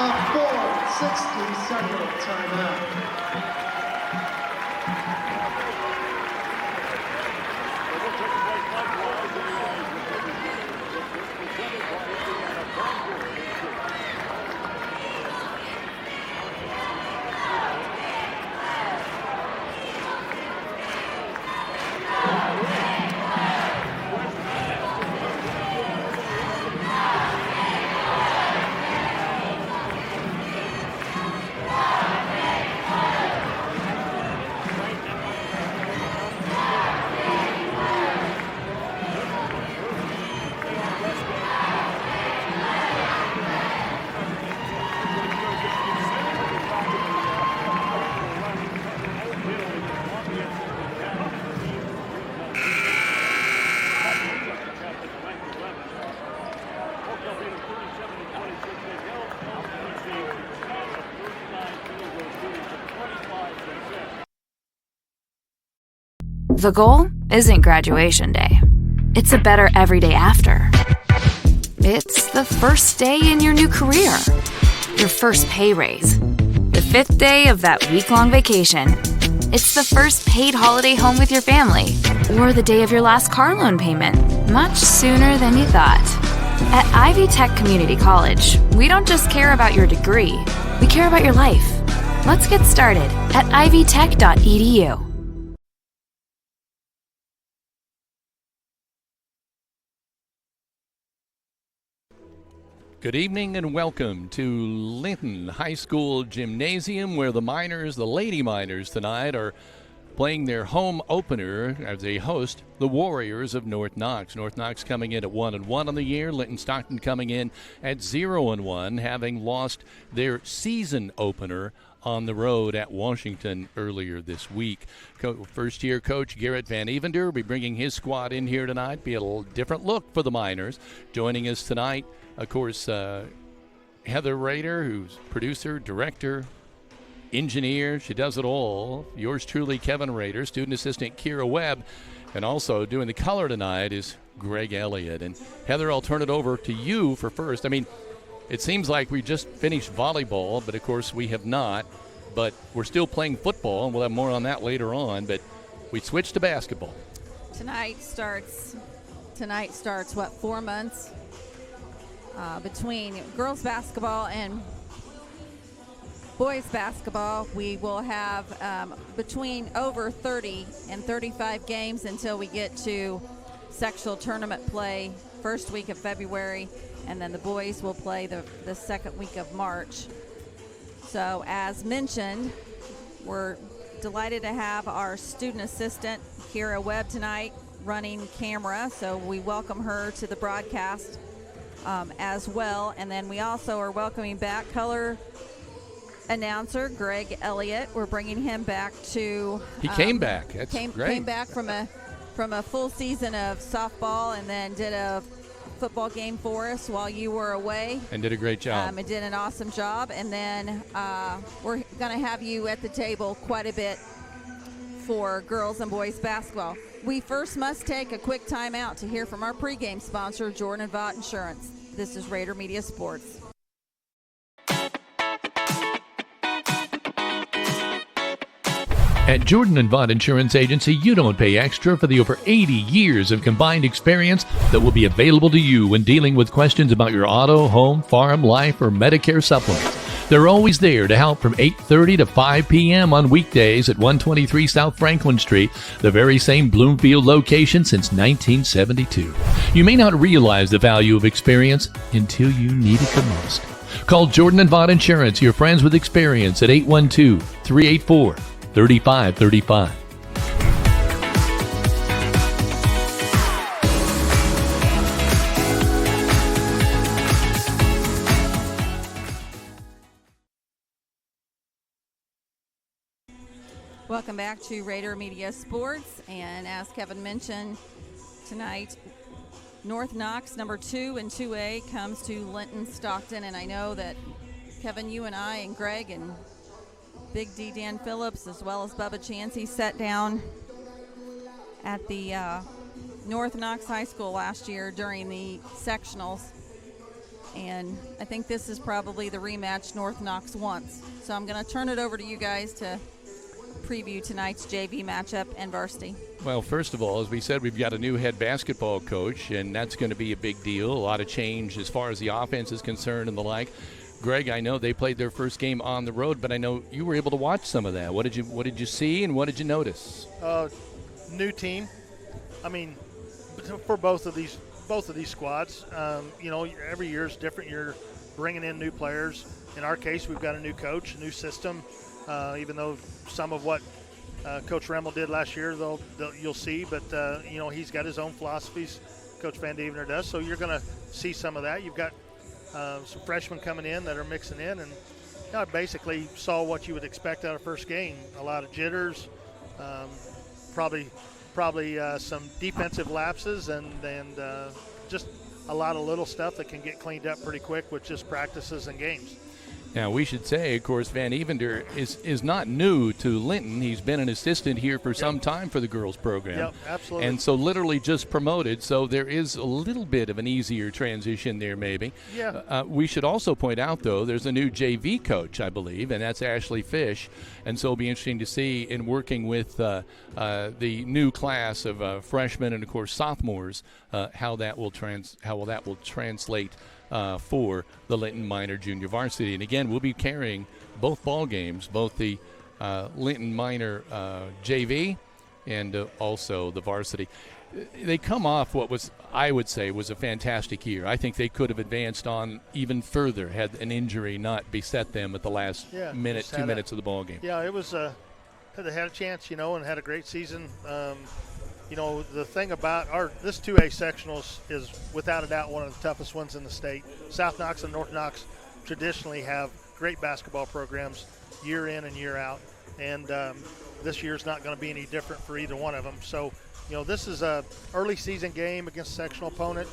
A 4-60-second timeout. The goal isn't graduation day. It's a better every day after. It's the first day in your new career, your first pay raise, the 5th day of that week-long vacation. It's the first paid holiday home with your family, or the day of your last car loan payment, much sooner than you thought. At Ivy Tech Community College, we don't just care about your degree, we care about your life. Let's get started at ivytech.edu. Good evening and welcome to Linton High School Gymnasium, where the Miners, the Lady Miners tonight, are playing their home opener as they host the Warriors of North Knox. North Knox coming in at 1-1 on the year. Linton Stockton coming in at 0-1, having lost their season opener on the road at Washington earlier this week. First-year coach Garrett Van Evender will be bringing his squad in here tonight. Be a little different look for the Miners. Joining us tonight, of course, Heather Rader, who's producer, director, engineer. She does it all. Yours truly, Kevin Rader, student assistant Kira Webb, and also doing the color tonight is Greg Elliott. And Heather, I'll turn it over to you for first. I mean, it seems like we just finished volleyball, but of course we have not. But we're still playing football, and we'll have more on that later on. But we switched to basketball. Tonight starts, 4 months between girls basketball and boys basketball. We will have between over 30 and 35 games until we get to sectional tournament play first week of February, and then the boys will play the second week of March. So as mentioned, we're delighted to have our student assistant Kira Webb tonight running camera, so we welcome her to the broadcast as well. And then we also are welcoming back color announcer Greg Elliott. We're bringing him back to he came back. That's great. Came back from a full season of softball, and then did a football game for us while you were away, and did a great job. And did an awesome job. And then we're going to have you at the table quite a bit for girls and boys basketball. We first must take a quick time out to hear from our pregame sponsor, Jordan and Vaught Insurance. This is Raider Media Sports. At Jordan and Vaught Insurance Agency, you don't pay extra for the over 80 years of combined experience that will be available to you when dealing with questions about your auto, home, farm, life, or Medicare supplements. They're always there to help from 8:30 to 5 p.m. on weekdays at 123 South Franklin Street, the very same Bloomfield location since 1972. You may not realize the value of experience until you need it the most. Call Jordan and Vaught Insurance, your friends with experience, at 812-384-3535. Welcome back to Raider Media Sports, and as Kevin mentioned, tonight North Knox, number 2 in 2A, comes to Linton Stockton. And I know that, Kevin, you and I and Greg and Big D Dan Phillips, as well as Bubba Chansey, sat down at the North Knox High School last year during the sectionals And I think this is probably the rematch North Knox wants. So I'm going to turn it over to you guys to preview tonight's JV matchup and varsity. Well, first of all, as we said, we've got a new head basketball coach, and that's going to be a big deal. A lot of change as far as the offense is concerned and the like. Greg, I know they played their first game on the road, but I know you were able to watch some of that. What did you see, and what did you notice? New team. I mean, for both of these squads, every year is different. You're bringing in new players. In our case, we've got a new coach, a new system. Even though some of what Coach Remmel did last year, you'll see, but he's got his own philosophies. Coach Van Devener does, so you're going to see some of that. You've got some freshmen coming in that are mixing in, and I basically saw what you would expect out of first game. A lot of jitters, probably some defensive lapses, and just a lot of little stuff that can get cleaned up pretty quick with just practices and games. Now, we should say, of course, Van Evender is not new to Linton. He's been an assistant here for some time for the girls program. Yep, absolutely. And so literally just promoted, so there is a little bit of an easier transition there maybe. Yeah. We should also point out, though, there's a new JV coach, I believe, and that's Ashley Fish. And so it'll be interesting to see in working with the new class of freshmen and, of course, sophomores, how that will translate for the Linton Minor Junior Varsity. And again, we'll be carrying both ball games, both the Linton Minor JV and also the varsity. They come off what was, I would say, was a fantastic year. I think they could have advanced on even further had an injury not beset them at the last 2 minutes of the ball game. Yeah, it was they had a chance, and had a great season. The thing about this 2A sectionals is without a doubt one of the toughest ones in the state. South Knox and North Knox traditionally have great basketball programs year in and year out, and this year's not going to be any different for either one of them. So, this is a early season game against a sectional opponent.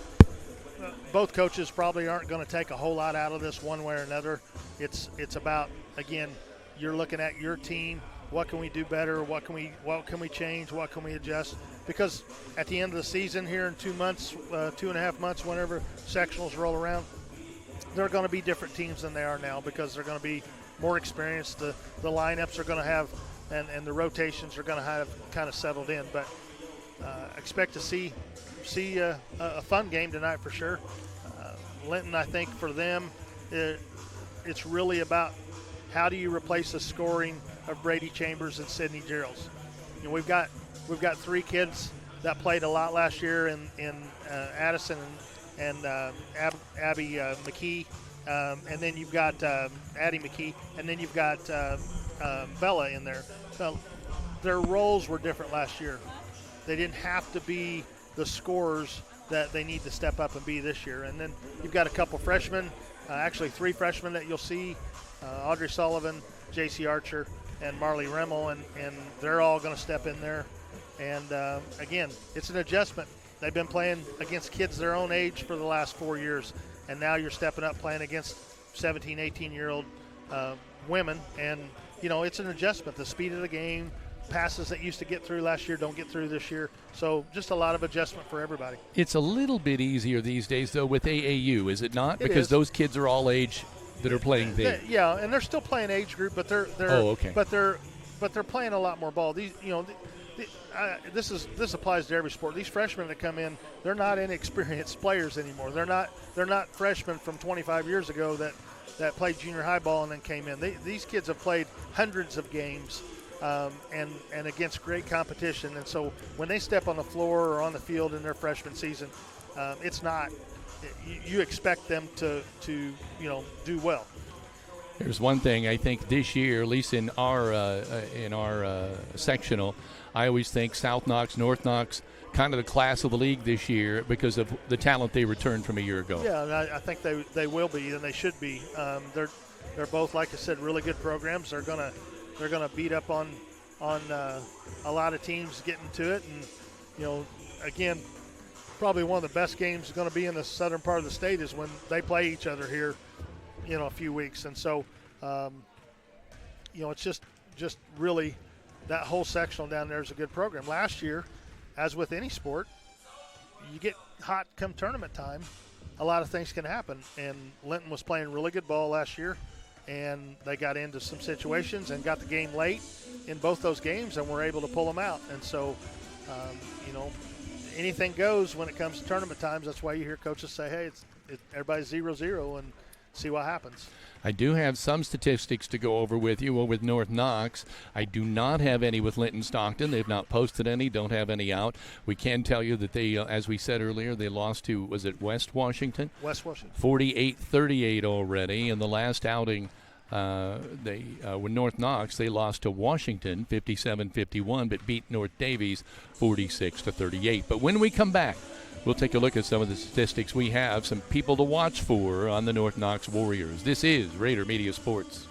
Both coaches probably aren't going to take a whole lot out of this one way or another. It's about, again, you're looking at your team. What can we do better? What can we change? What can we adjust? Because at the end of the season here in 2 months, 2.5 months, whenever sectionals roll around, they're going to be different teams than they are now because they're going to be more experienced. The lineups are going to have, and the rotations are going to have kind of settled in. But expect to see a fun game tonight for sure. Linton, I think for them, it's really about how do you replace the scoring of Brady Chambers and Sydney Geralds. We've got 3 kids that played a lot last year in Addison and Abby McKee, and then you've got Addie McKee, and then you've got Bella in there. So their roles were different last year. They didn't have to be the scorers that they need to step up and be this year. And then you've got a couple freshmen, actually 3 freshmen that you'll see, Audrey Sullivan, J.C. Archer, and Marley Remmel, and they're all going to step in there. And, again, it's an adjustment. They've been playing against kids their own age for the last 4 years, and now you're stepping up playing against 17, 18-year-old women. And, it's an adjustment. The speed of the game, passes that used to get through last year don't get through this year. So just a lot of adjustment for everybody. It's a little bit easier these days, though, with AAU, is it not? Because those kids are all age that are playing there. Yeah, and they're still playing age group, but they're but they're playing a lot more ball. These, this applies to every sport. These freshmen that come in, they're not inexperienced players anymore. They're not freshmen from 25 years ago that played junior high ball and then came in. These kids have played hundreds of games. And against great competition. And so when they step on the floor or on the field in their freshman season, it's not – you expect them to do well. There's one thing I think this year, at least in our sectional, I always think South Knox, North Knox, kind of the class of the league this year because of the talent they returned from a year ago. Yeah, and I think they will be, and they should be. They're both, like I said, really good programs. They're going to beat up on a lot of teams getting to it. And, again, probably one of the best games going to be in the southern part of the state is when they play each other here, a few weeks. And so, it's just really that whole sectional down there is a good program. Last year, as with any sport, you get hot come tournament time. a lot of things can happen. And Linton was playing really good ball last year, and they got into some situations and got the game late in both those games and were able to pull them out. And so, anything goes when it comes to tournament times. That's why you hear coaches say, hey, everybody's 0-0 and see what happens. I do have some statistics to go over with you with North Knox. I do not have any with Linton Stockton. They've not posted any, don't have any out. We can tell you that they, as we said earlier, they lost to, was it West Washington? West Washington. 48-38 already. In the last outing, with North Knox, they lost to Washington 57-51, but beat North Davies 46-38. But when we come back, we'll take a look at some of the statistics we have, some people to watch for on the North Knox Warriors. This is Raider Media Sports.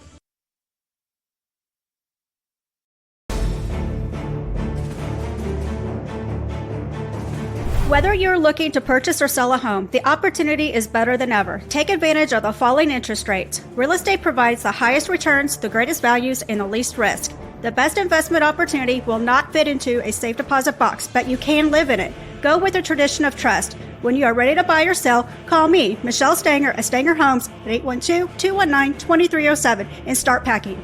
Whether you're looking to purchase or sell a home, the opportunity is better than ever. Take advantage of the falling interest rates. Real estate provides the highest returns, the greatest values, and the least risk. The best investment opportunity will not fit into a safe deposit box, but you can live in it. Go with the tradition of trust. When you are ready to buy or sell, call me, Michelle Stanger at Stanger Homes at 812-219-2307 and start packing.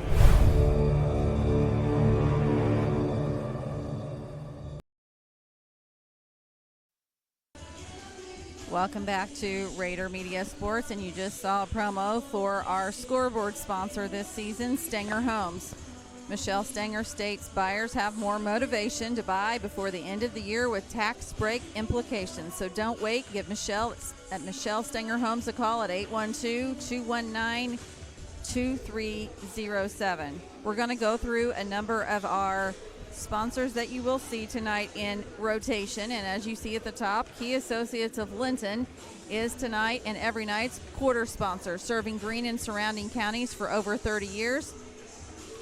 Welcome back to Raider Media Sports, and you just saw a promo for our scoreboard sponsor this season, Stanger Homes. Michelle Stanger states buyers have more motivation to buy before the end of the year with tax break implications. So don't wait. Give Michelle at Michelle Stanger Homes a call at 812-219-2307. We're going to go through a number of our sponsors that you will see tonight in rotation. And as you see at the top, Key Associates of Linton is tonight and every night's quarter sponsor, serving Greene and surrounding counties for over 30 years.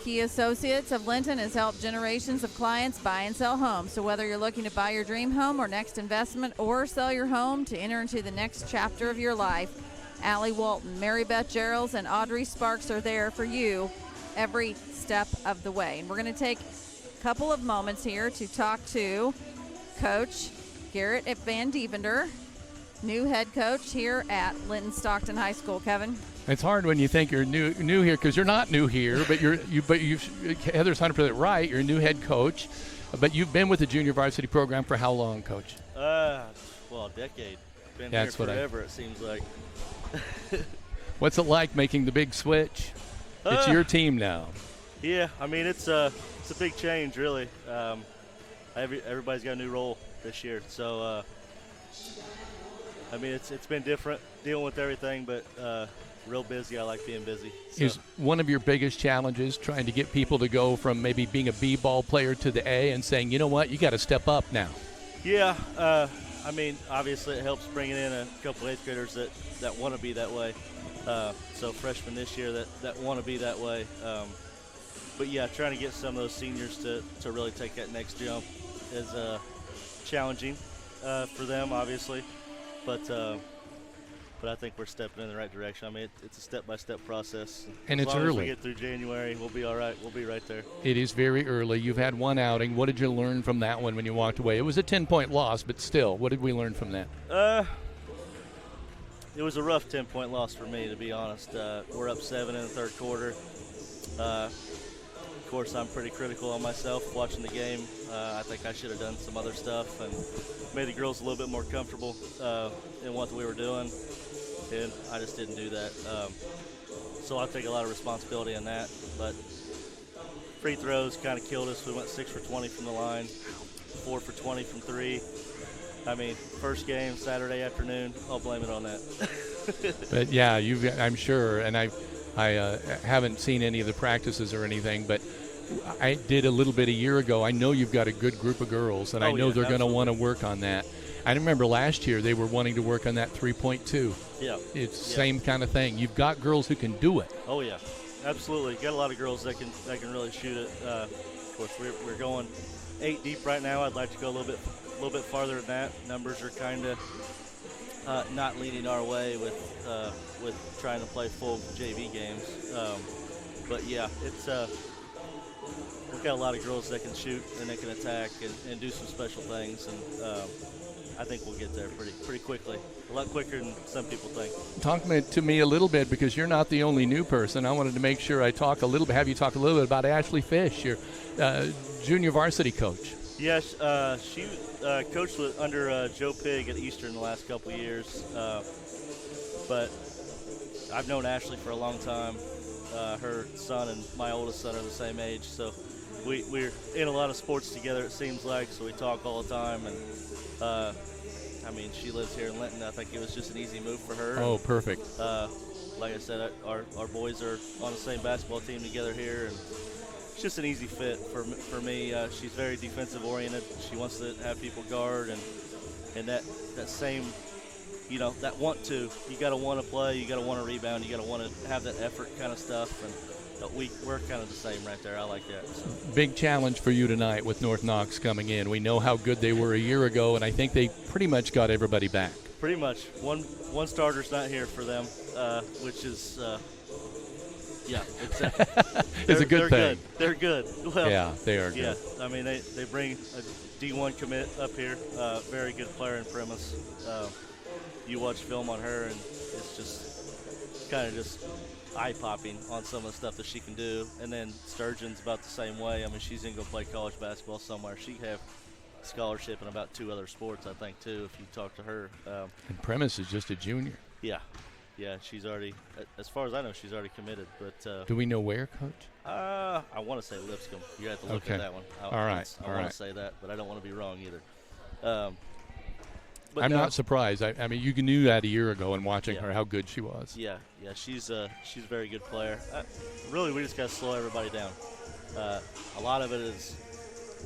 Key Associates of Linton has helped generations of clients buy and sell homes. So whether you're looking to buy your dream home or next investment, or sell your home to enter into the next chapter of your life, Allie Walton, Mary Beth Geralds, and Audrey Sparks are there for you every step of the way. And we're going to take a couple of moments here to talk to Coach Garrett Van Devender, new head coach here at Linton Stockton High School. Kevin? It's hard when you think you're new here, because you're not new here, but Heather's 100% right. You're a new head coach, but you've been with the junior varsity program for how long, Coach? A decade. Been here forever, it seems like. What's it like making the big switch? It's your team now. Yeah, I mean it's a big change, really. Everybody's got a new role this year, so I mean it's been different dealing with everything, but. Real busy. I like being busy. So. Is one of your biggest challenges trying to get people to go from maybe being a B-ball player to the A and saying, you know what, you got to step up now? Yeah. I mean, obviously it helps bringing in a couple eighth graders that want to be that way. So freshmen this year that want to be that way. But, yeah, trying to get some of those seniors to really take that next jump is challenging for them, obviously. But I think we're stepping in the right direction. I mean, it's a step-by-step process. And as it's long early. As we get through January, we'll be all right. We'll be right there. It is very early. You've had one outing. What did you learn from that one when you walked away? It was a 10-point loss, but still, what did we learn from that? It was a rough 10-point loss for me, to be honest. We're up 7 in the third quarter. Of course, I'm pretty critical on myself watching the game. I think I should have done some other stuff and made the girls a little bit more comfortable in what we were doing. And I just didn't do that. So I take a lot of responsibility in that. But free throws kind of killed us. We went 6 for 20 from the line, 4 for 20 from 3. I mean, first game, Saturday afternoon, I'll blame it on that. But, yeah, I'm sure. And I haven't seen any of the practices or anything, but I did a little bit a year ago. I know you've got a good group of girls, and I know they're going to want to work on that. I remember last year they were wanting to work on that 3-point too. Yeah. It's the same kind of thing. You've got girls who can do it. Oh, yeah. Absolutely. Got a lot of girls that can really shoot it. Of course, we're going 8 deep right now. I'd like to go a little bit farther than that. Numbers are kind of not leaning our way with trying to play full JV games. But, yeah, it's we've got a lot of girls that can shoot and that can attack and do some special things. And I think we'll get there pretty quickly, a lot quicker than some people think. Talk to me a little bit, because you're not the only new person. I wanted to make sure have you talk a little bit about Ashley Fish, your junior varsity coach. Yes, she coached under Joe Pig at Eastern the last couple of years, but I've known Ashley for a long time. Her son and my oldest son are the same age, so we're in a lot of sports together, it seems like, so we talk all the time. And I mean, she lives here in Linton. I think it was just an easy move for her. Oh, perfect. Like I said, our boys are on the same basketball team together here, and it's just an easy fit for me. She's very defensive oriented. She wants to have people guard, and that same, that you got to want to play, you got to want to rebound, you got to want to have that effort kind of stuff. And we're kind of the same right there. I like that. So. Big challenge for you tonight with North Knox coming in. We know how good they were a year ago, and I think they pretty much got everybody back. Pretty much. One starter's not here for them, which is, it's a good thing. Good. They're good. Well, yeah, they are good. Yeah, I mean, they bring a D1 commit up here, very good player in premise. You watch film on her, and it's just kind of just eye-popping on some of the stuff that she can do. And then Sturgeon's about the same way. I mean, she's going to go play college basketball somewhere. She have scholarship in about 2 other sports, I think, too, if you talk to her. And Premise is just a junior. Yeah, she's already, as far as I know, she's already committed. But do we know where, Coach? I want to say Lipscomb. You have to look at that one. All right. I want to say that, but I don't want to be wrong either. I'm not surprised. I mean, you knew that a year ago and watching her, how good she was. Yeah, she's a very good player. Really, we just got to slow everybody down. A lot of it is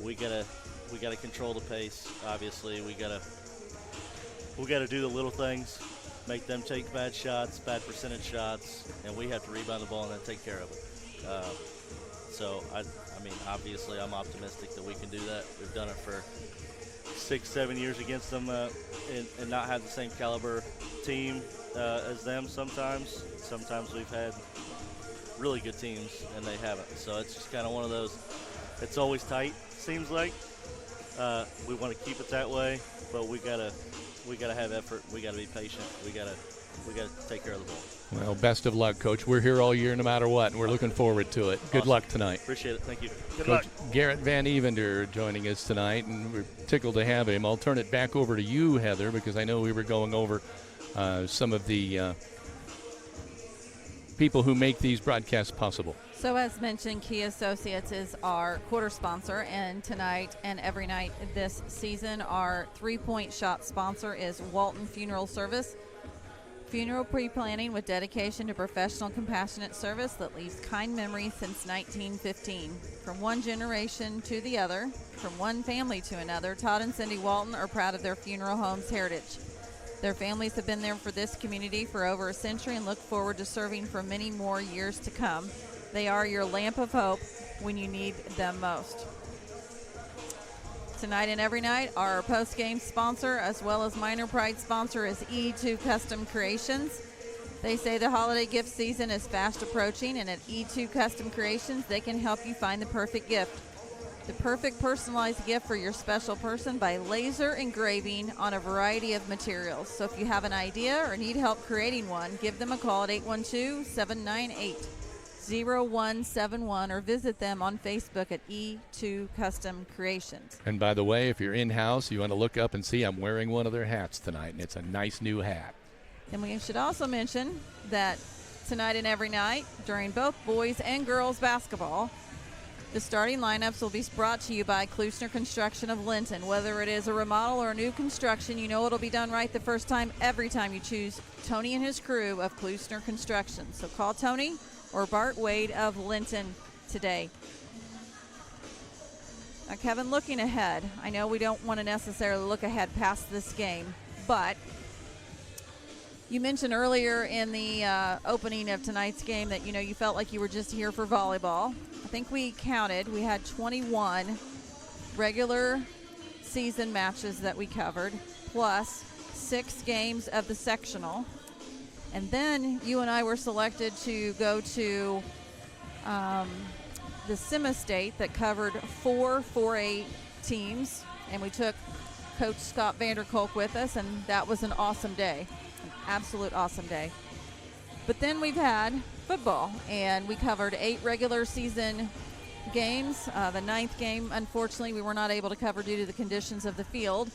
we gotta control the pace. Obviously, we gotta do the little things, make them take bad shots, bad percentage shots, and we have to rebound the ball and then take care of it. So I mean, obviously, I'm optimistic that we can do that. We've done it for 6-7 years against them, and not have the same caliber team as them. Sometimes we've had really good teams and they haven't. So it's just kind of one of those. It's always tight, seems like. We want to keep it that way, but we gotta have effort. We gotta be patient. We gotta take care of the ball. Well, best of luck, Coach. We're here all year no matter what, and we're looking forward to it. Good luck tonight. Appreciate it. Thank you. Good luck. Garrett Van Evender joining us tonight, and we're tickled to have him. I'll turn it back over to you, Heather, because I know we were going over some of the people who make these broadcasts possible. So as mentioned, Key Associates is our quarter sponsor, and tonight and every night this season, our 3-point shot sponsor is Walton Funeral Service. Funeral pre-planning with dedication to professional, compassionate service that leaves kind memories since 1915. From one generation to the other, from one family to another, Todd and Cindy Walton are proud of their funeral home's heritage. Their families have been there for this community for over a century and look forward to serving for many more years to come. They are your lamp of hope when you need them most. Tonight and every night, our post-game sponsor as well as Minor Pride sponsor is E2 Custom Creations. They say the holiday gift season is fast approaching, and at E2 Custom Creations, they can help you find the perfect gift. The perfect personalized gift for your special person by laser engraving on a variety of materials. So if you have an idea or need help creating one, give them a call at 812-798-0171 or visit them on Facebook at E2 Custom Creations. And by the way, if you're in-house, you want to look up and see I'm wearing one of their hats tonight, and it's a nice new hat. And we should also mention that tonight and every night during both boys and girls basketball, the starting lineups will be brought to you by Klusner Construction of Linton. Whether it is a remodel or a new construction, you know it'll be done right the first time, every time you choose Tony and his crew of Klusner Construction. So call Tony or Bart Wade of Linton today. Now, Kevin, looking ahead, I know we don't want to necessarily look ahead past this game, but you mentioned earlier in the opening of tonight's game that, you felt like you were just here for volleyball. I think we counted. We had 21 regular season matches that we covered, plus 6 games of the sectional. And then you and I were selected to go to the Semi-State that covered 4 4A teams, and we took Coach Scott Vanderkolk with us, and that was an awesome day, an absolute awesome day. But then we've had football, and we covered 8 regular season games. The 9th game, unfortunately, we were not able to cover due to the conditions of the field.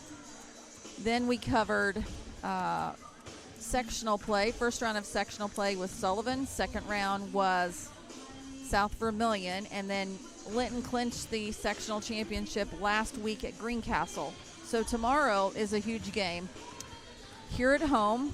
Then we covered sectional play. First round of sectional play was Sullivan. Second round was South Vermilion. And then Linton clinched the sectional championship last week at Greencastle. So tomorrow is a huge game. Here at home,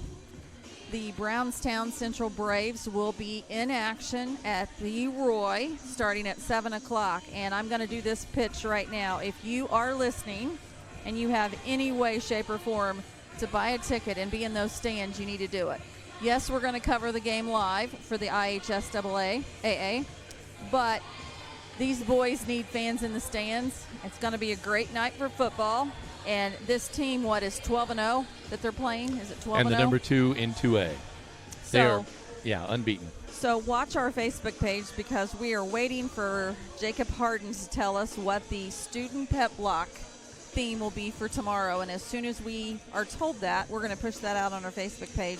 the Brownstown Central Braves will be in action at the Roy starting at 7 o'clock. And I'm going to do this pitch right now. If you are listening and you have any way, shape, or form to buy a ticket and be in those stands, you need to do it. Yes, we're going to cover the game live for the IHSAA, but these boys need fans in the stands. It's going to be a great night for football. And this team, what is 12-0 that they're playing? Is it 12-0? And the number 2 in 2A. They are, unbeaten. So watch our Facebook page, because we are waiting for Jacob Harden to tell us what the student pep block theme will be for tomorrow. And as soon as we are told that, we're going to push that out on our Facebook page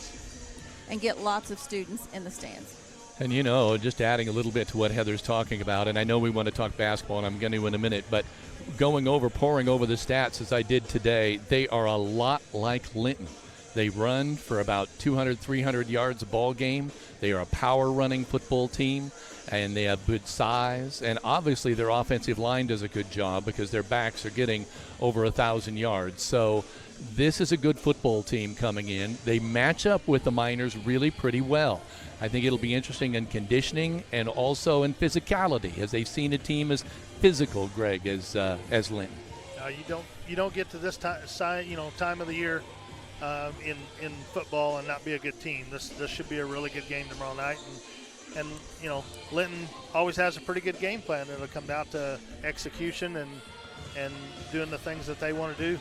and get lots of students in the stands. And, just adding a little bit to what Heather's talking about, and I know we want to talk basketball, and I'm going to in a minute, but pouring over the stats as I did today, they are a lot like Linton. They run for about 200, 300 yards a ball game. They are a power running football team, and they have good size. And obviously their offensive line does a good job because their backs are getting over 1,000 yards. So this is a good football team coming in. They match up with the Miners really pretty well. I think it'll be interesting in conditioning and also in physicality, as they've seen a team as physical, Greg, as Linton. You don't get to this time of the year in football and not be a good team. This should be a really good game tomorrow night, and Linton always has a pretty good game plan. It'll come down to execution and doing the things that they want to do.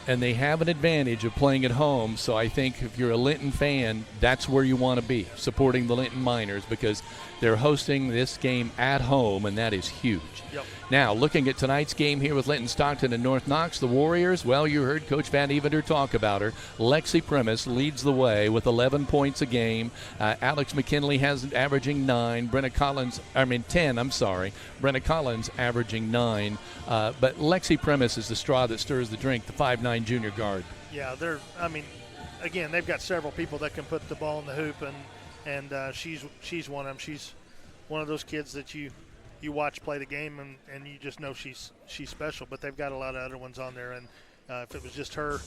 And they have an advantage of playing at home, so I think if you're a Linton fan, that's where you want to be, supporting the Linton Miners, because they're hosting this game at home, and that is huge. Yep. Now, looking at tonight's game here with Linton Stockton and North Knox, the Warriors, well, you heard Coach Van Evender talk about her. Lexi Primus leads the way with 11 points a game. Alex McKinley has averaging 9. 10, Brenna Collins averaging 9. But Lexi Primus is the straw that stirs the drink, the 5'9" junior guard. Yeah, again, they've got several people that can put the ball in the hoop, and she's one of them. She's one of those kids that you watch play the game and you just know she's special. But they've got a lot of other ones on there, and if it was just her,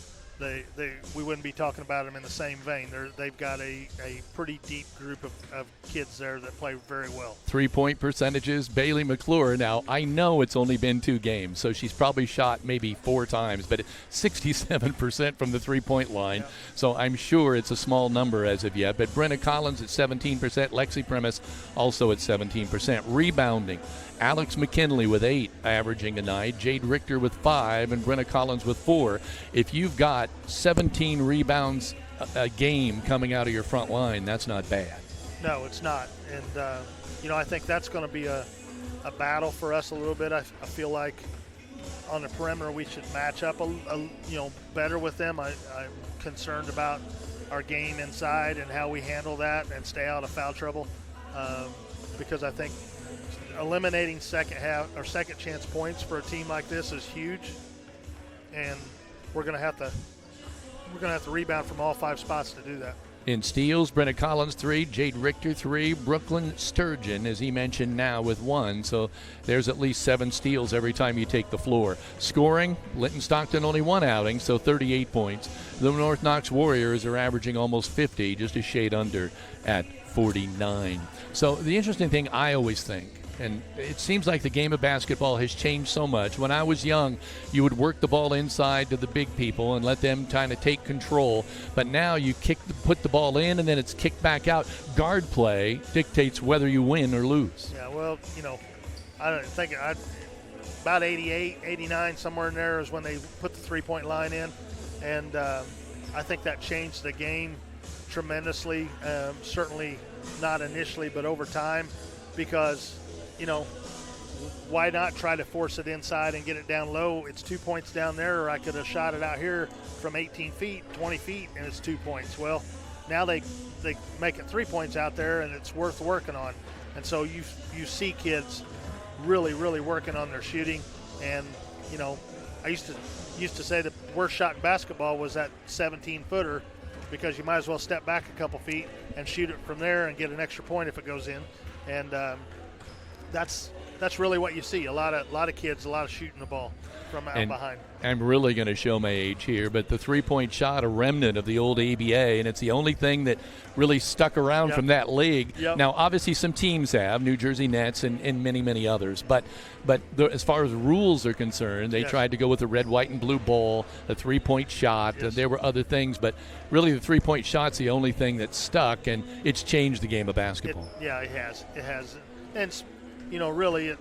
we wouldn't be talking about them in the same vein. They've got a pretty deep group of kids there that play very well. 3-point percentages, Bailey McClure. Now, I know it's only been 2 games, so she's probably shot maybe 4 times, but 67% from the 3-point line. Yeah. So I'm sure it's a small number as of yet. But Brenna Collins at 17%, Lexi Primus also at 17%. Rebounding, Alex McKinley with 8, averaging a night. Jade Richter with 5, and Brenna Collins with 4. If you've got 17 rebounds a game coming out of your front line, that's not bad. No, it's not. And, I think that's going to be a battle for us a little bit. I feel like on the perimeter we should match up better with them. I'm concerned about our game inside and how we handle that and stay out of foul trouble, because I think eliminating second chance points for a team like this is huge, and we're going to have to rebound from all 5 spots to do that. In steals, Brenna Collins 3, Jade Richter 3, Brooklyn Sturgeon, as he mentioned, now with 1. So there's at least 7 steals every time you take the floor. Scoring, Linton Stockton only 1 outing, so 38 points. The North Knox Warriors are averaging almost 50, just a shade under at 49. So the interesting thing I always think, and it seems like the game of basketball has changed so much. When I was young, you would work the ball inside to the big people and let them kind of take control. But now you put the ball in, and then it's kicked back out. Guard play dictates whether you win or lose. Yeah, well, I don't think about 88, 89, somewhere in there is when they put the 3-point line in. And I think that changed the game tremendously. Certainly not initially, but over time, because why not try to force it inside and get it down low? It's 2 points down there, or I could have shot it out here from 18 feet, 20 feet, and it's 2 points. Well, now they make it 3 points out there, and it's worth working on. And so you see kids really, really working on their shooting. And, you know, I used to say the worst shot in basketball was that 17-footer, because you might as well step back a couple feet and shoot it from there and get an extra point if it goes in. And that's really what you see. A lot of kids, a lot of shooting the ball from out behind. I'm really going to show my age here, but the three-point shot, a remnant of the old ABA, and it's the only thing that really stuck around from that league. Yep. Now, obviously, some teams have, New Jersey Nets and many, many others, but as far as rules are concerned, they tried to go with a red, white, and blue ball, a three-point shot. Yes. There were other things, but really the three-point shot's the only thing that stuck, and it's changed the game of basketball. It has. And, you know, really it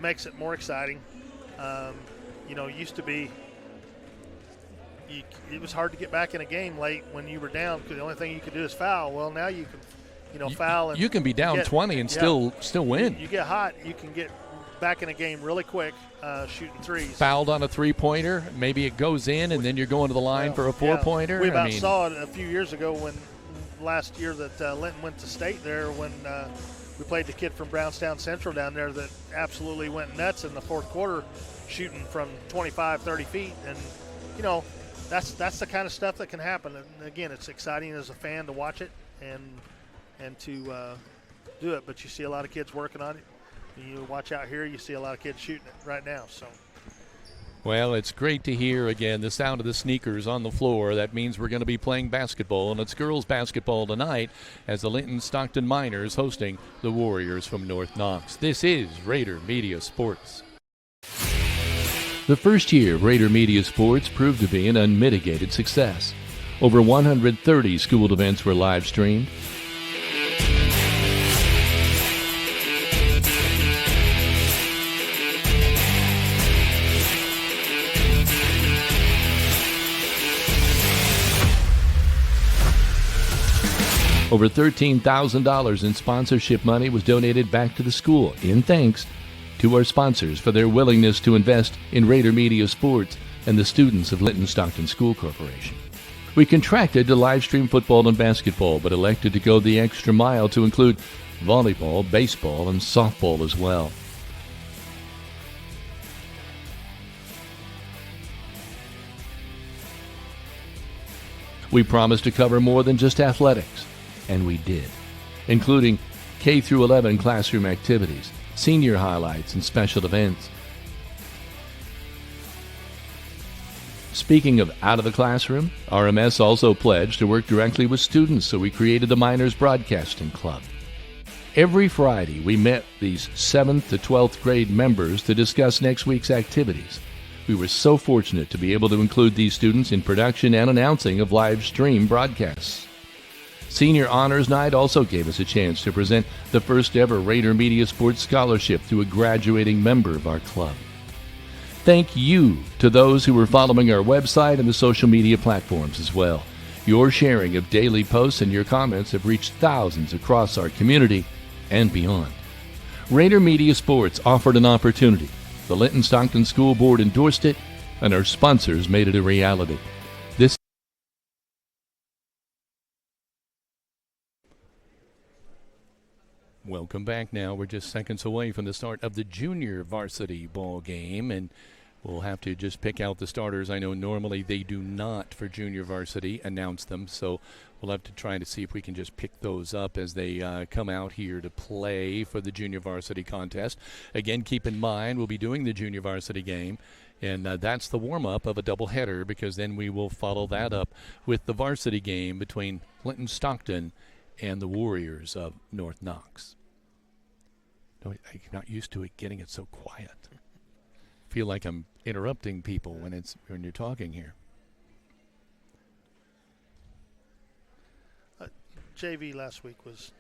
makes it more exciting. You know, used to be it was hard to get back in a game late when you were down because the only thing you could do is foul. Well, now you can, you know, foul. And you can be down 20 and still win. You get hot, you can get back in a game really quick shooting threes. Fouled on a three-pointer, maybe it goes in, and then you're going to the line for a four-pointer. We about saw it a few years ago when last year that Linton went to state there when we played the kid from Brownstown Central down there that absolutely went nuts in the fourth quarter shooting from 25, 30 feet. And, you know, that's the kind of stuff that can happen. And, again, it's exciting as a fan to watch it and to do it. But you see a lot of kids working on it. You watch out here, you see a lot of kids shooting it right now. So. Well, it's great to hear, again, the sound of the sneakers on the floor. That means we're going to be playing basketball, and it's girls basketball tonight as the Linton Stockton Miners hosting the Warriors from North Knox. This is Raider Media Sports. The first year of Raider Media Sports proved to be an unmitigated success. Over 130 school events were live streamed. Over $13,000 in sponsorship money was donated back to the school in thanks to our sponsors for their willingness to invest in Raider Media Sports and the students of Linton Stockton School Corporation. We contracted to live stream football and basketball, but elected to go the extra mile to include volleyball, baseball, and softball as well. We promised to cover more than just athletics, and we did, including K through 11 classroom activities, senior highlights, and special events. Speaking of out of the classroom, RMS also pledged to work directly with students, so we created the Miners Broadcasting Club. Every Friday, we met these 7th to 12th grade members to discuss next week's activities. We were so fortunate to be able to include these students in production and announcing of live stream broadcasts. Senior Honors Night also gave us a chance to present the first ever Raider Media Sports Scholarship to a graduating member of our club. Thank you to those who were following our website and the social media platforms as well. Your sharing of daily posts and your comments have reached thousands across our community and beyond. Raider Media Sports offered an opportunity. The Linton Stockton School Board endorsed it, and our sponsors made it a reality. This Welcome back now. We're just seconds away from the start of the junior varsity ball game, and we'll have to just pick out the starters. I know normally they do not, for junior varsity, announce them, so we'll have to try to see if we can just pick those up as they come out here to play for the junior varsity contest. Again, keep in mind we'll be doing the junior varsity game, and that's the warm-up of a doubleheader, because then we will follow that up with the varsity game between Linton Stockton and the Warriors of North Knox. No, I'm not used to it getting it so quiet. Feel like I'm interrupting people when you're talking here. JV last week was,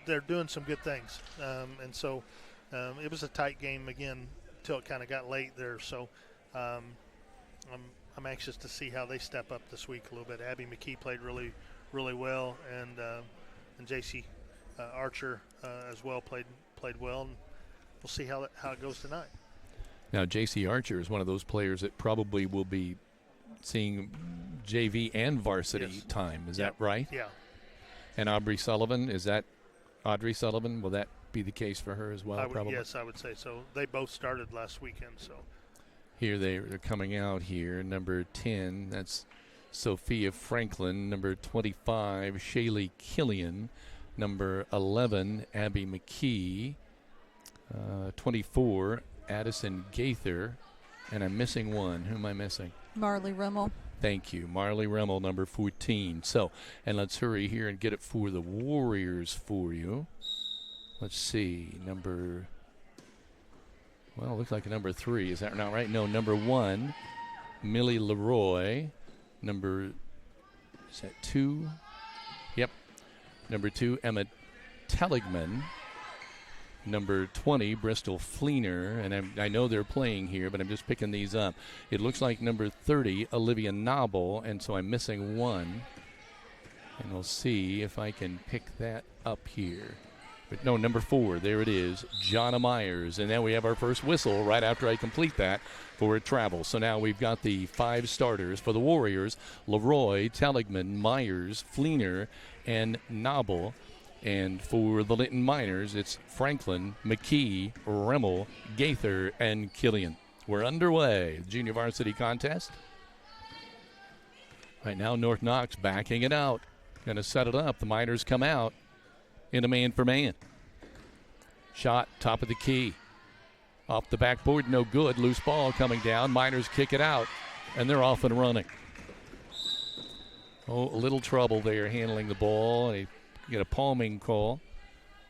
they're doing some good things, and so it was a tight game again until it kind of got late there. So I'm anxious to see how they step up this week a little bit. Abby McKee played really, really well, and JC Archer as well played well, and we'll see how it goes tonight. Now, J.C. Archer is one of those players that probably will be seeing JV and varsity time. Is that right? Yeah. And Audrey Sullivan, will that be the case for her as well? Probably. Yes, I would say so. They both started last weekend, so. Here they're coming out here. Number 10, that's Sophia Franklin. Number 25, Shaylee Killian. Number 11, Abby McKee. 24, Addison Gaither. And I'm missing one. Who am I missing? Marley Rimmel. Thank you. Marley Rimmel, number 14. So, and let's hurry here and get it for the Warriors for you. Let's see. Looks like a number 3. Is that not right? No, number 1, Millie Leroy. Is that 2? Yep. Number 2, Emma Telligman. Number 20, Bristol Fleener, and I know they're playing here, but I'm just picking these up. It looks like number 30, Olivia Nobble, and so I'm missing one. And we'll see if I can pick that up here. But no, number 4, there it is, Jonna Myers. And then we have our first whistle right after I complete that for a travel. So now we've got the 5 starters for the Warriors: Leroy, Telligman, Myers, Fleener, and Nobble. And for the Linton Miners, it's Franklin, McKee, Rimmel, Gaither, and Killian. We're underway. The junior varsity contest. Right now, North Knox backing it out. Going to set it up. The Miners come out in a man-for-man. Shot, top of the key. Off the backboard, no good. Loose ball coming down. Miners kick it out, and they're off and running. Oh, a little trouble there handling the ball. They get a palming call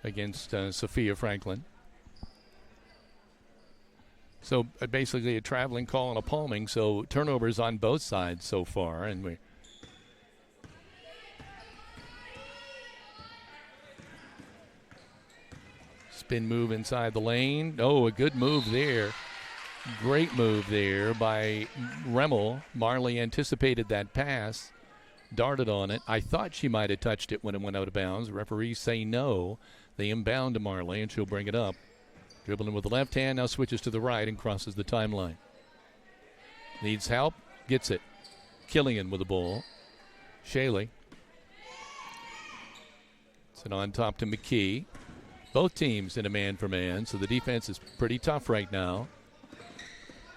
against Sophia Franklin. So basically a traveling call and a palming. So turnovers on both sides so far. And we spin move inside the lane. Oh, a good move there. Great move there by Rimmel. Marley anticipated that pass. Darted on it. I thought she might have touched it when it went out of bounds. Referees say no. They inbound to Marley, and she'll bring it up. Dribbling with the left hand, now switches to the right and crosses the timeline. Needs help, gets it. Killian with the ball. Shaylee. It's it on top to McKee. Both teams in a man-for-man, so the defense is pretty tough right now.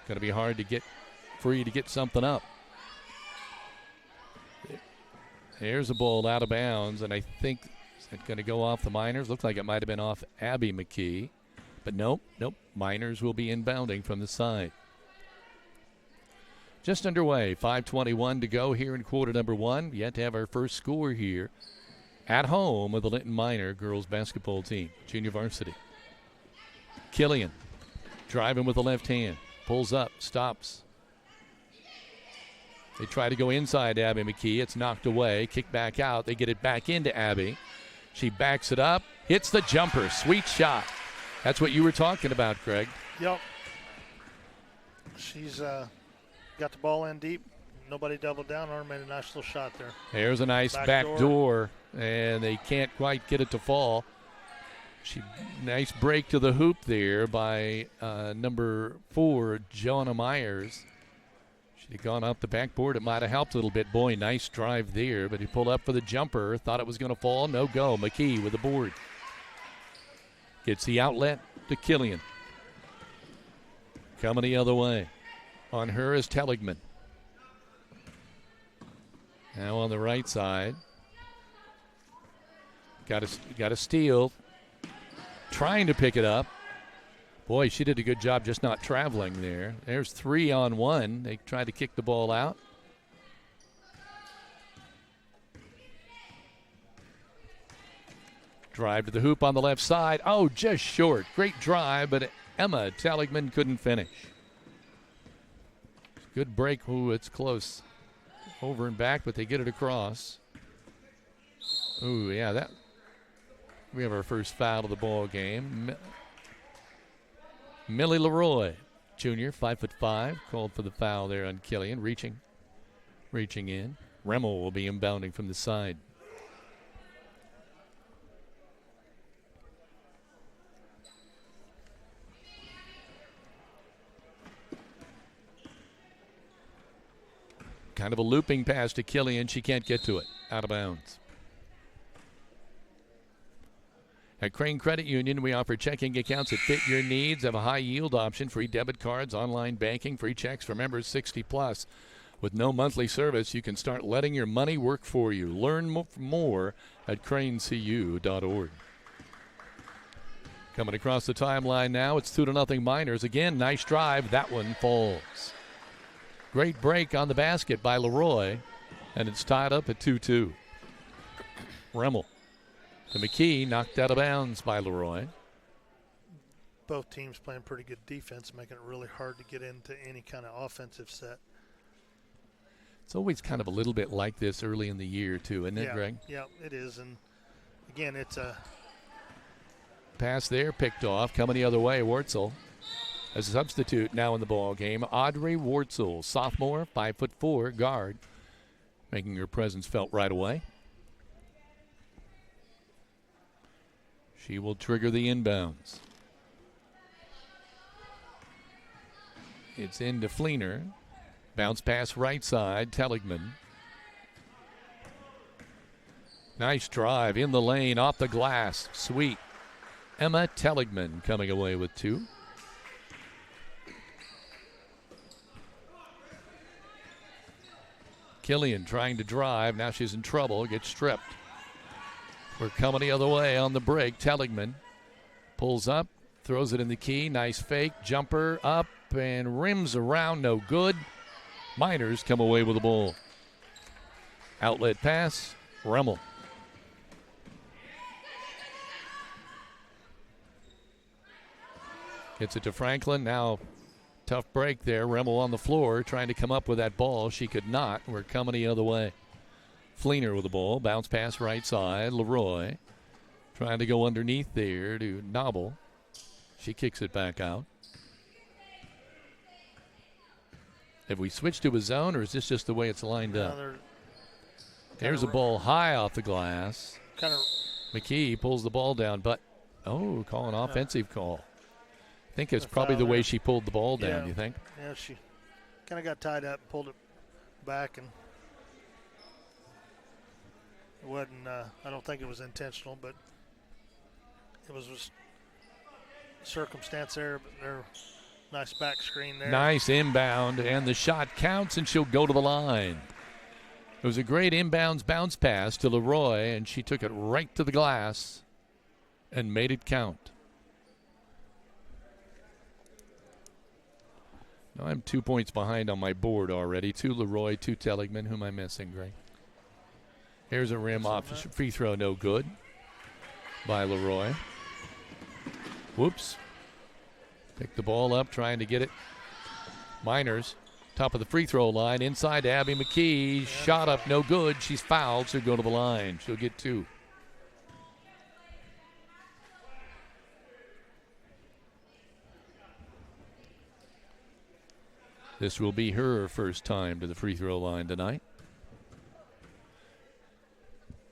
Going to be hard to get free to get something up. There's a ball out of bounds, and I think is it going to go off the Miners? Looks like it might have been off Abby McKee. But nope. Miners will be inbounding from the side. Just underway. 5:21 to go here in quarter number 1. Yet to have our first score here at home with the Linton Miner girls basketball team, junior varsity. Killian driving with the left hand. Pulls up, stops. They try to go inside Abby McKee. It's knocked away. Kick back out. They get it back into Abby. She backs it up. Hits the jumper. Sweet shot. That's what you were talking about, Craig. Yep. She's got the ball in deep. Nobody doubled down on her. Made a nice little shot there. There's a nice back door, and they can't quite get it to fall. Nice break to the hoop there by number 4, Jonna Myers. She'd have gone up the backboard. It might have helped a little bit. Boy, nice drive there, but he pulled up for the jumper. Thought it was going to fall. No go. McKee with the board. Gets the outlet to Killian. Coming the other way. On her is Telligman. Now on the right side. Got a steal. Trying to pick it up. Boy, she did a good job just not traveling there. There's 3-on-1. They tried to kick the ball out. Drive to the hoop on the left side. Oh, just short. Great drive, but Emma Telligman couldn't finish. Good break. Ooh, it's close. Over and back, but they get it across. Ooh, yeah, we have our first foul of the ball game. Millie Leroy, junior, 5'5", called for the foul there on Killian, reaching in. Rimmel will be inbounding from the side. Kind of a looping pass to Killian. She can't get to it. Out of bounds. At Crane Credit Union, we offer checking accounts that fit your needs, have a high yield option, free debit cards, online banking, free checks for members 60 plus. With no monthly service, you can start letting your money work for you. Learn more at cranecu.org. Coming across the timeline now, it's 2-0 Miners. Again, nice drive. That one falls. Great break on the basket by Leroy, and it's tied up at 2-2. Remmel to McKee, knocked out of bounds by Leroy. Both teams playing pretty good defense, making it really hard to get into any kind of offensive set. It's always kind of a little bit like this early in the year, too, isn't it, Greg? Yeah, it is. And, again, it's a pass there, picked off, coming the other way. Wurtzel as a substitute now in the ball game. Audrey Wurtzel, sophomore, 5'4" guard, making her presence felt right away. She will trigger the inbounds. It's into Fleener. Bounce pass right side, Telligman. Nice drive in the lane, off the glass. Sweet. Emma Telligman coming away with 2. Killian trying to drive. Now she's in trouble. Gets stripped. We're coming the other way on the break. Telligman pulls up, throws it in the key. Nice fake. Jumper up and rims around. No good. Miners come away with the ball. Outlet pass. Remmel. Gets it to Franklin. Now tough break there. Remmel on the floor trying to come up with that ball. She could not. We're coming the other way. Fleener with the ball. Bounce pass right side. Leroy trying to go underneath there to Nobble. She kicks it back out. Have we switched to a zone, or is this just the way it's lined up? There's a ball high off the glass. McKee pulls the ball down, but, call an offensive call. I think it's probably the way she pulled the ball down, you think? Yeah, she kind of got tied up, pulled it back, and it wasn't, I don't think it was intentional, but it was just circumstance there. But they're nice back screen there. Nice inbound, and the shot counts, and she'll go to the line. It was a great inbounds bounce pass to Leroy, and she took it right to the glass and made it count. Now I'm 2 points behind on my board already. 2 Leroy, 2 Telligman. Who am I missing, Greg? Here's a rim off free throw, no good by Leroy. Whoops. Pick the ball up, trying to get it. Miners, top of the free throw line, inside to Abby McKee. Shot up, no good. She's fouled, she'll go to the line. She'll get 2. This will be her first time to the free throw line tonight.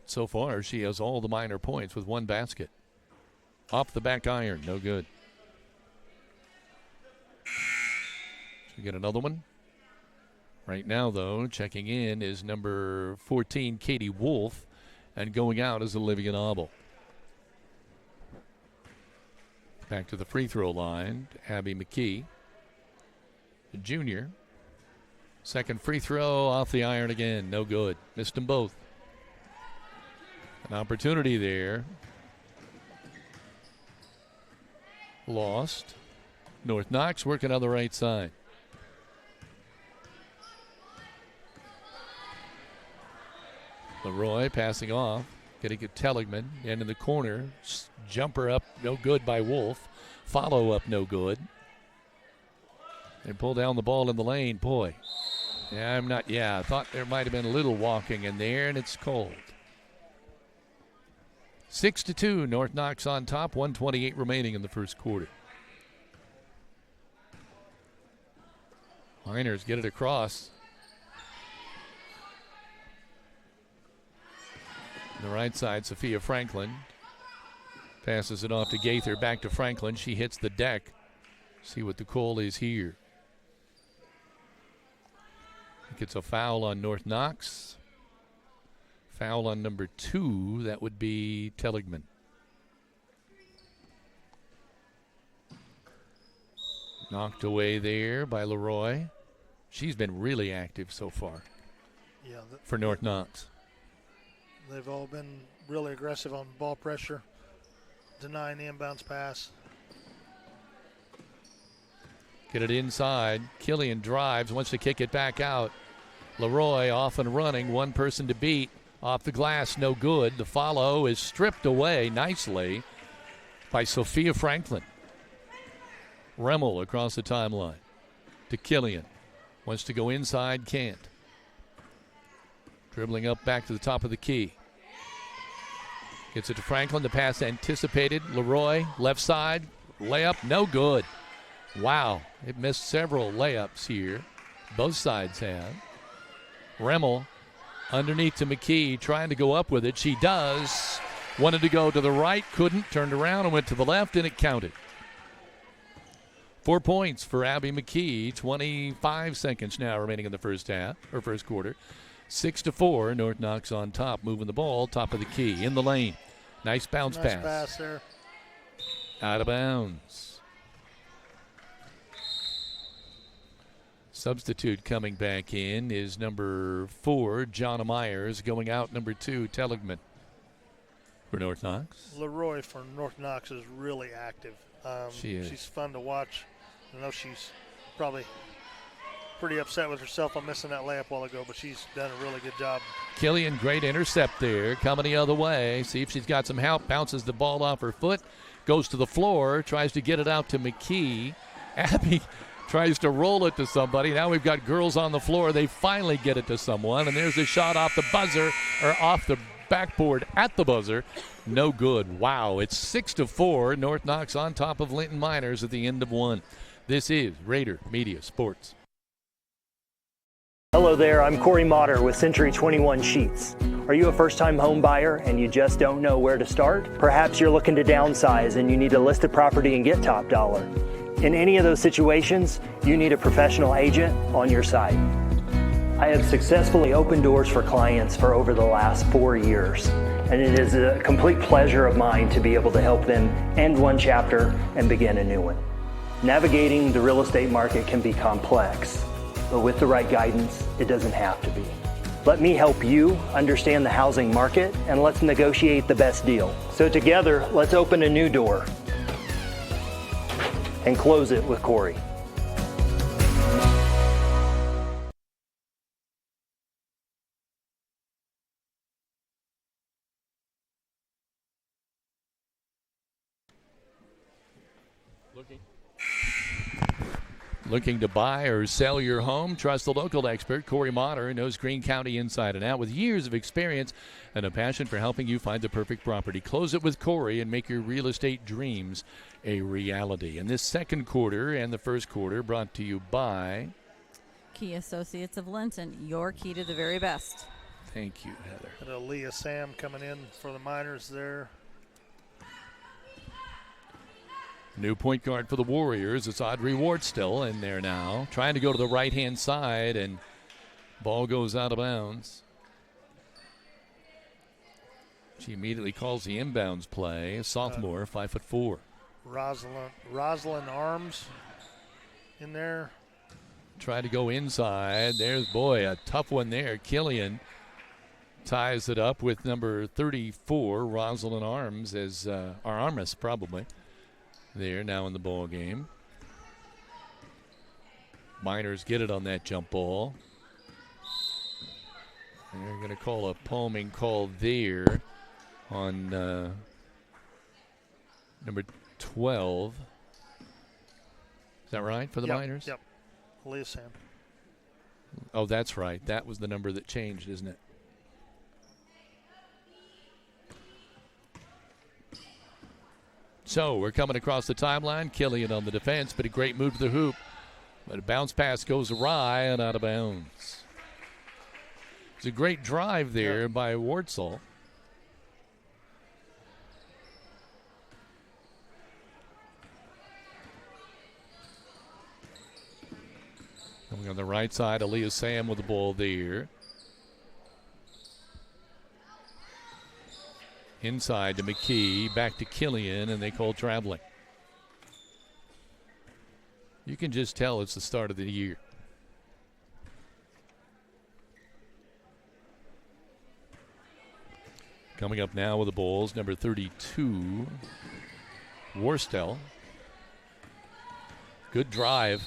So far, she has all the Miner points with 1 basket. Off the back iron, no good. She'll get another one. Right now, though, checking in is number 14, Katie Wolf, and going out is Olivia Nobble. Back to the free throw line, Abby McKee, the junior. Second free throw off the iron again, no good. Missed them both. An opportunity there. Lost. North Knox working on the right side. Leroy passing off. Getting it Telligman. And in the corner. Jumper up, no good by Wolf. Follow up, no good. They pull down the ball in the lane. Boy. I thought there might have been a little walking in there, and it's cold. 6-2, North Knox on top, 1:28 remaining in the first quarter. Miners get it across. On the right side, Sophia Franklin passes it off to Gaither, back to Franklin. She hits the deck. See what the call is here. think it's a foul on North Knox. Foul on number 2. That would be Telligman. Knocked away there by Leroy. She's been really active so far for North Knox. They've all been really aggressive on ball pressure, denying the inbounds pass. Get it inside. Killian drives, wants to kick it back out. Leroy off and running, one person to beat. Off the glass, no good. The follow is stripped away nicely by Sophia Franklin. Remmel across the timeline to Killian. Wants to go inside, can't. Dribbling up back to the top of the key. Gets it to Franklin. The pass anticipated. Leroy, left side. Layup, no good. Wow, it missed several layups here. Both sides have. Remmel underneath to McKee, trying to go up with it. She does. Wanted to go to the right, couldn't. Turned around and went to the left, and it counted. 4 points for Abby McKee. 25 seconds now remaining in the first quarter. 6-4. North Knox on top, moving the ball, top of the key, in the lane. Nice bounce Nice pass. pass there. Out of bounds. Substitute coming back in is number 4, Jonna Myers. Going out, number 2, Telligman for North Knox. Leroy for North Knox is really active. She is. She's fun to watch. I know she's probably pretty upset with herself on missing that layup a while ago, but she's done a really good job. Killian, great intercept there. Coming the other way. See if she's got some help. Bounces the ball off her foot. Goes to the floor. Tries to get it out to McKee. Abby tries to roll it to somebody. Now we've got girls on the floor. They finally get it to someone. And there's a shot off the buzzer, or off the backboard at the buzzer. No good. Wow. It's 6-4. North Knox on top of Linton Miners at the end of one. This is Raider Media Sports. Hello there, I'm Corey Motter with Century 21 Sheets. Are you a first-time home buyer and you just don't know where to start? Perhaps you're looking to downsize and you need to list a property and get top dollar. In any of those situations, you need a professional agent on your side. I have successfully opened doors for clients for over the last 4 years, and it is a complete pleasure of mine to be able to help them end one chapter and begin a new one. Navigating the real estate market can be complex, but with the right guidance, it doesn't have to be. Let me help you understand the housing market, and let's negotiate the best deal. So together, let's open a new door and close it with Corey. Looking to buy or sell your home? Trust the local expert, Corey Motter, who knows Greene County inside and out with years of experience and a passion for helping you find the perfect property. Close it with Corey and make your real estate dreams a reality. And this second quarter and the first quarter brought to you by Key Associates of Linton, your key to the very best. Thank you, Heather. And Aaliyah Sam coming in for the Miners there. New point guard for the Warriors. It's Audrey Wartstill in there now. Trying to go to the right-hand side, and ball goes out of bounds. She immediately calls the inbounds play. Sophomore, 5'4". Rosalind Arms in there. Try to go inside. There's, boy, a tough one there. Killian ties it up with number 34, Rosalind Arms, as Armas probably. There now in the ball game. Miners get it on that jump ball. And they're going to call a palming call there on number 12. Is that right for the Miners? Yep. Aaliyah Sam. Oh, that's right. That was the number that changed, isn't it? So we're coming across the timeline. Killian on the defense, but a great move to the hoop. But a bounce pass goes awry and out of bounds. It's a great drive there by Wartzel. And On the right side, Aaliyah Sam with the ball there. Inside to McKee, back to Killian, and they call traveling. You can just tell it's the start of the year. Coming up now with the Bulls, number 32, Worstel. Good drive.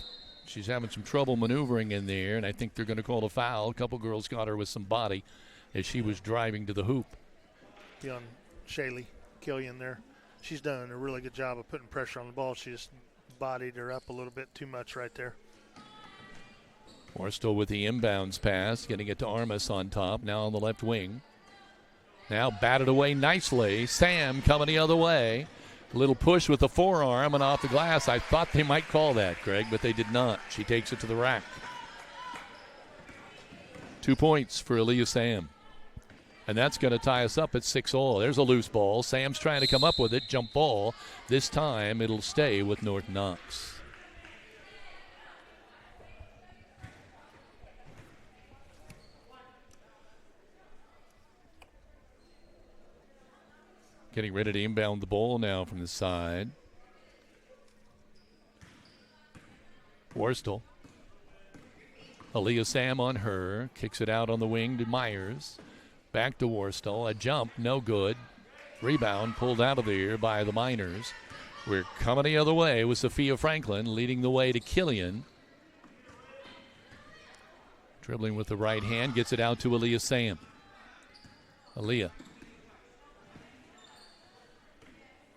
She's having some trouble maneuvering in there, and I think they're going to call a foul. A couple girls got her with some body as she was driving to the hoop. On Shaylee Killian there. She's done a really good job of putting pressure on the ball. She just bodied her up a little bit too much right there. Worstel with the inbounds pass, getting it to Armas on top, now on the left wing. Now batted away nicely. Sam coming the other way. A little push with the forearm and off the glass. I thought they might call that, Greg, but they did not. She takes it to the rack. 2 points for Aaliyah Sam. And that's going to tie us up at 6-all. There's a loose ball. Sam's trying to come up with it. Jump ball. This time it'll stay with North Knox. Getting ready to inbound the ball now from the side. Worstel. Aaliyah Sam on her. Kicks it out on the wing to Myers. Back to Worstel. A jump, no good. Rebound pulled out of there by the Miners. We're coming the other way with Sophia Franklin leading the way to Killian. Dribbling with the right hand. Gets it out to Aaliyah Sam. Aaliyah.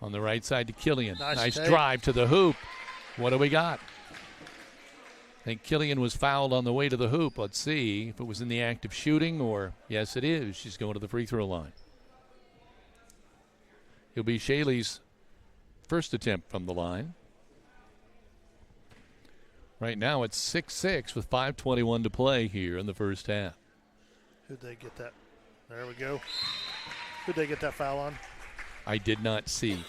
On the right side to Killian. Nice drive to the hoop. What do we got? I think Killian was fouled on the way to the hoop. Let's see if it was in the act of shooting or, yes, it is. She's going to the free throw line. It'll be Shaylee's first attempt from the line. Right now it's 6-6 with 5:21 to play here in the first half. Who'd they get that? There we go. Who'd they get that foul on? I did not see.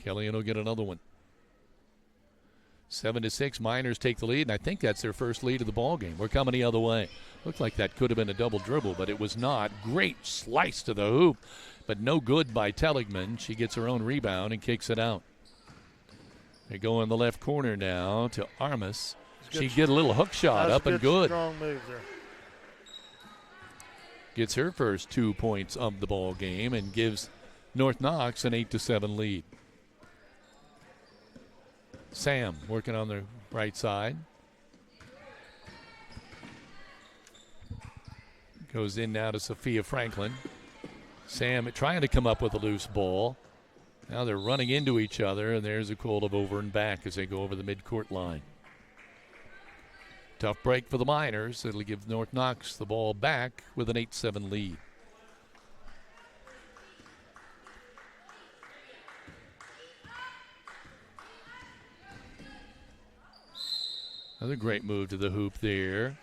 Killian will get another one. 7-6, Miners take the lead, and I think that's their first lead of the ball game. We're coming the other way. Looked like that could have been a double dribble, but it was not. Great slice to the hoop, but no good by Telligman. She gets her own rebound and kicks it out. They go in the left corner now to Armas. She get a little hook shot up and good. Strong move there. Gets her first 2 points of the ball game and gives North Knox an 8-7 lead. Sam working on the right side. Goes in now to Sophia Franklin. Sam trying to come up with a loose ball. Now they're running into each other, and there's a call of over and back as they go over the midcourt line. Tough break for the Miners. It'll give North Knox the ball back with an 8-7 lead. Another great move to the hoop there.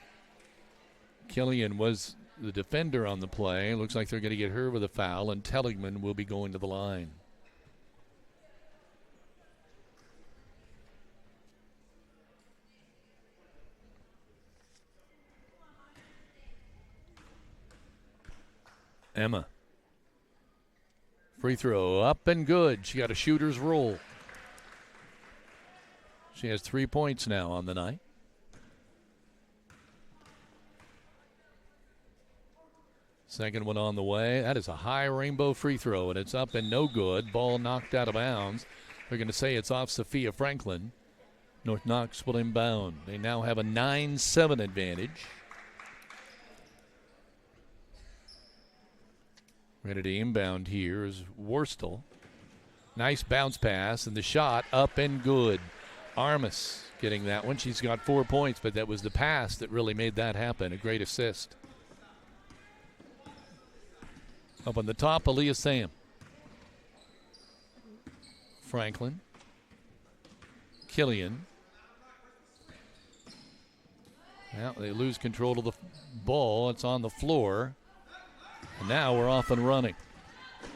Killian was the defender on the play. Looks like they're going to get her with a foul, and Telligman will be going to the line. Emma. Free throw up and good. She got a shooter's roll. She has 3 points now on the night. Second one on the way. That is a high rainbow free throw, and it's up and no good. Ball knocked out of bounds. They're going to say it's off Sophia Franklin. North Knox will inbound. They now have a 9-7 advantage. Ready to inbound here is Worstel. Nice bounce pass, and the shot up and good. Armas getting that one. She's got 4 points, but that was the pass that really made that happen. A great assist. Up on the top, Aaliyah Sam. Franklin. Killian. Now they lose control of the ball. It's on the floor. And now we're off and running.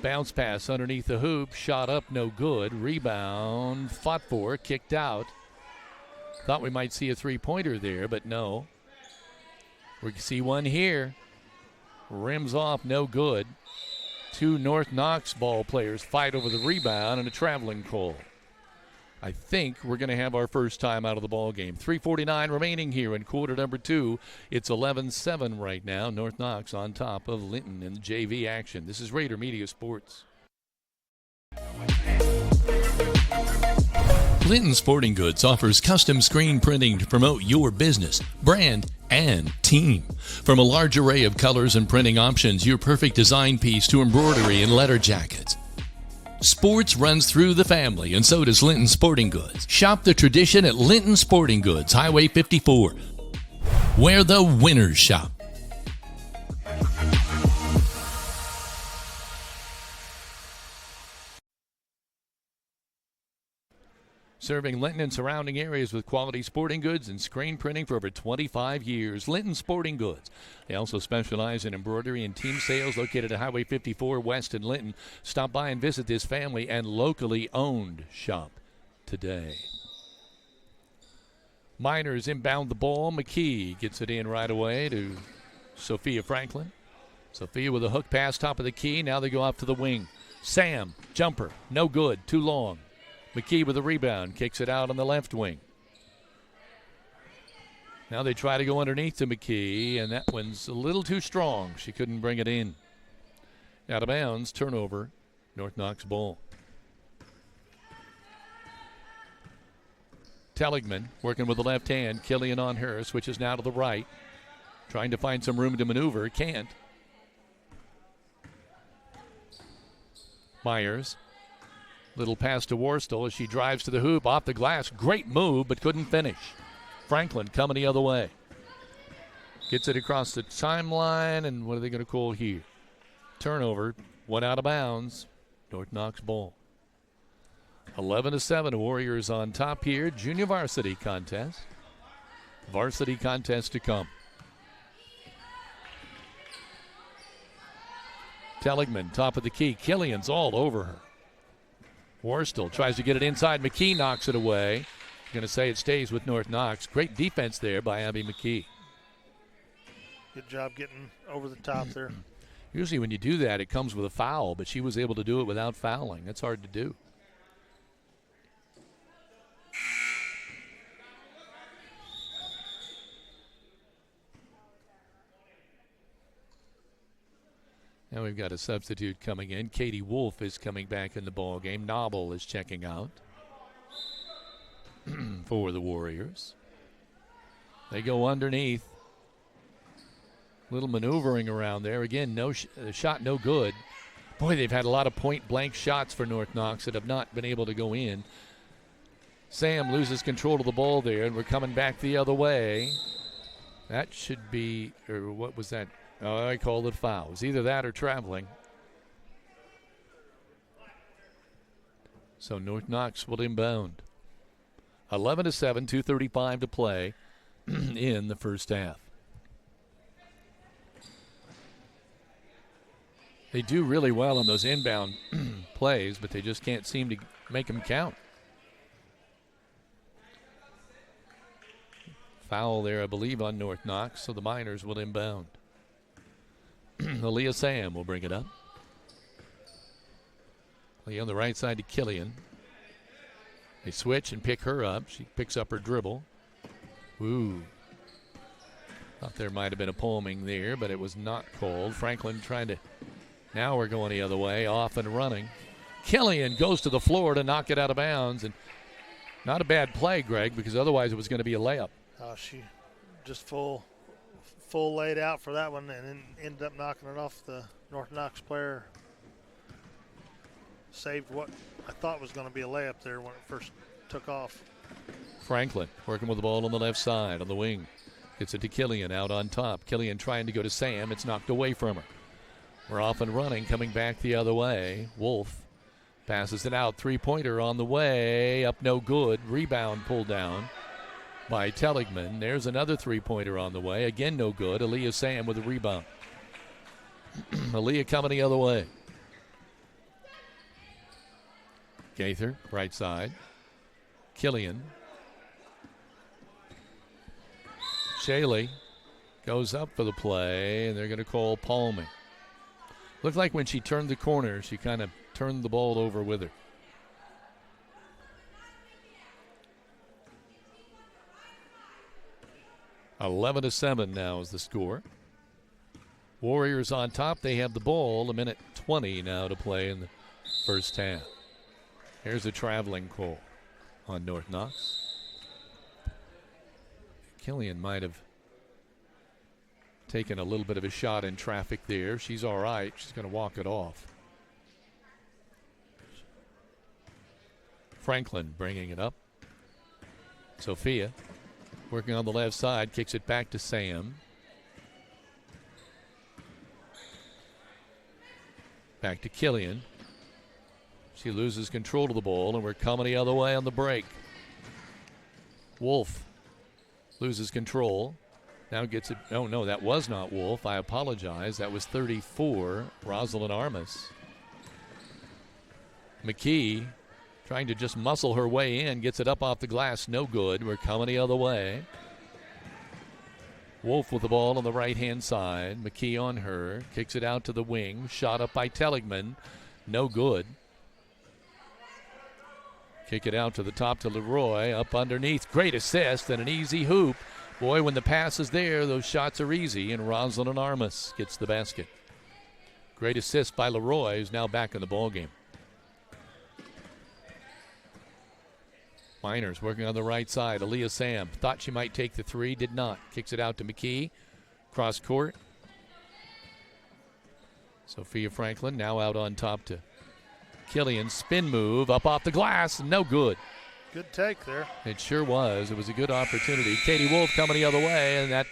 Bounce pass underneath the hoop. Shot up, no good. Rebound, fought for, kicked out. Thought we might see a three-pointer there, but no. We can see one here. Rims off, no good. Two North Knox ball players fight over the rebound and a traveling call. I think we're going to have our first time out of the ball game. 3:49 remaining here in quarter number 2. It's 11-7 right now. North Knox on top of Linton in the JV action. This is Raider Media Sports. Linton Sporting Goods offers custom screen printing to promote your business, brand, and team. From a large array of colors and printing options, your perfect design piece to embroidery and letter jackets. Sports runs through the family, and so does Linton Sporting Goods. Shop the tradition at Linton Sporting Goods, Highway 54, where the winners shop. Serving Linton and surrounding areas with quality sporting goods and screen printing for over 25 years. Linton Sporting Goods. They also specialize in embroidery and team sales, located at Highway 54 West in Linton. Stop by and visit this family and locally owned shop today. Miners inbound the ball. McKee gets it in right away to Sophia Franklin. Sophia with a hook pass, top of the key. Now they go off to the wing. Sam, jumper, no good, too long. McKee with a rebound, kicks it out on the left wing. Now they try to go underneath to McKee, and that one's a little too strong. She couldn't bring it in. Out of bounds, turnover, North Knox ball. Telligman working with the left hand. Killian on her, switches now to the right. Trying to find some room to maneuver, can't. Myers. Little pass to Worstel as she drives to the hoop, off the glass. Great move, but couldn't finish. Franklin coming the other way. Gets it across the timeline, and what are they going to call here? Turnover, one out of bounds. North Knox ball. 11-7, Warriors on top here. Junior varsity contest. Varsity contest to come. Telligman, top of the key. Killian's all over her. Worstel tries to get it inside. McKee knocks it away. Going to say it stays with North Knox. Great defense there by Abby McKee. Good job getting over the top there. Usually when you do that, it comes with a foul, but she was able to do it without fouling. That's hard to do. Now we've got a substitute coming in. Katie Wolf is coming back in the ball game. Knobel is checking out for the Warriors. They go underneath. Little maneuvering around there. Again, no shot, no good. Boy, they've had a lot of point-blank shots for North Knox that have not been able to go in. Sam loses control of the ball there, and we're coming back the other way. That should be, or what was that? Oh, I called it foul. It was either that or traveling. So North Knox will inbound. 11-7, 2:35 to play in the first half. They do really well on those inbound plays, but they just can't seem to make them count. Foul there, I believe, on North Knox, so the Miners will inbound. Aaliyah Sam will bring it up. Lee on the right side to Killian. They switch and pick her up. She picks up her dribble. Ooh. Thought there might have been a palming there, but it was not called. Franklin trying to... Now we're going the other way, off and running. Killian goes to the floor to knock it out of bounds. And not a bad play, Greg, because otherwise it was going to be a layup. She just full laid out for that one and then ended up knocking it off the North Knox player. Saved what I thought was going to be a layup there when it first took off. Franklin working with the ball on the left side on the wing. Gets it to Killian out on top. Killian trying to go to Sam. It's knocked away from her. We're off and running, coming back the other way. Wolf passes it out. Three-pointer on the way. Up no good. Rebound pulled down by Telligman. There's another three-pointer on the way. Again, no good. Aaliyah Sam with a rebound. Aaliyah coming the other way. Gaither, right side. Killian. Shaley goes up for the play, and they're going to call palming. Looked like when she turned the corner, she kind of turned the ball over with her. (11-7) now is the score. Warriors on top. They have the ball. 1:20 now to play in the first half. Here's a traveling call on North Knox. Killian might have taken a little bit of a shot in traffic there. She's all right. She's going to walk it off. Franklin bringing it up. Sophia working on the left side, kicks it back to Sam. Back to Killian. She loses control of the ball, and we're coming the other way on the break. Wolf loses control. Now gets it. Oh, no, that was not Wolf. I apologize. That was 34, Rosalind Armas. McKee trying to just muscle her way in. Gets it up off the glass. No good. We're coming the other way. Wolf with the ball on the right-hand side. McKee on her. Kicks it out to the wing. Shot up by Telligman. No good. Kick it out to the top to Leroy. Up underneath. Great assist and an easy hoop. Boy, when the pass is there, those shots are easy, and Rosalind Armas gets the basket. Great assist by Leroy, who's now back in the ballgame. Miners working on the right side. Aaliyah Sam thought she might take the three, did not. Kicks it out to McKee. Cross court. Sophia Franklin now out on top to Killian. Spin move up off the glass. No good. Good take there. It sure was. It was a good opportunity. Katie Wolf coming the other way, and that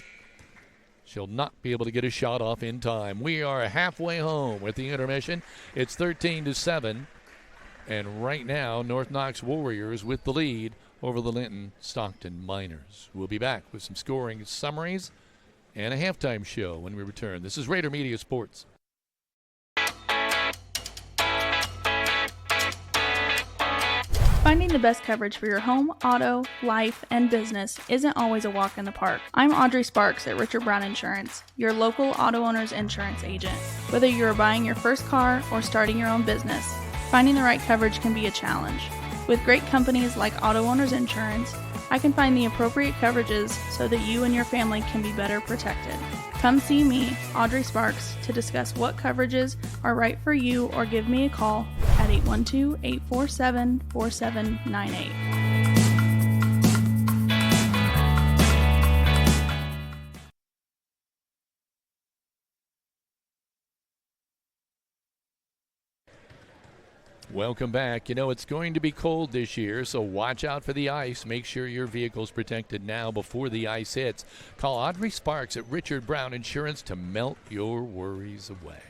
she'll not be able to get a shot off in time. We are halfway home with the intermission. It's 13-7. And right now, North Knox Warriors with the lead over the Linton Stockton Miners. We'll be back with some scoring summaries and a halftime show when we return. This is Raider Media Sports. Finding the best coverage for your home, auto, life, and business isn't always a walk in the park. I'm Audrey Sparks at Richard Brown Insurance, your local auto owner's insurance agent. Whether you're buying your first car or starting your own business, finding the right coverage can be a challenge. With great companies like Auto Owners Insurance, I can find the appropriate coverages so that you and your family can be better protected. Come see me, Audrey Sparks, to discuss what coverages are right for you, or give me a call at 812-847-4798. Welcome back. You know, it's going to be cold this year, so watch out for the ice. Make sure your vehicle's protected now before the ice hits. Call Audrey Sparks at Richard Brown Insurance to melt your worries away.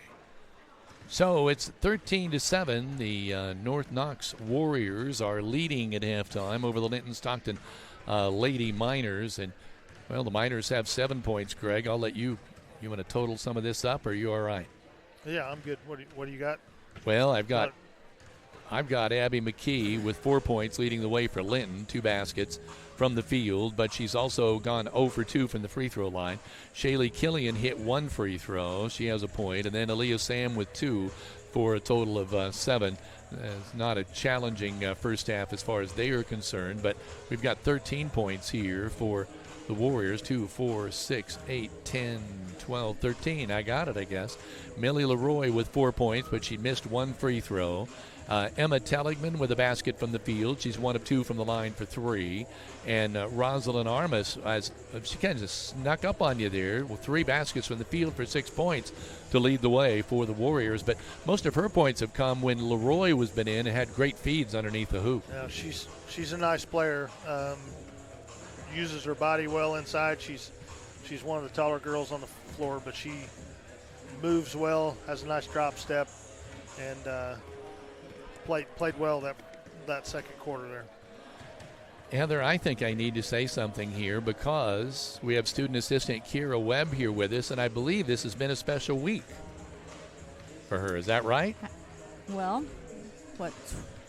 So it's 13-7. The North Knox Warriors are leading at halftime over the Linton Stockton Lady Miners. And, well, the Miners have 7 points, Greg. I'll let you. You want to total some of this up, or are you all right? Yeah, I'm good. What do you got? Well, I've got Abby McKee with 4 points leading the way for Linton, 2 baskets from the field, but she's also gone 0 for 2 from the free throw line. Shaylee Killian hit 1 free throw. She has a point. And then Aaliyah Sam with 2 for a total of 7. It's not a challenging first half as far as they are concerned, but we've got 13 points here for the Warriors. 2, 4, 6, 8, 10, 12, 13. I got it, I guess. Millie Leroy with 4 points, but she missed 1 free throw. Emma Telligman with a basket from the field. She's 1 of 2 from the line for 3. And Rosalind Armas, she kind of snuck up on you there with 3 baskets from the field for 6 points to lead the way for the Warriors. But most of her points have come when Leroy was been in and had great feeds underneath the hoop. Yeah, she's a nice player. Uses her body well inside. She's one of the taller girls on the floor, but she moves well, has a nice drop step, and played well that second quarter there. Heather, I think I need to say something here because we have student assistant Kira Webb here with us, and I believe this has been a special week for her. Is that right? Well, what,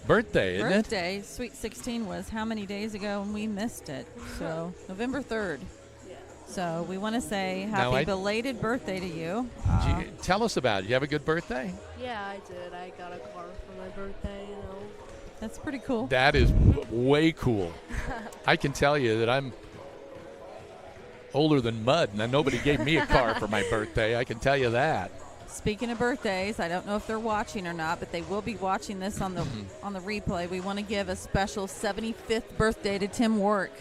birthday, isn't it? Birthday. Sweet 16 was how many days ago, and we missed it. So November 3rd. So we want to say happy belated birthday to you. Tell us about it. You have a good birthday? Yeah, I did. I got a car for my birthday, you know. That's pretty cool. That is way cool. I can tell you that I'm older than mud, and nobody gave me a car for my birthday. I can tell you that. Speaking of birthdays, I don't know if they're watching or not, but they will be watching this on the replay. We want to give a special 75th birthday to Tim Warwick.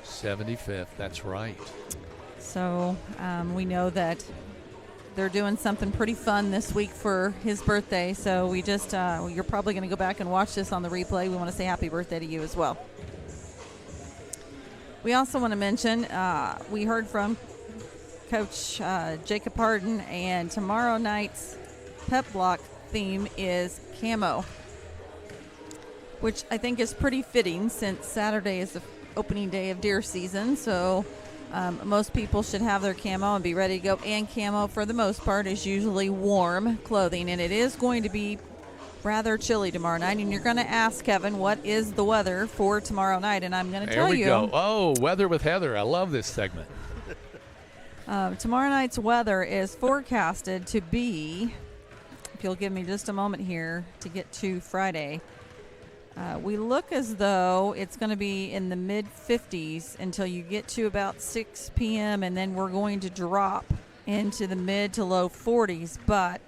75th, that's right. So we know that they're doing something pretty fun this week for his birthday. So we just, you're probably going to go back and watch this on the replay. We want to say happy birthday to you as well. We also want to mention, we heard from Coach Jacob Harden, and tomorrow night's pep block theme is camo, which I think is pretty fitting since Saturday is the opening day of deer season. So most people should have their camo and be ready to go. And camo, for the most part, is usually warm clothing, and it is going to be rather chilly tomorrow night. And you're going to ask, Kevin, what is the weather for tomorrow night? And I'm going to tell you. There we go. Oh, Weather with Heather. I love this segment. Tomorrow night's weather is forecasted to be, if you'll give me just a moment here to get to Friday, we look as though it's going to be in the mid-50s until you get to about 6 p.m., and then we're going to drop into the mid to low 40s. But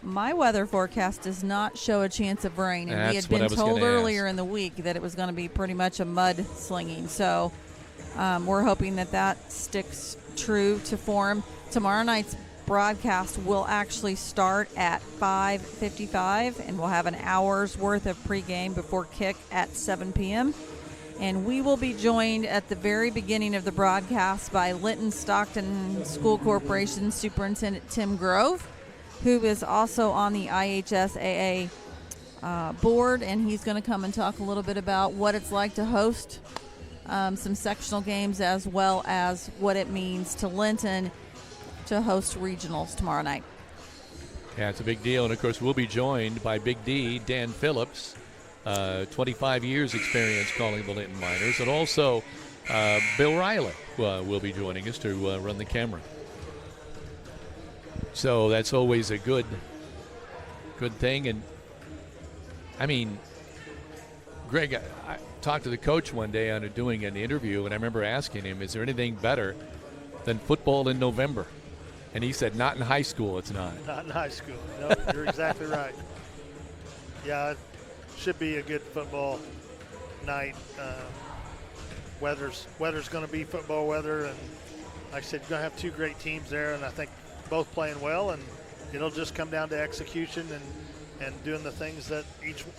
my weather forecast does not show a chance of rain, and we had been told earlier in the week that it was going to be pretty much a mud slinging. So we're hoping that sticks true to form. Tomorrow night's broadcast will actually start at 5:55, and we'll have an hour's worth of pregame before kick at 7 p.m. And we will be joined at the very beginning of the broadcast by Linton Stockton School Corporation Superintendent Tim Grove, who is also on the IHSAA board, and he's going to come and talk a little bit about what it's like to host some sectional games, as well as what it means to Linton to host regionals tomorrow night. Yeah, it's a big deal. And, of course, we'll be joined by Big D, Dan Phillips, 25 years experience calling the Linton Miners, and also Bill Riley will be joining us to run the camera. So that's always a good thing. And, I mean, Greg, I talked to the coach one day on doing an interview, and I remember asking him, is there anything better than football in November? And he said, not in high school, it's not. Not in high school. No, you're exactly right. Yeah, it should be a good football night. Weather's going to be football weather, and like I said, you're going to have two great teams there, and I think both playing well, and it'll just come down to execution and doing the things that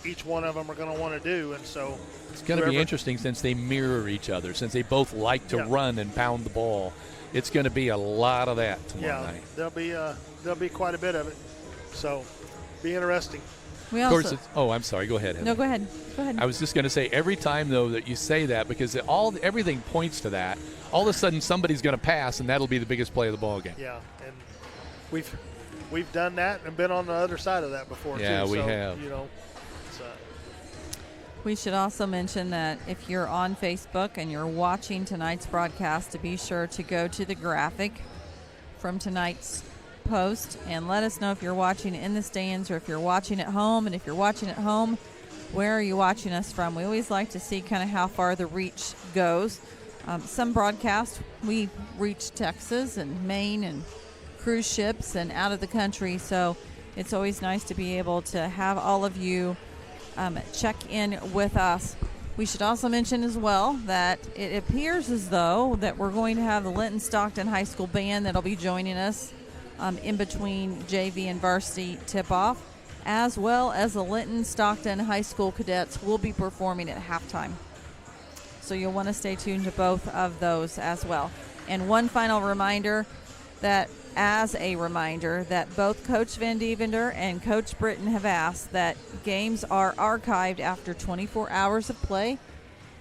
each one of them are going to want to do. And so it's going to be interesting since they mirror each other, since they both like to run and pound the ball. It's going to be a lot of that tomorrow night. There'll be quite a bit of it. So be interesting. Of course, I'm sorry. Go ahead, Heather. No, go ahead. I was just going to say, every time, though, that you say that, because everything points to that, all of a sudden somebody's going to pass, and that'll be the biggest play of the ball game. Yeah, and we've done that and been on the other side of that before, too. Yeah, we have. You know, we should also mention that if you're on Facebook and you're watching tonight's broadcast, to be sure to go to the graphic from tonight's post and let us know if you're watching in the stands or if you're watching at home. And if you're watching at home, where are you watching us from? We always like to see kind of how far the reach goes. Some broadcasts, we reach Texas and Maine and cruise ships and out of the country. So it's always nice to be able to have all of you check in with us. We should also mention as well that it appears as though that we're going to have the Linton Stockton High School band that'll be joining us in between JV and varsity tip-off, as well as the Linton Stockton High School cadets will be performing at halftime. So you'll want to stay tuned to both of those as well. And one final reminder that both Coach Van Devender and Coach Britton have asked that games are archived after 24 hours of play.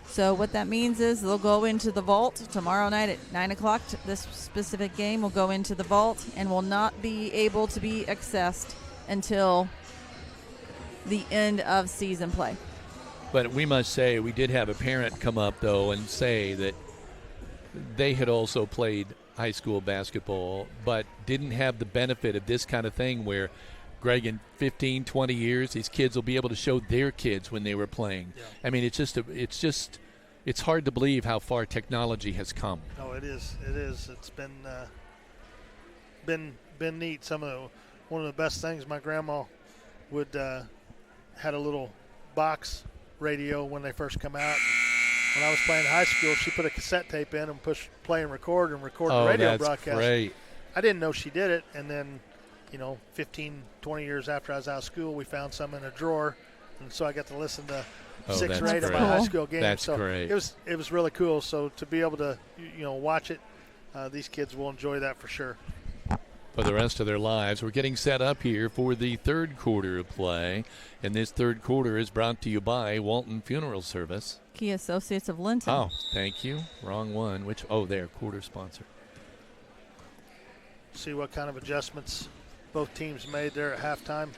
So what that means is they'll go into the vault tomorrow night at 9 o'clock. This specific game will go into the vault and will not be able to be accessed until the end of season play. But we must say, we did have a parent come up, though, and say that they had also played high school basketball, but didn't have the benefit of this kind of thing where, Greg, in 15, 20 years, these kids will be able to show their kids when they were playing. Yeah. I mean, it's hard to believe how far technology has come. No, it is. It's been neat. One of the best things, my grandma would had a little box radio when they first come out. When I was playing high school, she put a cassette tape in and push play and record the radio broadcast. Great. I didn't know she did it, and then 15, 20 years after I was out of school, we found some in a drawer, and so I got to listen to 6 or 8 of my high school games. That's so great. It was really cool. So to be able to watch it, these kids will enjoy that for sure. For the rest of their lives. We're getting set up here for the third quarter of play, and this third quarter is brought to you by Walton Funeral Service. Key Associates of Linton. Oh, thank you. Wrong one. There, quarter sponsor. See what kind of adjustments both teams made there at halftime.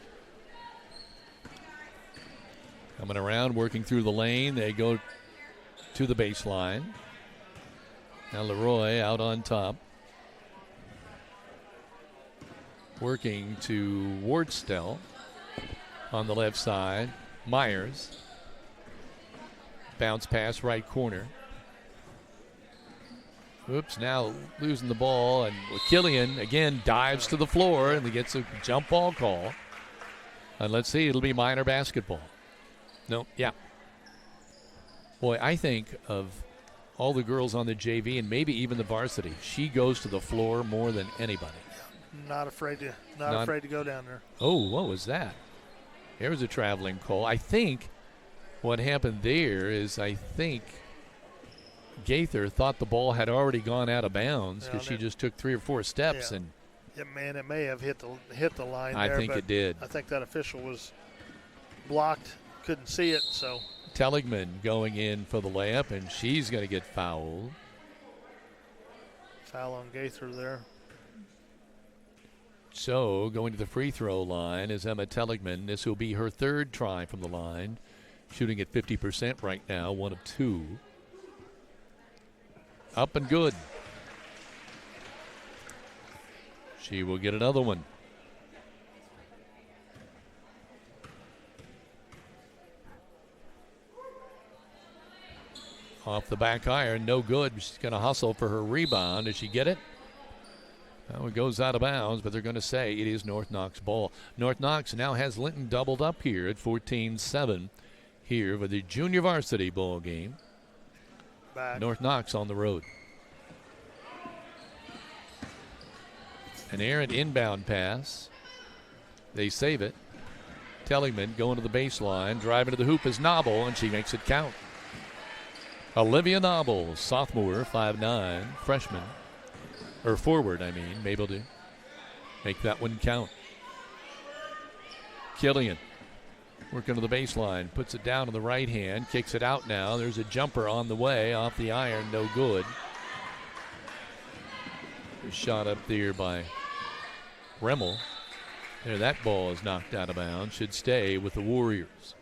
Coming around, working through the lane. They go to the baseline. Now Leroy out on top. Working to Wardstell on the left side. Myers. Bounce pass right corner. Oops, now losing the ball. And Killian again dives to the floor and he gets a jump ball call. And let's see, it'll be Minor basketball. No, yeah. Boy, I think of all the girls on the JV and maybe even the varsity. She goes to the floor more than anybody. Not afraid to go down there. Oh, what was that? There's a traveling call. I think what happened there is Gaither thought the ball had already gone out of bounds because she just took 3 or 4 steps. Yeah. And yeah, man, it may have hit the line there. I think it did. I think that official was blocked, couldn't see it. So Telligman going in for the layup, and she's going to get fouled. Foul on Gaither there. So going to the free throw line is Emma Telligman. This will be her 3rd try from the line. Shooting at 50% right now, 1 of 2. Up and good. She will get another one. Off the back iron, no good. She's going to hustle for her rebound. Does she get it? Well, it goes out of bounds, but they're going to say it is North Knox ball. North Knox now has Linton doubled up here at 14-7 here for the junior varsity ball game. Back. North Knox on the road. An errant inbound pass. They save it. Telligman going to the baseline. Driving to the hoop is Noble, and she makes it count. Olivia Noble, sophomore, 5'9", freshman. Or forward, able to make that one count. Killian working to the baseline, puts it down on the right hand, kicks it out now. There's a jumper on the way, off the iron, no good. Shot up there by Remmel. There, that ball is knocked out of bounds. Should stay with the Warriors.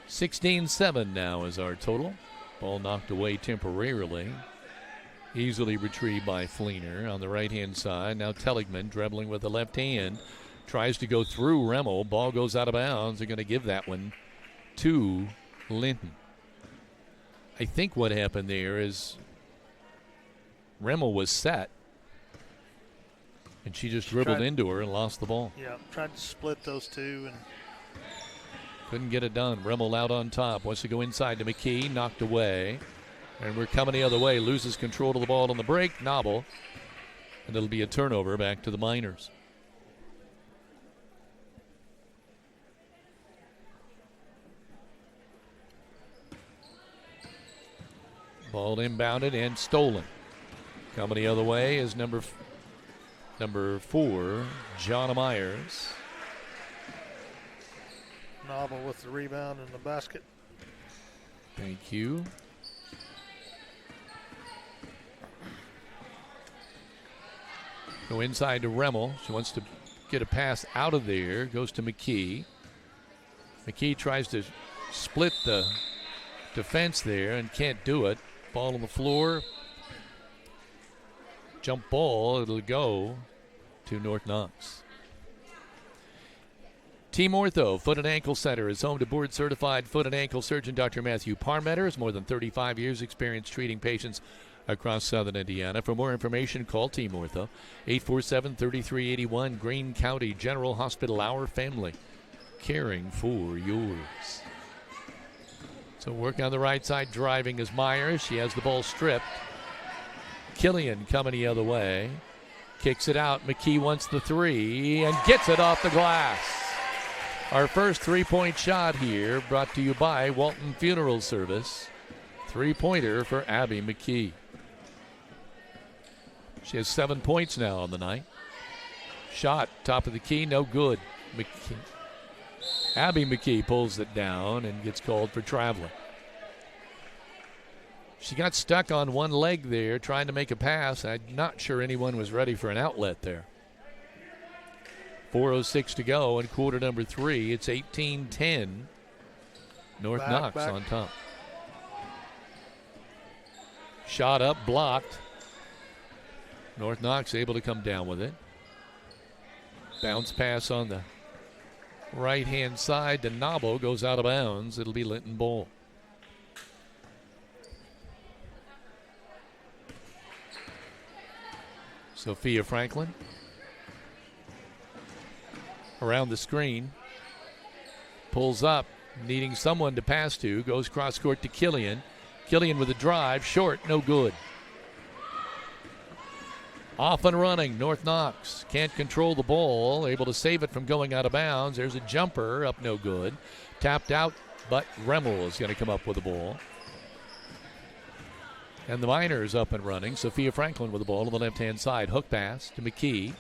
(16-7) now is our total. Ball knocked away temporarily. Easily retrieved by Fleener on the right-hand side. Now Telligman dribbling with the left hand. Tries to go through Remmel. Ball goes out of bounds. They're going to give that one to Linton. I think what happened there is Remmel was set, and she just dribbled into her and lost the ball. Yeah, tried to split those two and couldn't get it done. Remmel out on top. Wants to go inside to McKee. Knocked away. And we're coming the other way. Loses control of the ball on the break. Noble. And it'll be a turnover back to the Miners. Ball inbounded and stolen. Coming the other way is number 4, Jonna Myers. Noble with the rebound in the basket. Thank you. Go inside to Remmel. She wants to get a pass out of there. Goes to McKee. McKee tries to split the defense there and can't do it. Ball on the floor. Jump ball. It'll go to North Knox. Team Ortho Foot and Ankle Center is home to board-certified foot and ankle surgeon Dr. Matthew Parmeter. Has more than 35 years experience treating patients across southern Indiana. For more information, call Team Ortho, 847-3381, Greene County General Hospital, our family, caring for yours. So working on the right side, driving is Myers. She has the ball stripped. Killian coming the other way. Kicks it out. McKee wants the three and gets it off the glass. Our first three-point shot here brought to you by Walton Funeral Service. Three-pointer for Abby McKee. She has 7 points now on the night. Shot, top of the key, no good. Abby McKee pulls it down and gets called for traveling. She got stuck on one leg there trying to make a pass. I'm not sure anyone was ready for an outlet there. 4:06 to go in quarter number 3. It's 18-10. North Knox on top. Shot up, blocked. North Knox able to come down with it. Bounce pass on the right-hand side to Nabo. Goes out of bounds. It'll be Linton ball. Sophia Franklin. Around the screen. Pulls up, needing someone to pass to. Goes cross court to Killian. Killian with a drive. Short, no good. Off and running, North Knox. Can't control the ball. Able to save it from going out of bounds. There's a jumper, up no good. Tapped out, but Remmel is going to come up with the ball. And the Miners up and running. Sophia Franklin with the ball on the left-hand side. Hook pass to McKee.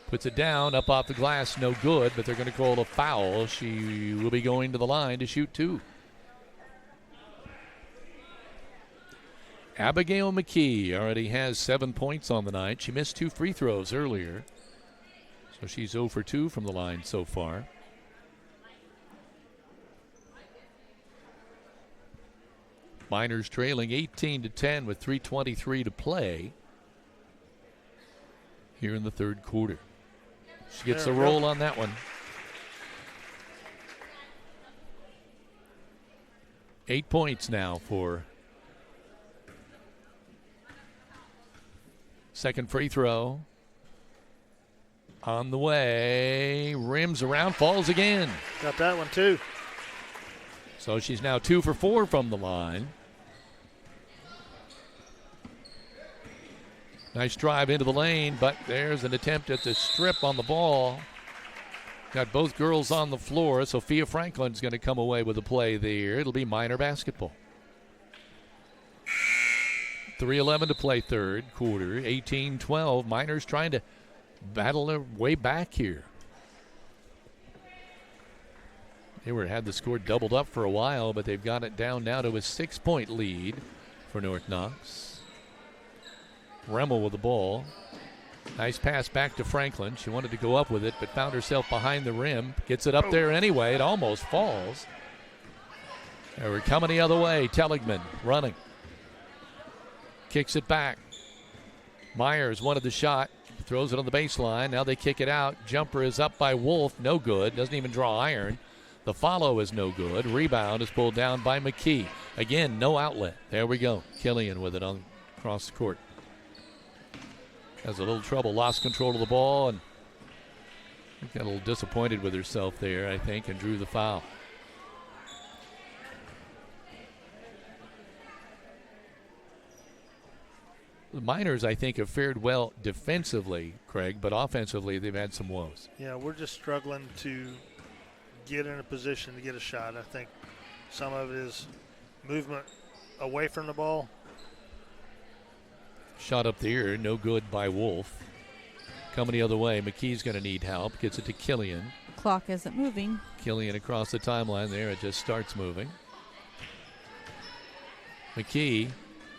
Puts it down, up off the glass, no good, but they're going to call a foul. She will be going to the line to shoot 2. Abigail McKee already has 7 points on the night. She missed 2 free throws earlier, so she's 0 for 2 from the line so far. Miners trailing 18-10 with 3:23 to play here in the third quarter. She gets a roll on that one. 8 points now for second free throw. On the way, rims around, falls again. Got that one too. So she's now 2 for 4 from the line. Nice drive into the lane, but there's an attempt at the strip on the ball. Got both girls on the floor. Sophia Franklin's going to come away with a play there. It'll be Miner basketball. 3:11 to play third quarter. 18-12. Miners trying to battle their way back here. They had the score doubled up for a while, but they've got it down now to a 6-point lead for North Knox. Remmel with the ball. Nice pass back to Franklin. She wanted to go up with it, but found herself behind the rim. Gets it up there anyway. It almost falls. And we're coming the other way. Telligman running. Kicks it back. Myers wanted the shot. Throws it on the baseline. Now they kick it out. Jumper is up by Wolf. No good. Doesn't even draw iron. The follow is no good. Rebound is pulled down by McKee. Again, no outlet. There we go. Killian with it on across the court. Has a little trouble, lost control of the ball, and got a little disappointed with herself there, I think, and drew the foul. The Miners, I think, have fared well defensively, Craig, but offensively they've had some woes. Yeah, we're just struggling to get in a position to get a shot. I think some of it is movement away from the ball. Shot up there, no good by Wolf. Coming the other way, McKee's going to need help. Gets it to Killian. Clock isn't moving. Killian across the timeline there. It just starts moving. McKee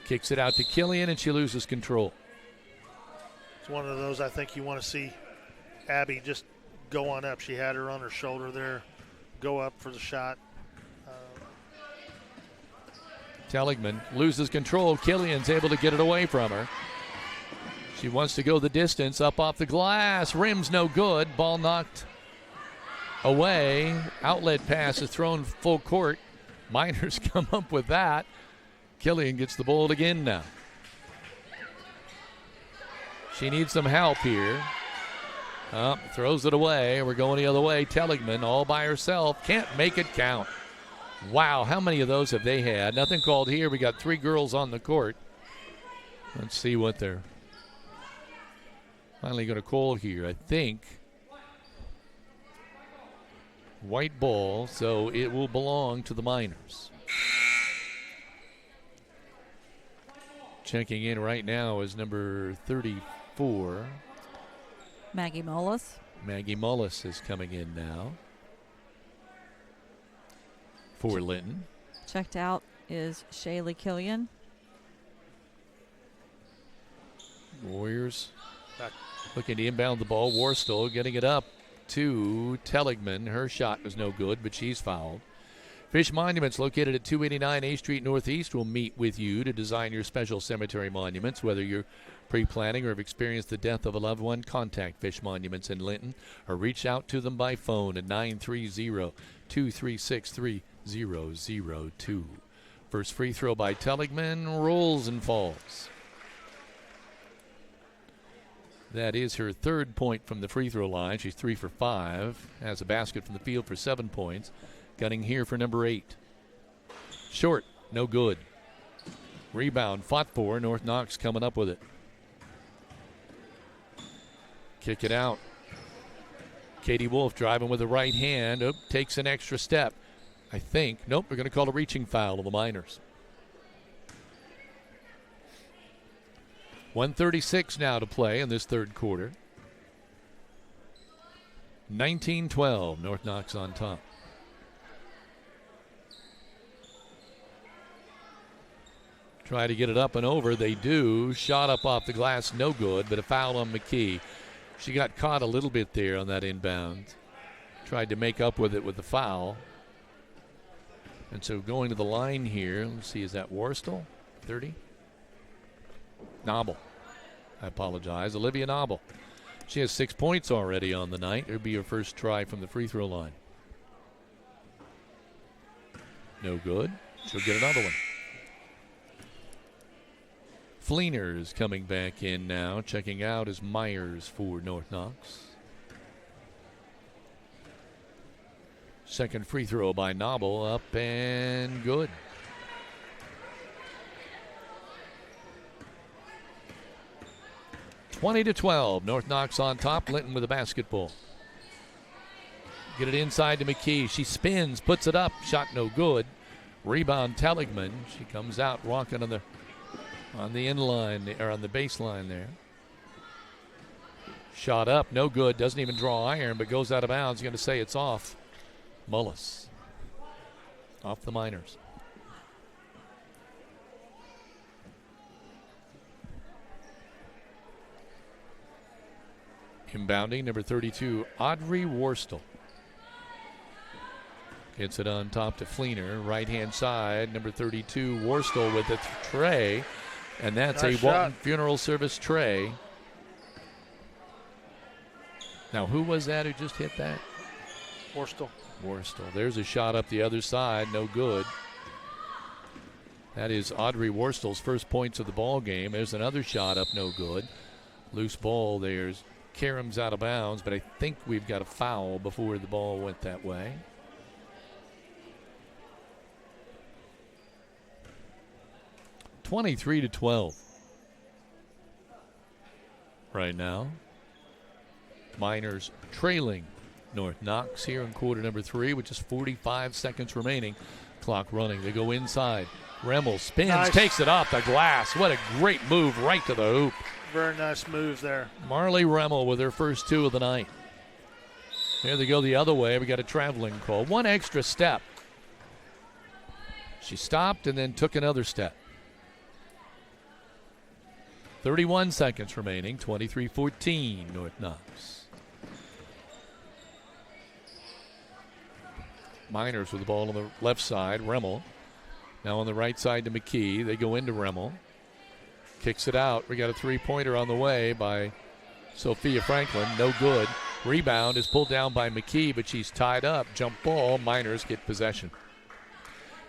kicks it out to Killian, and she loses control. It's one of those I think you want to see Abby just go on up. She had her on her shoulder there, go up for the shot. Telligman loses control. Killian's able to get it away from her. She wants to go the distance, up off the glass. Rim's no good. Ball knocked away. Outlet pass is thrown full court. Miners come up with that. Killian gets the ball again now. She needs some help here. Throws it away. We're going the other way. Telligman all by herself. Can't make it count. Wow, how many of those have they had? Nothing called here. We got 3 girls on the court. Let's see what they're finally going to call here. I think white ball, so it will belong to the Miners. Checking in right now is number 34. Maggie Mullis. Maggie Mullis is coming in now for Linton. Checked out is Shaylee Killian. Warriors looking to inbound the ball. Worstall getting it up to Telligman. Her shot was no good, but she's fouled. Fish Monuments, located at 289 A Street Northeast, will meet with you to design your special cemetery monuments. Whether you're pre-planning or have experienced the death of a loved one, contact Fish Monuments in Linton or reach out to them by phone at 930-236-3002. First free throw by Telligman, rolls and falls. That is her 3rd point from the free throw line. She's 3 for 5. Has a basket from the field for 7 points. Gunning here for number 8. Short, no good. Rebound, fought for. North Knox coming up with it. Kick it out. Katie Wolf driving with the right hand. Takes an extra step. I think. Nope, we're going to call a reaching foul of the Miners. 1:36 now to play in this 3rd quarter. 19-12, North Knox on top. Try to get it up and over. They do. Shot up off the glass, no good, but a foul on McKee. She got caught a little bit there on that inbound. Tried to make up with it with the foul. And so going to the line here, let's see, is that Worstall? 30? Knobel. I apologize. Olivia Knobel. She has 6 points already on the night. It'll be her first try from the free throw line. No good. She'll get another one. Fleener is coming back in now. Checking out is Myers for North Knox. Second free throw by Knobel, up and good. (20-12). North Knox on top. Linton with a basketball. Get it inside to McKee. She spins, puts it up. Shot no good. Rebound Telligman. She comes out walking on the end line, or on the baseline there. Shot up, no good. Doesn't even draw iron, but goes out of bounds. Going to say it's off. Mullis. Off the Miners. Inbounding, number 32, Audrey Worstall. Gets it on top to Fleener. Right-hand side, number 32, Worstall with a tray. And that's nice a Walton Funeral Service tray. Now, who was that who just hit that? Worstall. There's a shot up the other side, no good. That is Audrey Worstall's first points of the ball game. There's another shot up, no good. Loose ball. There's Karam's out of bounds, but I think we've got a foul before the ball went that way. (23-12) right now. Miners trailing North Knox here in quarter number 3, with just 45 seconds remaining. Clock running. They go inside. Remmel spins, nice. Takes it off the glass. What a great move right to the hoop. Very nice move there. Marley Remmel with her first 2 of the night. Here they go the other way. We got a traveling call. One extra step. She stopped and then took another step. 31 seconds remaining, 23-14 North Knox. Miners with the ball on the left side, Remmel. Now on the right side to McKee. They go into Remmel. Kicks it out. We got a three-pointer on the way by Sophia Franklin. No good. Rebound is pulled down by McKee, but she's tied up. Jump ball. Miners get possession.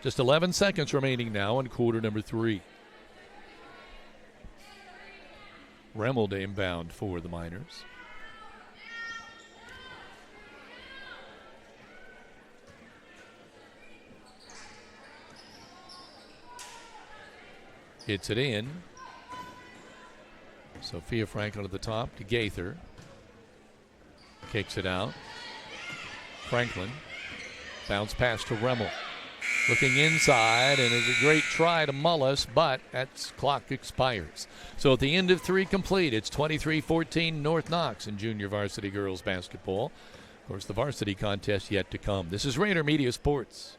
Just 11 seconds remaining now in quarter number 3. Remmel to inbound for the Miners. Hits it in. Sophia Franklin at the top to Gaither. Kicks it out. Franklin. Bounce pass to Remmel. Looking inside, and it's a great try to Mullis, but that clock expires. So at the end of 3 complete, it's 23-14 North Knox in junior varsity girls basketball. Of course, the varsity contest yet to come. This is Raider Media Sports.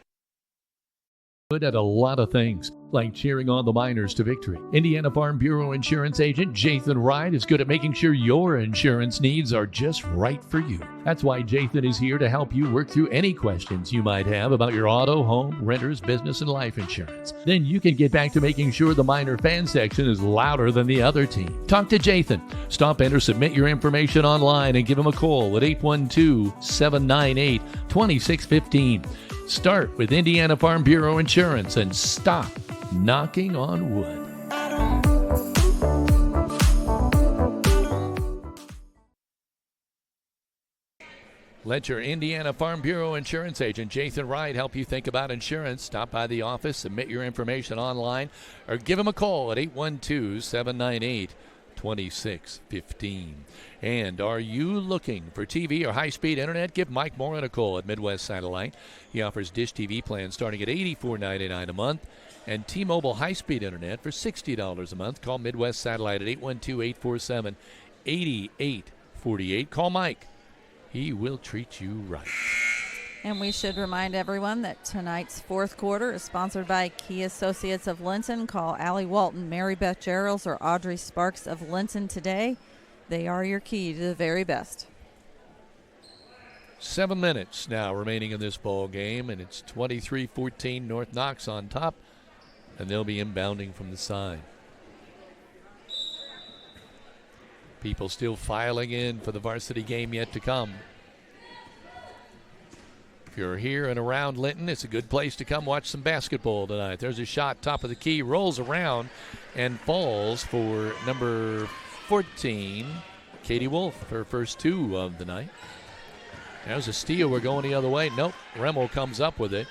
Good at a lot of things, like cheering on the Miners to victory. Indiana Farm Bureau Insurance Agent Jathan Wright is good at making sure your insurance needs are just right for you. That's why Jathan is here to help you work through any questions you might have about your auto, home, renters, business, and life insurance. Then you can get back to making sure the Miner fan section is louder than the other team. Talk to Jathan. Stop in or submit your information online and give him a call at 812-798-2615. Start with Indiana Farm Bureau Insurance and stop knocking on wood. Let your Indiana Farm Bureau Insurance Agent, Jathan Wright, help you think about insurance. Stop by the office, submit your information online, or give him a call at 812-798-2615. And are you looking for TV or high-speed internet? Give Mike Morin a call at Midwest Satellite. He offers Dish TV plans starting at $84.99 a month and T-Mobile high-speed internet for $60 a month. Call Midwest Satellite at 812-847-8848. Call Mike. He will treat you right. And we should remind everyone that tonight's fourth quarter is sponsored by Key Associates of Linton. Call Allie Walton, Mary Beth Gerald, or Audrey Sparks of Linton today. They are your key to the very best. 7 minutes now remaining in this ball game, and it's 23-14 North Knox on top, and they'll be inbounding from the side. People still filing in for the varsity game yet to come. If you're here and around Linton, it's a good place to come watch some basketball tonight. There's a shot, top of the key, rolls around and falls for number 14, Katie Wolf, her first 2 of the night. There's a steal. We're going the other way. Nope. Remmel comes up with it.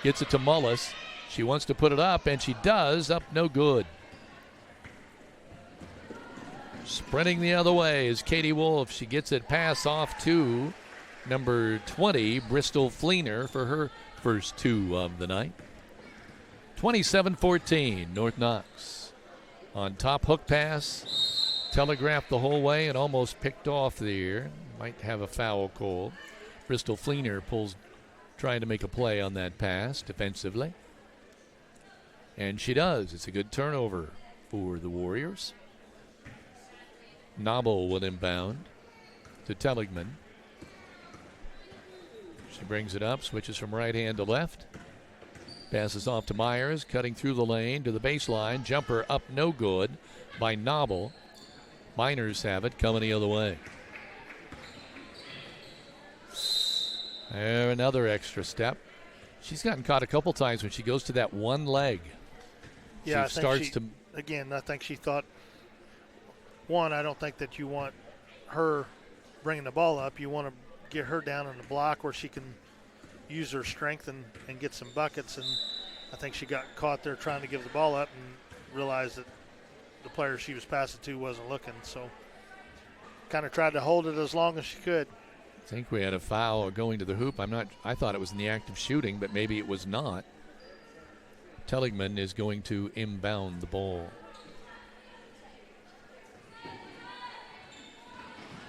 Gets it to Mullis. She wants to put it up, and she does. Up, no good. Sprinting the other way is Katie Wolf. She gets it pass off to number 20, Bristol Fleener, for her first 2 of the night. 27-14, North Knox. On top, hook pass. Telegraphed the whole way and almost picked off there. Might have a foul call. Bristol Fleener trying to make a play on that pass defensively. And she does. It's a good turnover for the Warriors. Nobble will inbound to Telligman. She brings it up, switches from right hand to left. Passes off to Myers, cutting through the lane to the baseline. Jumper up, no good by Nobble. Miners have it, coming the other way. There, another extra step. She's gotten caught a couple times when she goes to that one leg. Yeah, I think I think she thought, one, I don't think that you want her bringing the ball up. You want to get her down in the block where she can use her strength and get some buckets. And I think she got caught there trying to give the ball up and realized that the player she was passing to wasn't looking. So kind of tried to hold it as long as she could. I think we had a foul going to the hoop. I thought it was in the act of shooting, but maybe it was not. Telligman is going to inbound the ball.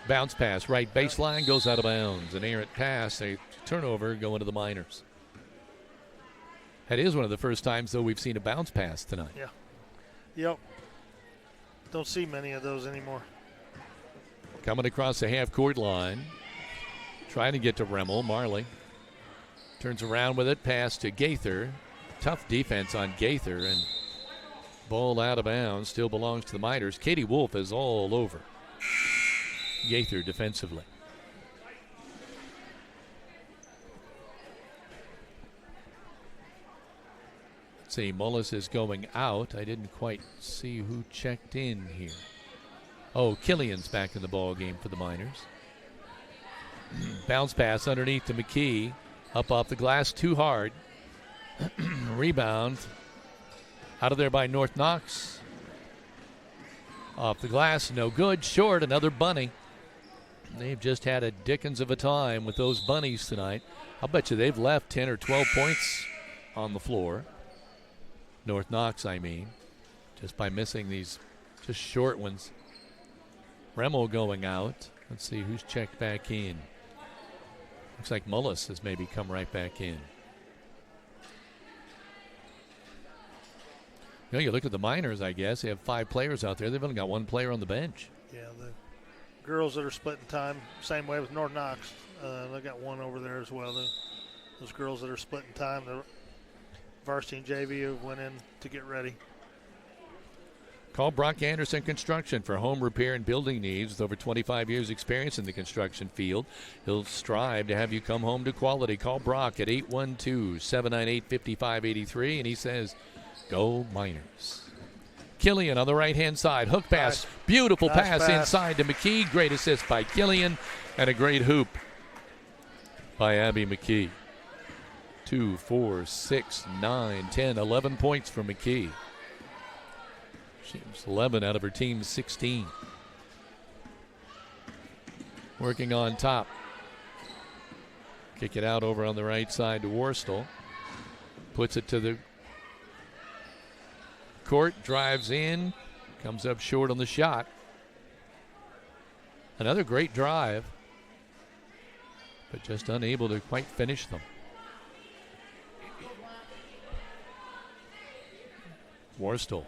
Bounce pass, right baseline, goes out of bounds. An errant pass, a turnover going to the Miners. That is one of the first times, though, we've seen a bounce pass tonight. Yeah. Yep. Don't see many of those anymore. Coming across the half-court line. Trying to get to Remmel. Marley turns around with it. Pass to Gaither. Tough defense on Gaither. And ball out of bounds. Still belongs to the Miners. Katie Wolf is all over Gaither defensively. Let's see. Mullis is going out. I didn't quite see who checked in here. Oh, Killian's back in the ball game for the Miners. Bounce pass underneath to McKee. Up off the glass, too hard. Rebound. Out of there by North Knox. Off the glass, no good. Short, another bunny. They've just had a dickens of a time with those bunnies tonight. I'll bet you they've left 10 or 12 points on the floor. North Knox, I mean. Just by missing these just short ones. Remmel going out. Let's see who's checked back in. Looks like Mullis has maybe come right back in. You know, you look at the Miners, I guess. They have 5 players out there. They've only got 1 player on the bench. Yeah, the girls that are splitting time, same way with North Knox. They got 1 over there as well. Those girls that are splitting time, the varsity and JV who went in to get ready. Call Brock Anderson Construction for home repair and building needs. With over 25 years experience in the construction field, he'll strive to have you come home to quality. Call Brock at 812-798-5583, and he says, go Miners. Killian on the right-hand side. Hook pass. Nice. Beautiful Nice pass pass inside to McKee. Great assist by Killian, and a great hoop by Abby McKee. 2, 4, 6, 9, 10, 11 points for McKee. She's 11 out of her team's 16. Working on top. Kick it out over on the right side to Worstel. Puts it to the court, drives in, comes up short on the shot. Another great drive, but just unable to quite finish them. Worstel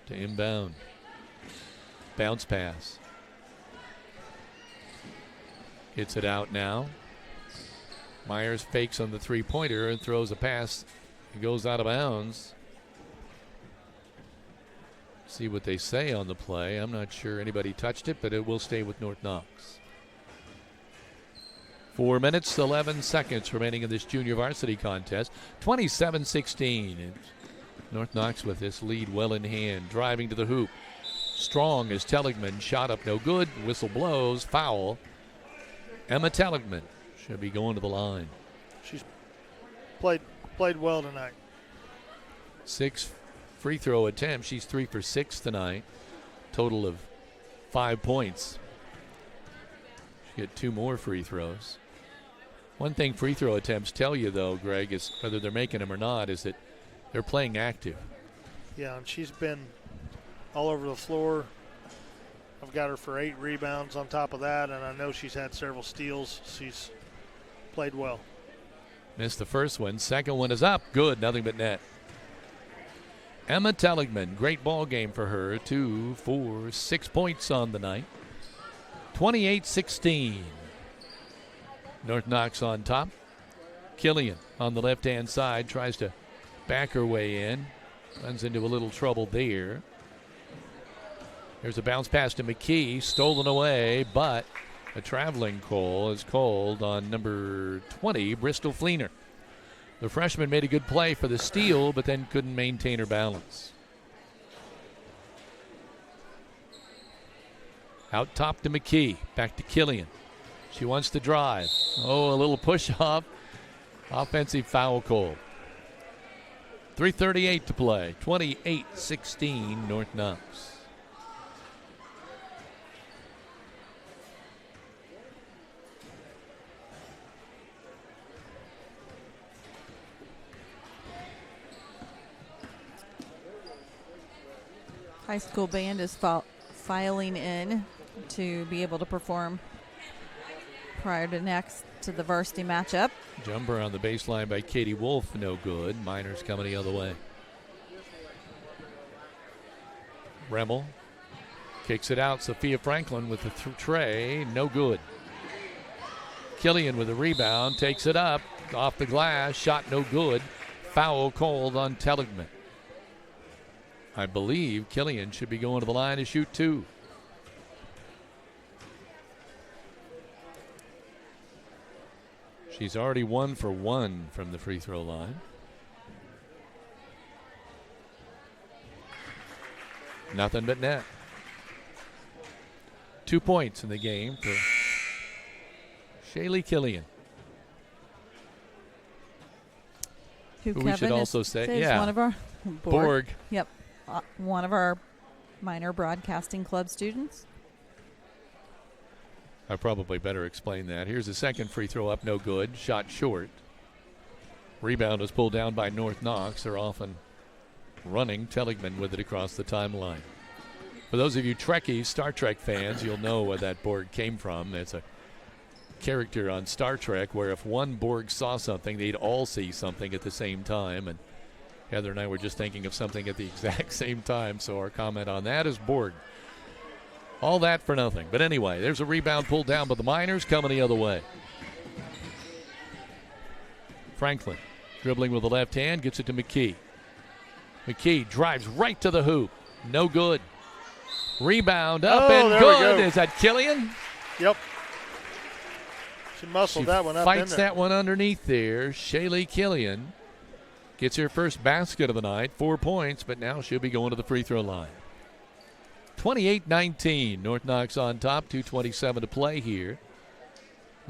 to inbound. Bounce pass. Gets it out now. Myers fakes on the three-pointer and throws a pass. It goes out of bounds. See what they say on the play. I'm not sure anybody touched it, but it will stay with North Knox. 4 minutes, 11 seconds remaining in this junior varsity contest. 27-16. North Knox with this lead well in hand, driving to the hoop. Strong as Telligman, shot up no good. Whistle blows, foul. Emma Telligman should be going to the line. She's played well tonight. 6 free throw attempts. She's 3 for 6 tonight. Total of 5 points. She get 2 more free throws. One thing free throw attempts tell you, though, Greg, is whether they're making them or not, is that they're playing active. Yeah, and she's been all over the floor. I've got her for 8 rebounds on top of that, and I know she's had several steals. She's played well. Missed the first one. Second one is up. Good. Nothing but net. Emma Telligman, great ball game for her. 2, 4, 6 points on the night. 28-16. North Knox on top. Killian on the left-hand side tries to back her way in. Runs into a little trouble there. There's a bounce pass to McKee. Stolen away, but a traveling call is called on number 20, Bristol Fleener. The freshman made a good play for the steal, but then couldn't maintain her balance. Out top to McKee. Back to Killian. She wants to drive. Oh, a little push off. Offensive foul call. 3:38 to play. 28-16 North Knox. High school band is filing in to be able to perform prior to the varsity matchup. Jumper on the baseline by Katie Wolf, no good. Miners coming the other way. Remmel Kicks it out. Sophia Franklin with the tray. No good. Killian with a rebound. Takes it up. Off the glass. Shot no good. Foul called on Teligman. I believe Killian should be going to the line to shoot 2. She's already 1 for 1 from the free throw line. Nothing but net. 2 points in the game for Shaylee Killian. Who we Kevin should also is say, yeah, one of our Borg. Yep, one of our minor broadcasting club students. I probably better explain that. Here's the second free throw up, no good. Shot short. Rebound is pulled down by North Knox. They're often running. Teligman with it across the timeline. For those of you Trekkies, Star Trek fans, you'll know where that Borg came from. It's a character on Star Trek where if one Borg saw something, they'd all see something at the same time. And Heather and I were just thinking of something at the exact same time, so our comment on that is Borg. All that for nothing. But anyway, there's a rebound pulled down by the Miners, coming the other way. Franklin dribbling with the left hand, gets it to McKee. McKee drives right to the hoop. No good. Rebound up and good. Is that Killian? Yep. She muscled that one up in there. Fights that one underneath there. Shaylee Killian gets her first basket of the night. 4 points, but now she'll be going to the free throw line. 28-19. North Knox on top. 2:27 to play here.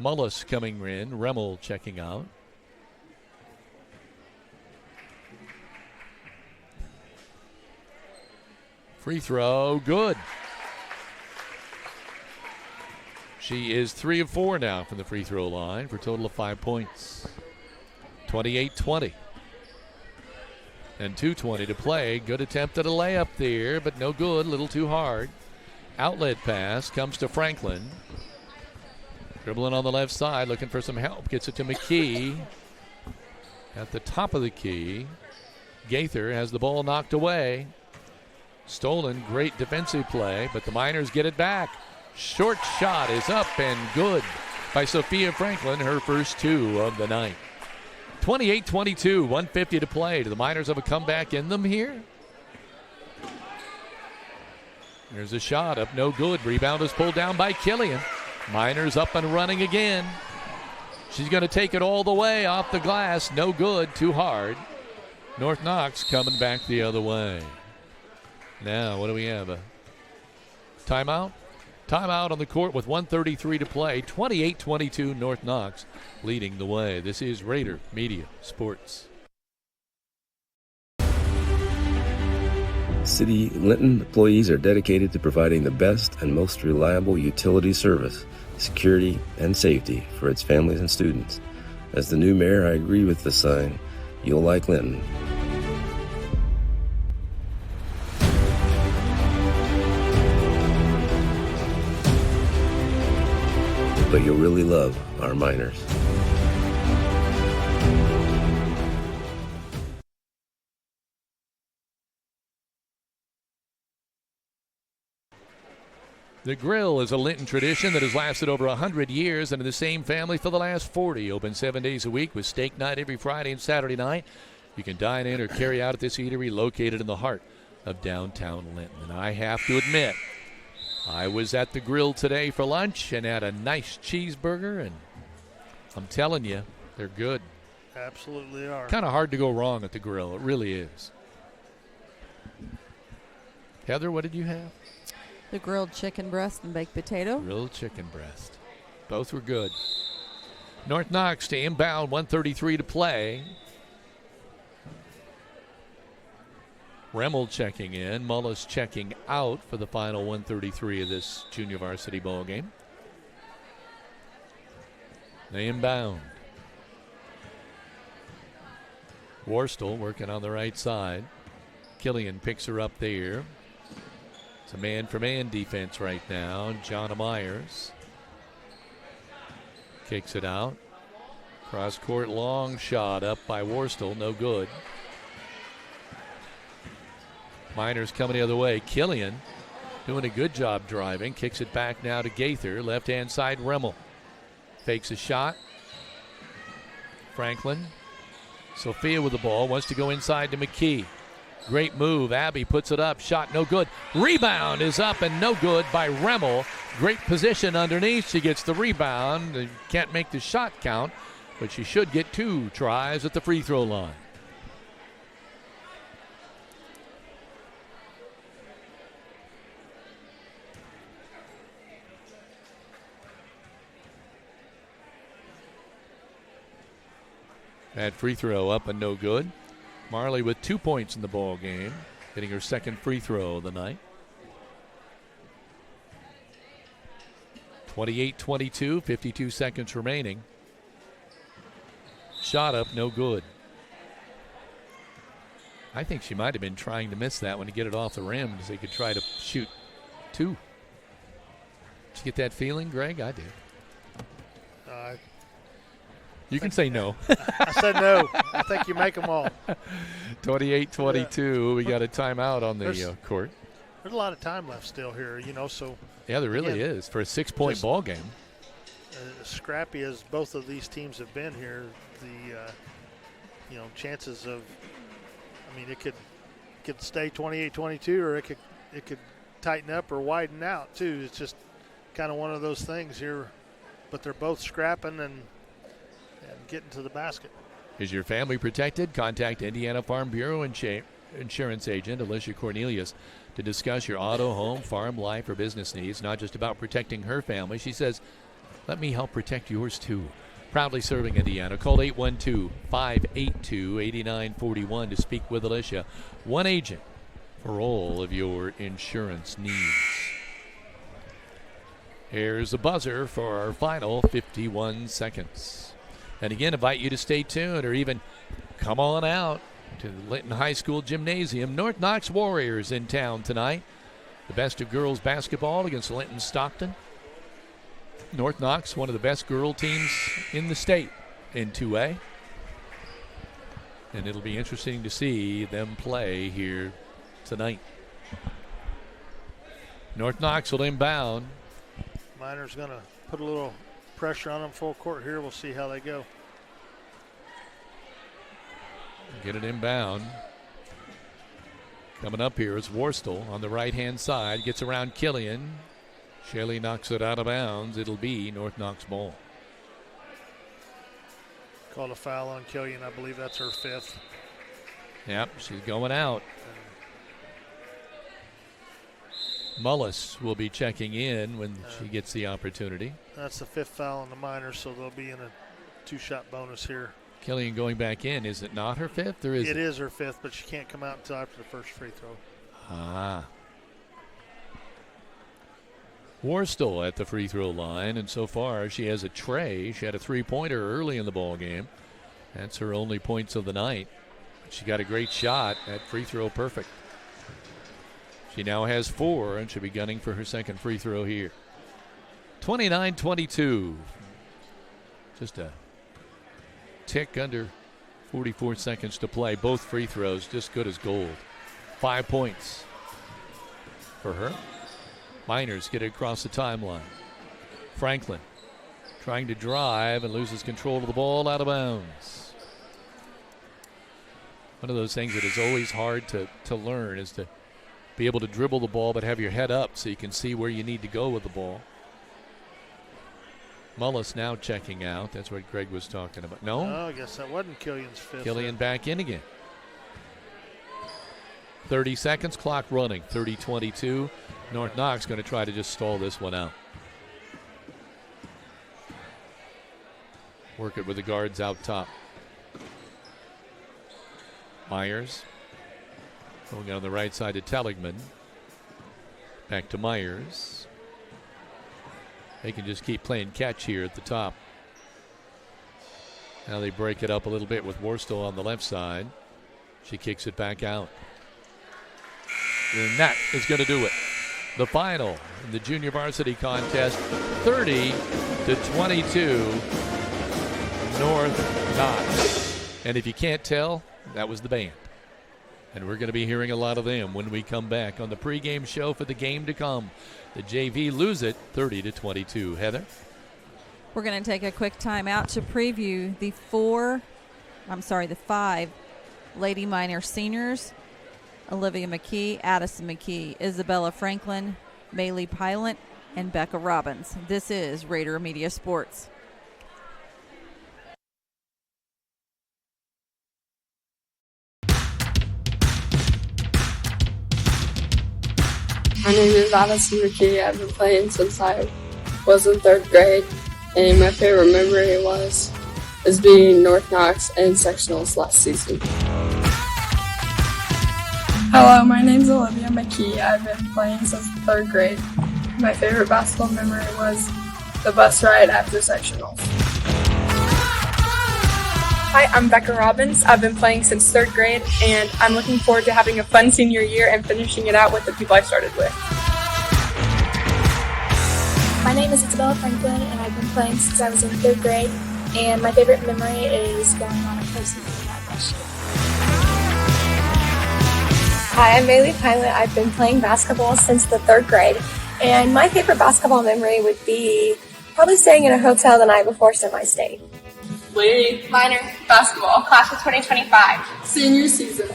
Mullis coming in. Remmel checking out. Free throw, good. She is 3 of 4 now from the free throw line for a total of 5 points. 28-20. And 2:20 to play. Good attempt at a layup there, but no good. A little too hard. Outlet pass comes to Franklin. Dribbling on the left side, looking for some help. Gets it to McKee. At the top of the key. Gaither has the ball knocked away. Stolen, great defensive play, but the Miners get it back. Short shot is up and good by Sophia Franklin, her first 2 of the night. 28-22, 1:50 to play. Do the Miners have a comeback in them here? There's a shot up, no good. Rebound is pulled down by Killian. Miners up and running again. She's going to take it all the way off the glass. No good, too hard. North Knox coming back the other way. Now, what do we have? A timeout? Timeout on the court with 1:33 to play. 28-22, North Knox leading the way. This is Raider Media Sports. City Linton employees are dedicated to providing the best and most reliable utility service, security, and safety for its families and students. As the new mayor, I agree with the sign, "You'll like Linton." But you'll really love our Miners. The Grill is a Linton tradition that has lasted over 100 years and in the same family for the last 40. Open 7 days a week with steak night every Friday and Saturday night. You can dine in or carry out at this eatery located in the heart of downtown Linton. And I have to admit, I was at the Grill today for lunch and had a nice cheeseburger, and I'm telling you, they're good. Absolutely are. Kind of hard to go wrong at the Grill. It really is. Heather, what did you have? The grilled chicken breast and baked potato. Grilled chicken breast. Both were good. North Knox to inbound, 1:33 to play. Remmel checking in. Mullis checking out for the final 1:33 of this junior varsity ball game. They inbound. Worstel working on the right side. Killian picks her up there. It's a man-for-man defense right now. Jonna Myers kicks it out. Cross-court long shot up by Worstel. No good. Miners coming the other way. Killian doing a good job driving. Kicks it back now to Gaither. Left-hand side, Remmel. Fakes a shot. Franklin. Sophia with the ball. Wants to go inside to McKee. Great move. Abby puts it up. Shot no good. Rebound is up and no good by Remmel. Great position underneath. She gets the rebound. Can't make the shot count, but she should get 2 tries at the free throw line. That free throw up and no good. Marley with 2 points in the ball game, hitting her second free throw of the night. 28-22, 52 seconds remaining. Shot up, no good. I think she might have been trying to miss that one to get it off the rim so they could try to shoot 2. Did you get that feeling, Greg? I did. You can say no. I said no. I think you make them all. 28-22. We got a timeout on the court. There's a lot of time left still here, so. Yeah, there really is for a 6-point ball game. Scrappy as both of these teams have been here, the chances of, it could stay 28-22, or it could tighten up or widen out too. It's just kind of one of those things here, but they're both scrapping and getting to the basket. Is your family protected? Contact Indiana Farm Bureau Insurance Agent Alicia Cornelius to discuss your auto, home, farm, life, or business needs. Not just about protecting her family. She says, let me help protect yours too. Proudly serving Indiana. Call 812-582-8941 to speak with Alicia. One agent for all of your insurance needs. Here's a buzzer for our final 51 seconds. And again, invite you to stay tuned or even come on out to the Linton High School Gymnasium. North Knox Warriors in town tonight. The best of girls basketball against Linton Stockton. North Knox, one of the best girl teams in the state in 2A. And it'll be interesting to see them play here tonight. North Knox will inbound. Miner's going to put a little pressure on them full court here. We'll see how they go. Get it inbound. Coming up here is Worstel on the right-hand side. Gets around Killian. Shelley knocks it out of bounds. It'll be North Knox ball. Called a foul on Killian. I believe that's her 5th. Yep, she's going out. Mullis will be checking in when she gets the opportunity. That's the 5th foul on the Miners, so they'll be in a 2-shot bonus here. Killian going back in. Is it not her 5th? Or is it is her 5th, but she can't come out until after the first free throw. Worstel at the free throw line, and so far she has a tray. She had a 3-pointer early in the ball game. That's her only points of the night. She got a great shot at free throw perfect. She now has 4 and she'll be gunning for her second free throw here. 29-22. Just a tick under 44 seconds to play. Both free throws just good as gold. 5 points for her. Miners get it across the timeline. Franklin trying to drive and loses control of the ball out of bounds. One of those things that is always hard to learn is to be able to dribble the ball but have your head up so you can see where you need to go with the ball. Mullis now checking out. That's what Greg was talking about. No? I guess that wasn't Killian's 5th. Killian back in again. 30 seconds, clock running. 30-22. North Knox going to try to just stall this one out. Work it with the guards out top. Myers going on the right side to Telligman. Back to Myers. They can just keep playing catch here at the top. Now they break it up a little bit with Worstel on the left side. She kicks it back out. And that is going to do it. The final in the junior varsity contest, 30-22, North Knox. And if you can't tell, that was the band. And we're going to be hearing a lot of them when we come back on the pregame show for the game to come. The JV lose it 30-22. Heather? We're going to take a quick time out to preview the 5 Lady Miner seniors: Olivia McKee, Addison McKee, Isabella Franklin, Maylee Pilot, and Becca Robbins. This is Raider Media Sports. My name is Addison McKee. I've been playing since I was in 3rd grade, and my favorite memory is being North Knox and sectionals last season. Hello, my name's Olivia McKee. I've been playing since 3rd grade. My favorite basketball memory was the bus ride after sectionals. Hi, I'm Becca Robbins. I've been playing since 3rd grade, and I'm looking forward to having a fun senior year and finishing it out with the people I started with. My name is Isabella Franklin, and I've been playing since I was in 3rd grade, and my favorite memory is going on a postseason ride last year. Hi, I'm Maylee Pilot. I've been playing basketball since the 3rd grade, and my favorite basketball memory would be probably staying in a hotel the night before semi-state. Lady Minor basketball, class of 2025. Senior season.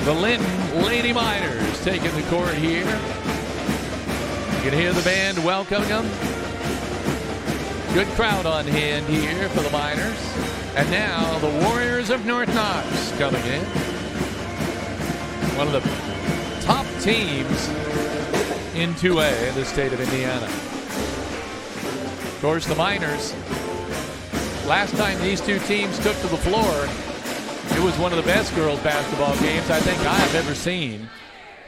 The Linton Lady Miners taking the court here. You can hear the band welcoming them. Good crowd on hand here for the Miners. And now the Warriors of North Knox coming in. One of the top teams in 2A in the state of Indiana. Of course, the Miners, last time these two teams took to the floor, it was one of the best girls basketball games I think I've ever seen,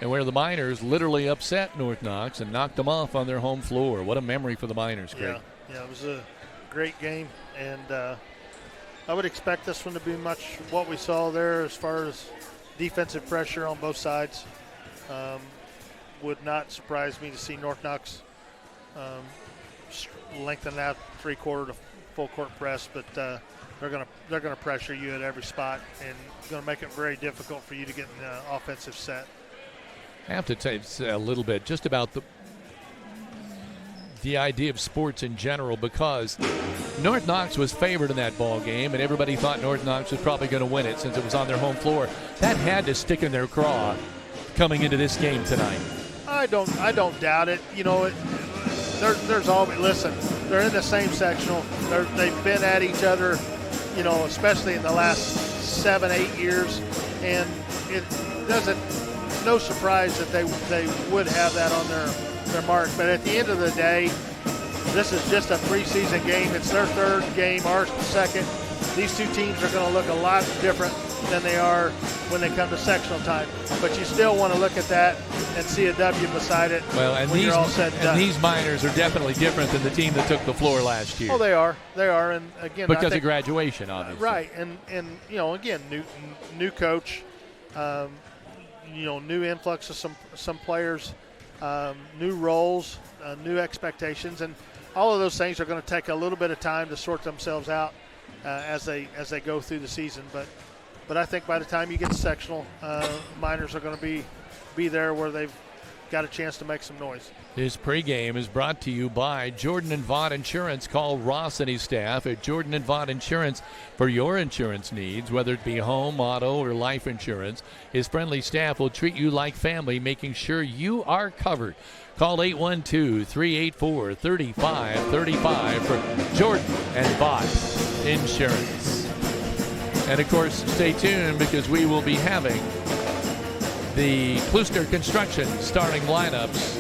and where the Miners literally upset North Knox and knocked them off on their home floor. What a memory for the Miners, Craig. Yeah, it was a great game, and I would expect this one to be much what we saw there as far as defensive pressure on both sides. Would not surprise me to see North Knox lengthen that 3/4 to full court press, but they're gonna pressure you at every spot and going to make it very difficult for you to get an offensive set. I have to tell you a little bit just about the idea of sports in general, because North Knox was favored in that ball game, and everybody thought North Knox was probably going to win it since it was on their home floor. That had to stick in their craw coming into this game tonight. I don't doubt it. You know, there's always, listen, they're in the same sectional. They've been at each other, you know, especially in the last 7-8 years, and it doesn't. No surprise that they would have that on their mark. But at the end of the day, this is just a preseason game. It's their 3rd game, ours 2nd. These two teams are going to look a lot different than they are when they come to sectional time. But you still want to look at that and see a W beside it. Well, and when you're all said and done. These Miners are definitely different than the team that took the floor last year. Oh, they are, and again, because of graduation, obviously. Right, and you know, again, new coach, you know, new influx of some players, new roles, new expectations, and all of those things are going to take a little bit of time to sort themselves out as they go through the season. But I think by the time you get to sectional, Miners are going to be there where they've got a chance to make some noise. This pregame is brought to you by Jordan and Vaught Insurance. Call Ross and his staff at Jordan and Vaught Insurance for your insurance needs, whether it be home, auto, or life insurance. His friendly staff will treat you like family, making sure you are covered. Call 812-384-3535 for Jordan and Vaught Insurance. And, of course, stay tuned because we will be having the Klusner Construction starting lineups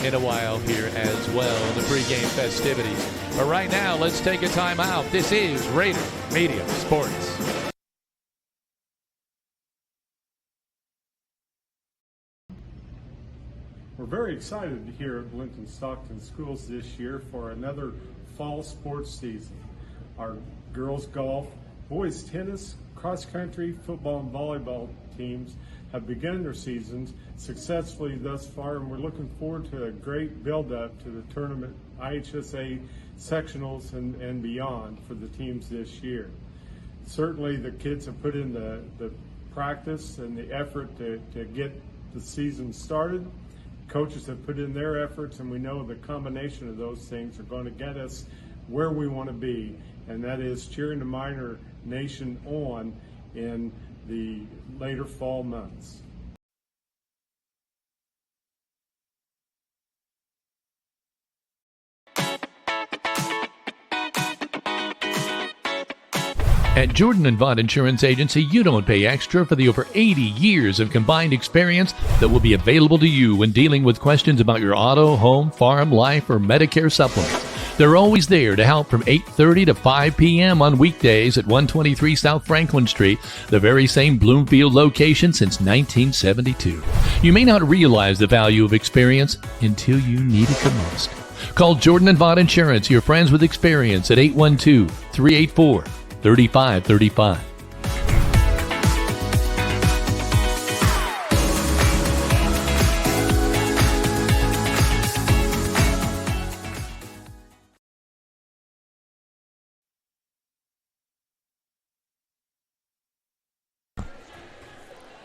in a while here as well, the pregame festivities. But right now, let's take a time out. This is Raider Media Sports. We're very excited here at Linton Stockton Schools this year for another fall sports season. Our girls golf, boys tennis, cross country, football, and volleyball teams have begun their seasons successfully thus far, and we're looking forward to a great build-up to the tournament, IHSA sectionals and beyond for the teams this year. Certainly the kids have put in the practice and the effort to get the season started. Coaches have put in their efforts, and we know the combination of those things are going to get us where we want to be, and that is cheering the Miner Nation on in the later fall months. At Jordan and Vaught Insurance Agency, you don't pay extra for the over 80 years of combined experience that will be available to you when dealing with questions about your auto, home, farm, life, or Medicare supplements. They're always there to help from 8:30 to 5 p.m. on weekdays at 123 South Franklin Street, the very same Bloomfield location since 1972. You may not realize the value of experience until you need it the most. Call Jordan and Vaught Insurance, your friends with experience, at 812-384-3535.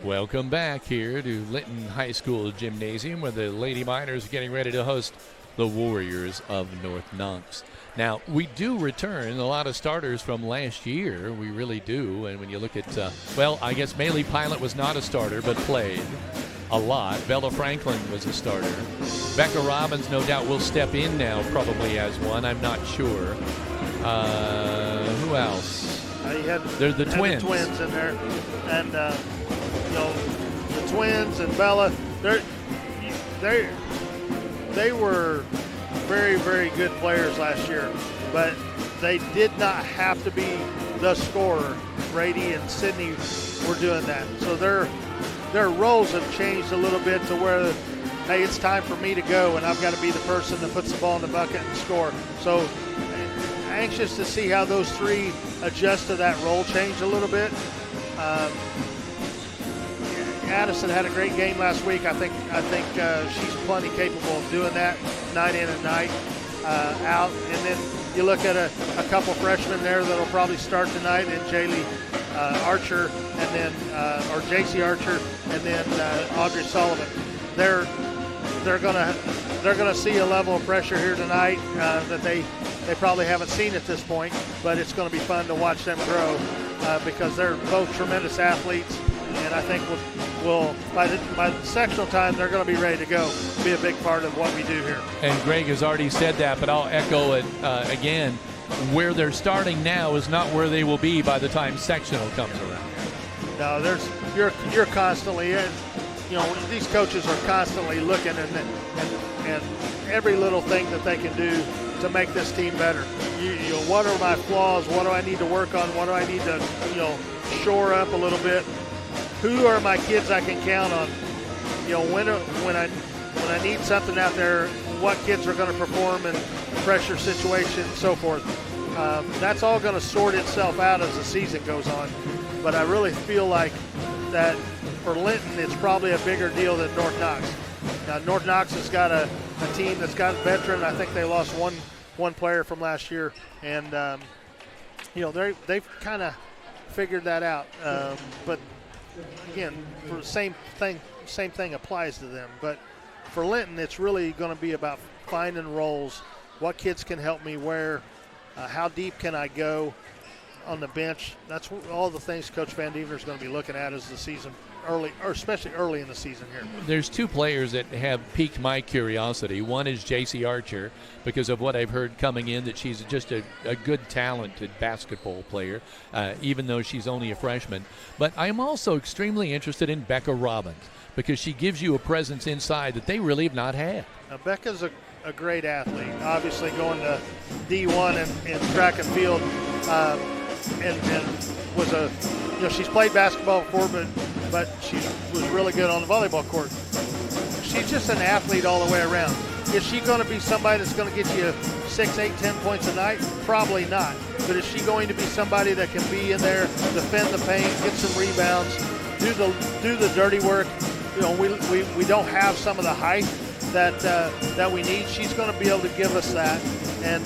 Welcome back here to Linton High School Gymnasium, where the Lady Miners are getting ready to host the Warriors of North Knox. Now, we do return a lot of starters from last year. We really do. And when you look at, I guess Maylee Pilot was not a starter, but played a lot. Bella Franklin was a starter. Becca Robbins, no doubt, will step in now probably as one. I'm not sure. Who else? They're the twins. The twins in there. And, the twins and Bella, they were very, very good players last year, but they did not have to be the scorer. Brady and Sydney were doing that. So their roles have changed a little bit to where, hey, it's time for me to go, and I've got to be the person that puts the ball in the bucket and score. So anxious to see how those three adjust to that role change a little bit. Addison had a great game last week. I think she's plenty capable of doing that night in and night out. And then you look at a couple freshmen there that'll probably start tonight, and Jaylee Archer, and then or JC Archer, and then Audrey Sullivan. They're gonna see a level of pressure here tonight that they probably haven't seen at this point. But it's going to be fun to watch them grow because they're both tremendous athletes. And I think we'll by the sectional time, they're going to be ready to go, be a big part of what we do here. And Greg has already said that, but I'll echo it again. Where they're starting now is not where they will be by the time sectional comes around. No, you're constantly, these coaches are constantly looking and every little thing that they can do to make this team better. What are my flaws? What do I need to work on? What do I need to, shore up a little bit? Who are my kids I can count on? When I need something out there, what kids are going to perform in pressure situations and so forth. That's all going to sort itself out as the season goes on. But I really feel like that for Linton, it's probably a bigger deal than North Knox. Now, North Knox has got a team that's got veteran. I think they lost one player from last year, and they've kind of figured that out. But again, for the same thing applies to them. But for Linton, it's really going to be about finding roles. What kids can help me where? How deep can I go on the bench? That's all the things Coach Van Devener is going to be looking at as the season early, or especially early in the season here. There's two players that have piqued my curiosity. One is JC Archer, because of what I've heard coming in, that she's just a good, talented basketball player, even though she's only a freshman. But I'm also extremely interested in Becca Robbins, because she gives you a presence inside that they really have not had. Now, Becca's a great athlete, obviously going to D1 in track and field, and was she's played basketball before, but she was really good on the volleyball court. She's just an athlete all the way around. Is she going to be somebody that's going to get you 6, 8, 10 points a night? Probably not. But is she going to be somebody that can be in there, defend the paint, get some rebounds, do the dirty work. You know, we don't have some of the height that we need. She's going to be able to give us that. And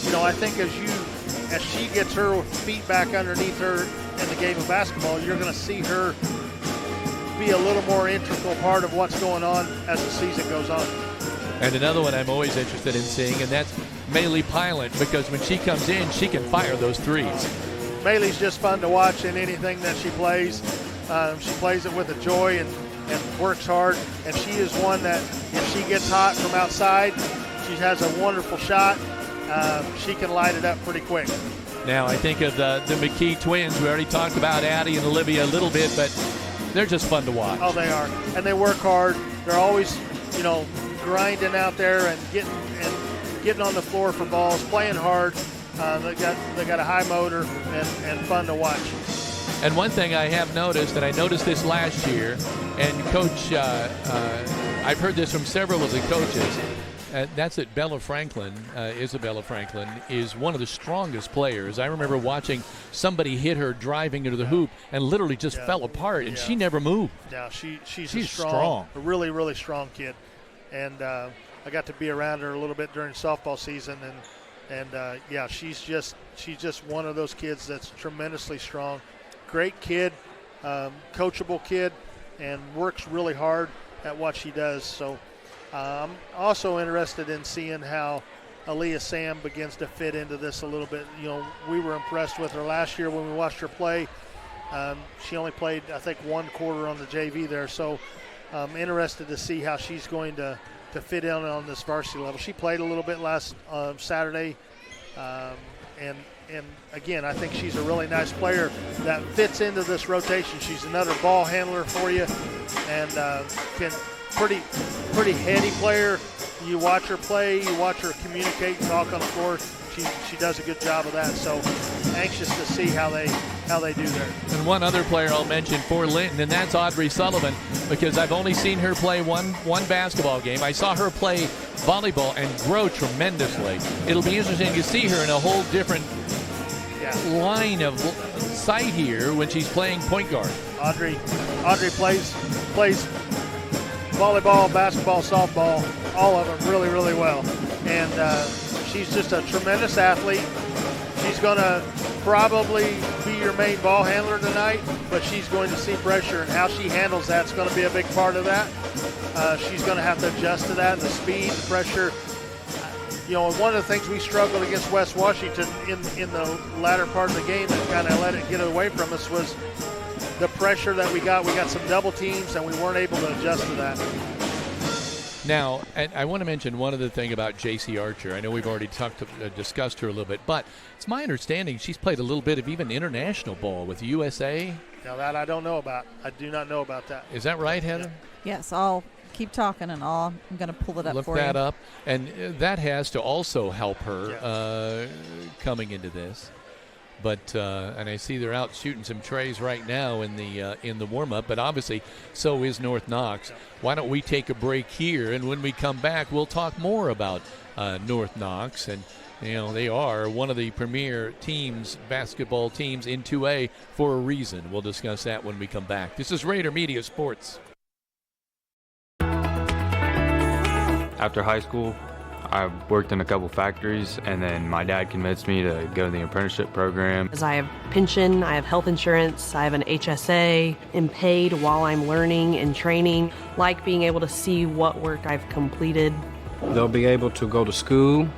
you know, I think as she gets her feet back underneath her in the game of basketball, you're going to see her be a little more integral part of what's going on as the season goes on. And another one I'm always interested in seeing, and that's Maylee Pilot, because when she comes in, she can fire those threes. Maylee's just fun to watch in anything that she plays. She plays it with a joy and works hard, and she is one that if she gets hot from outside, she has a wonderful shot. She can light it up pretty quick. Now I think of the McKee twins. We already talked about Addie and Olivia a little bit, but they're just fun to watch. Oh, they are, and they work hard. They're always, you know, grinding out there and getting on the floor for balls, playing hard. They got a high motor and fun to watch. And one thing I have noticed, and I noticed this last year, and Coach, I've heard this from several of the coaches, that's that Bella Franklin, Isabella Franklin, is one of the strongest players. I remember watching somebody hit her driving into the hoop and literally just fell apart, and she never moved. Yeah, she's strong. A really, really strong kid. And I got to be around her a little bit during softball season, and yeah, she's just one of those kids that's tremendously strong. Great kid, coachable kid, and works really hard at what she does. So I'm also interested in seeing how Aaliyah Sam begins to fit into this a little bit. You know, we were impressed with her last year when we watched her play. She only played, I think, one quarter on the JV there. So I'm interested to see how she's going to fit in on this varsity level. She played a little bit last Saturday, and again, I think she's a really nice player that fits into this rotation. She's another ball handler for you, and can pretty heady player. You watch her play, you watch her communicate, talk on the floor. She does a good job of that. So anxious to see how they do there. And one other player I'll mention for Linton, and that's Audrey Sullivan, because I've only seen her play one basketball game. I saw her play volleyball and grow tremendously. It'll be interesting to see her in a whole different line of sight here when she's playing point guard. Audrey plays volleyball, basketball, softball, all of them really, really well. And she's just a tremendous athlete. She's going to probably be your main ball handler tonight, but she's going to see pressure, and how she handles that's going to be a big part of that. She's going to have to adjust to that, the speed, the pressure. You know, one of the things we struggled against West Washington in the latter part of the game that kind of let it get away from us was the pressure that we got. We got some double teams, and we weren't able to adjust to that. Now, and I want to mention one other thing about J.C. Archer. I know we've already discussed her a little bit, but it's my understanding she's played a little bit of even international ball with USA. Now that I don't know about. I do not know about that. Is that right, Heather? Yes, I'll keep talking, and I'm going to pull it up Look for you. that up, and that has to also help her coming into this. But and I see they're out shooting some trays right now in the warm-up. But obviously, so is North Knox. Why don't we take a break here, and when we come back, we'll talk more about North Knox. And you know, they are one of the premier teams, basketball teams in 2A for a reason. We'll discuss that when we come back. This is Raider Media Sports. After high school, I worked in a couple factories, and then my dad convinced me to go to the apprenticeship program. As I have pension, I have health insurance, I have an HSA, am paid while I'm learning and training. Like being able to see what work I've completed. They'll be able to go to school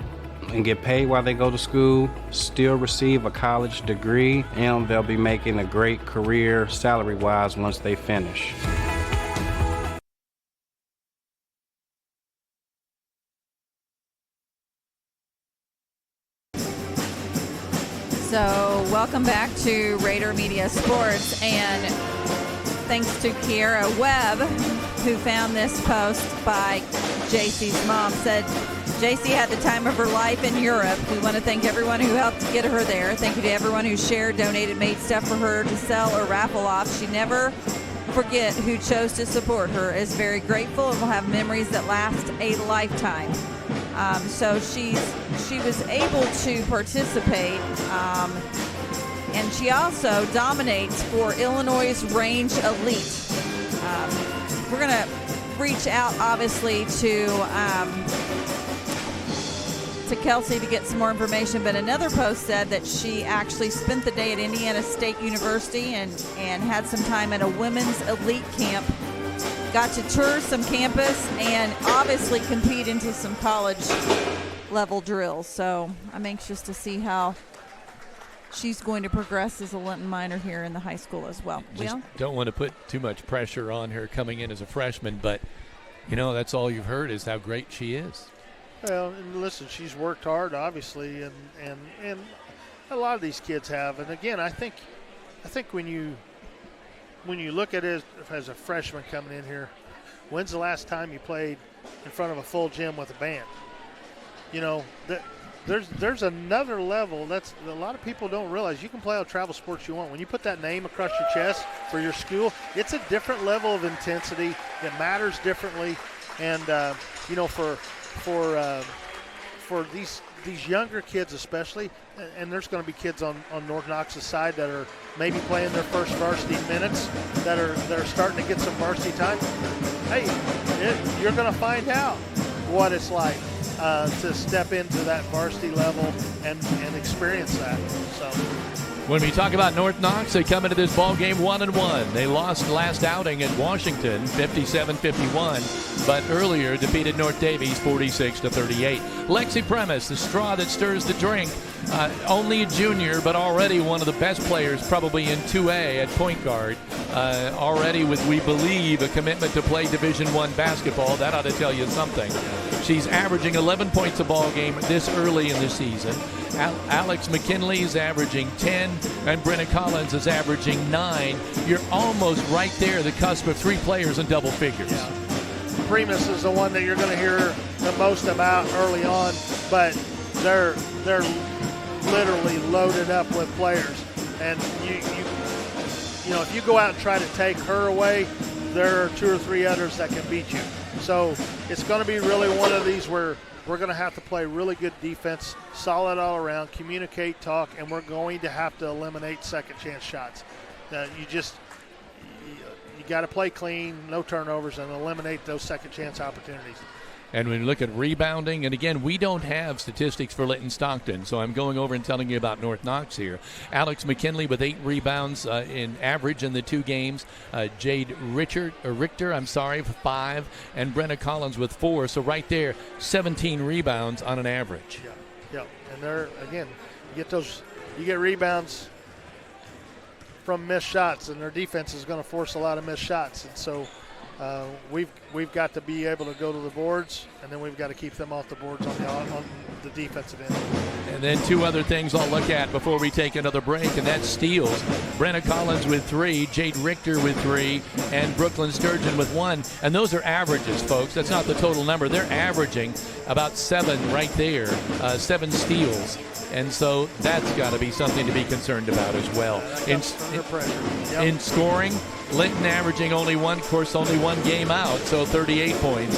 and get paid while they go to school, still receive a college degree, and they'll be making a great career salary-wise once they finish. So welcome back to Raider Media Sports, and thanks to Kiera Webb, who found this post by JC's mom. Said JC had the time of her life in Europe. We want to thank everyone who helped get her there. Thank you to everyone who shared, donated, made stuff for her to sell or raffle off. She never forget who chose to support her, is very grateful, and will have memories that last a lifetime. So she was able to participate And she also dominates for Illinois' Range Elite. We're going to reach out, obviously, to Kelsey to get some more information, but another post said that she actually spent the day at Indiana State University and had some time at a women's elite camp, got to tour some campus, and obviously compete into some college level drills. So I'm anxious to see how she's going to progress as a Linton Miner here in the high school as well. Just don't want to put too much pressure on her coming in as a freshman, but that's all you've heard is how great she is. Well, and listen, she's worked hard, obviously, and a lot of these kids have. And again, I think when you look at it as a freshman coming in here, when's the last time you played in front of a full gym with a band? There's another level that's a lot of people don't realize. You can play all travel sports you want. When you put that name across your chest for your school, it's a different level of intensity. It matters differently, and for these younger kids especially, and there's going to be kids on North Knox's side that are maybe playing their first varsity minutes, that are starting to get some varsity time. Hey, you're going to find out what it's like to step into that varsity level and experience that. So when we talk about North Knox, they come into this ball game 1-1. They lost last outing at Washington, 57-51, but earlier defeated North Davies 46-38. Lexi Premise, the straw that stirs the drink. Only a junior, but already one of the best players probably in 2A at point guard. Already with, we believe, a commitment to play Division I basketball. That ought to tell you something. She's averaging 11 points a ball game this early in the season. Alex McKinley is averaging 10, and Brenna Collins is averaging 9. You're almost right there, the cusp of 3 players in double figures. Yeah. Primus is the one that you're going to hear the most about early on, but they're literally loaded up with players, and if you go out and try to take her away, there are 2 or 3 others that can beat you. So it's going to be really one of these where we're going to have to play really good defense, solid all around, communicate, talk, and we're going to have to eliminate second chance shots. You got to play clean, no turnovers, and eliminate those second chance opportunities. And when you look at rebounding, and again, we don't have statistics for Linton Stockton, so I'm going over and telling you about North Knox here. Alex McKinley with 8 rebounds in average in the 2 games. Jade Richter, 5, and Brenna Collins with 4. So right there, 17 rebounds on an average. Yeah. And they're, again, you get rebounds from missed shots, and their defense is going to force a lot of missed shots. And so we've got to be able to go to the boards, and then we've got to keep them off the boards on the defensive end. And then 2 other things I'll look at before we take another break, and that's steals. Brenna Collins with 3, Jade Richter with 3, and Brooklyn Sturgeon with 1. And those are averages, folks. That's not the total number. They're averaging about 7 right there, 7 steals. And so that's got to be something to be concerned about as well. In scoring, Linton averaging only 1 one game out, so 38 points.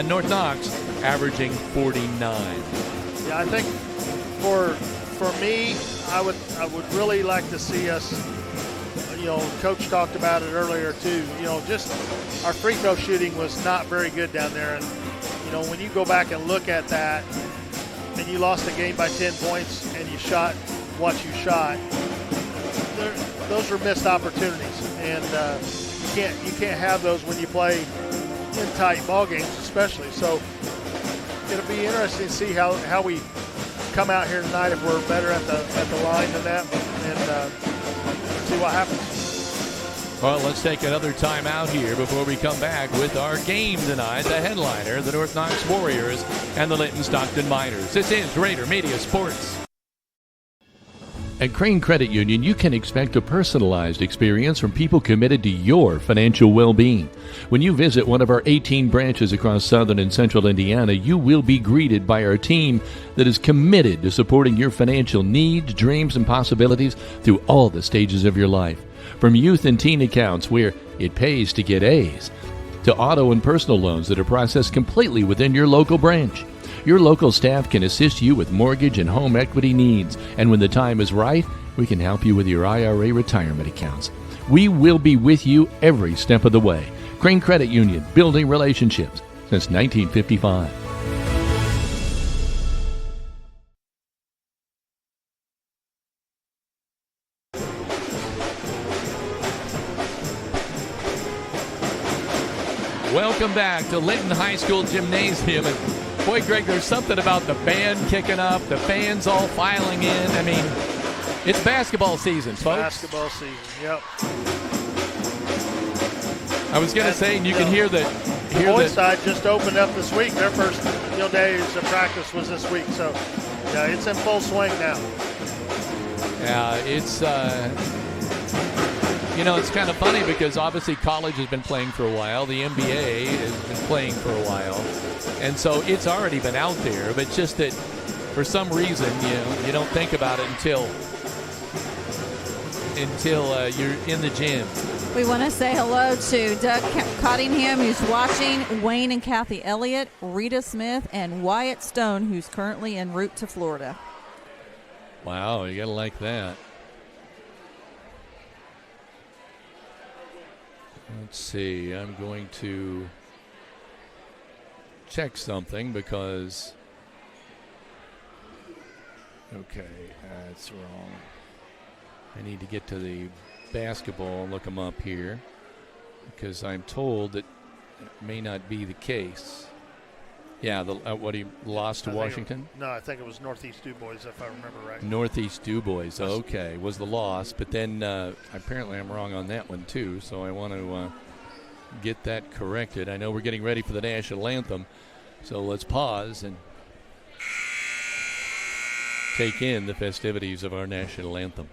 North Knox averaging 49. Yeah, I think for me, I would really like to see us, Coach talked about it earlier too, just our free throw shooting was not very good down there. And, when you go back and look at that, and you lost the game by 10 points and you shot what you shot, those are missed opportunities, and you can't have those when you play in tight ball games, especially. So it'll be interesting to see how we come out here tonight, if we're better at the line than that, and see what happens. Well, let's take another time out here before we come back with our game tonight. The headliner, the North Knox Warriors and the Linton Stockton Miners. This is Raider Media Sports. At Crane Credit Union, you can expect a personalized experience from people committed to your financial well-being. When you visit one of our 18 branches across southern and central Indiana, you will be greeted by our team that is committed to supporting your financial needs, dreams, and possibilities through all the stages of your life. From youth and teen accounts where it pays to get A's, to auto and personal loans that are processed completely within your local branch. Your local staff can assist you with mortgage and home equity needs, and when the time is right, we can help you with your IRA retirement accounts. We will be with you every step of the way. Crane Credit Union, building relationships since 1955. Welcome back to Linton High School Gymnasium. And boy, Greg, there's something about the band kicking up, the fans all filing in. I mean, it's basketball season, folks. Basketball season, yep. I was going to say, and you can hear that. The boys' side just opened up this week. Their first days of practice was this week, so yeah, it's in full swing now. Yeah, it's it's kind of funny because obviously college has been playing for a while. The NBA has been playing for a while, and so it's already been out there. But just that, for some reason, you don't think about it until you're in the gym. We want to say hello to Doug Cottingham, who's watching, Wayne and Kathy Elliott, Rita Smith, and Wyatt Stone, who's currently en route to Florida. Wow, you got to like that. Let's see, I'm going to check something because, okay, that's wrong. I need to get to the basketball and look them up here because I'm told that it may not be the case. Yeah, what he lost to Washington? I think it was Northeast DuBois, if I remember right. Northeast DuBois, okay, was the loss. But then apparently I'm wrong on that one, too, so I want to get that corrected. I know we're getting ready for the national anthem, so let's pause and take in the festivities of our national anthem.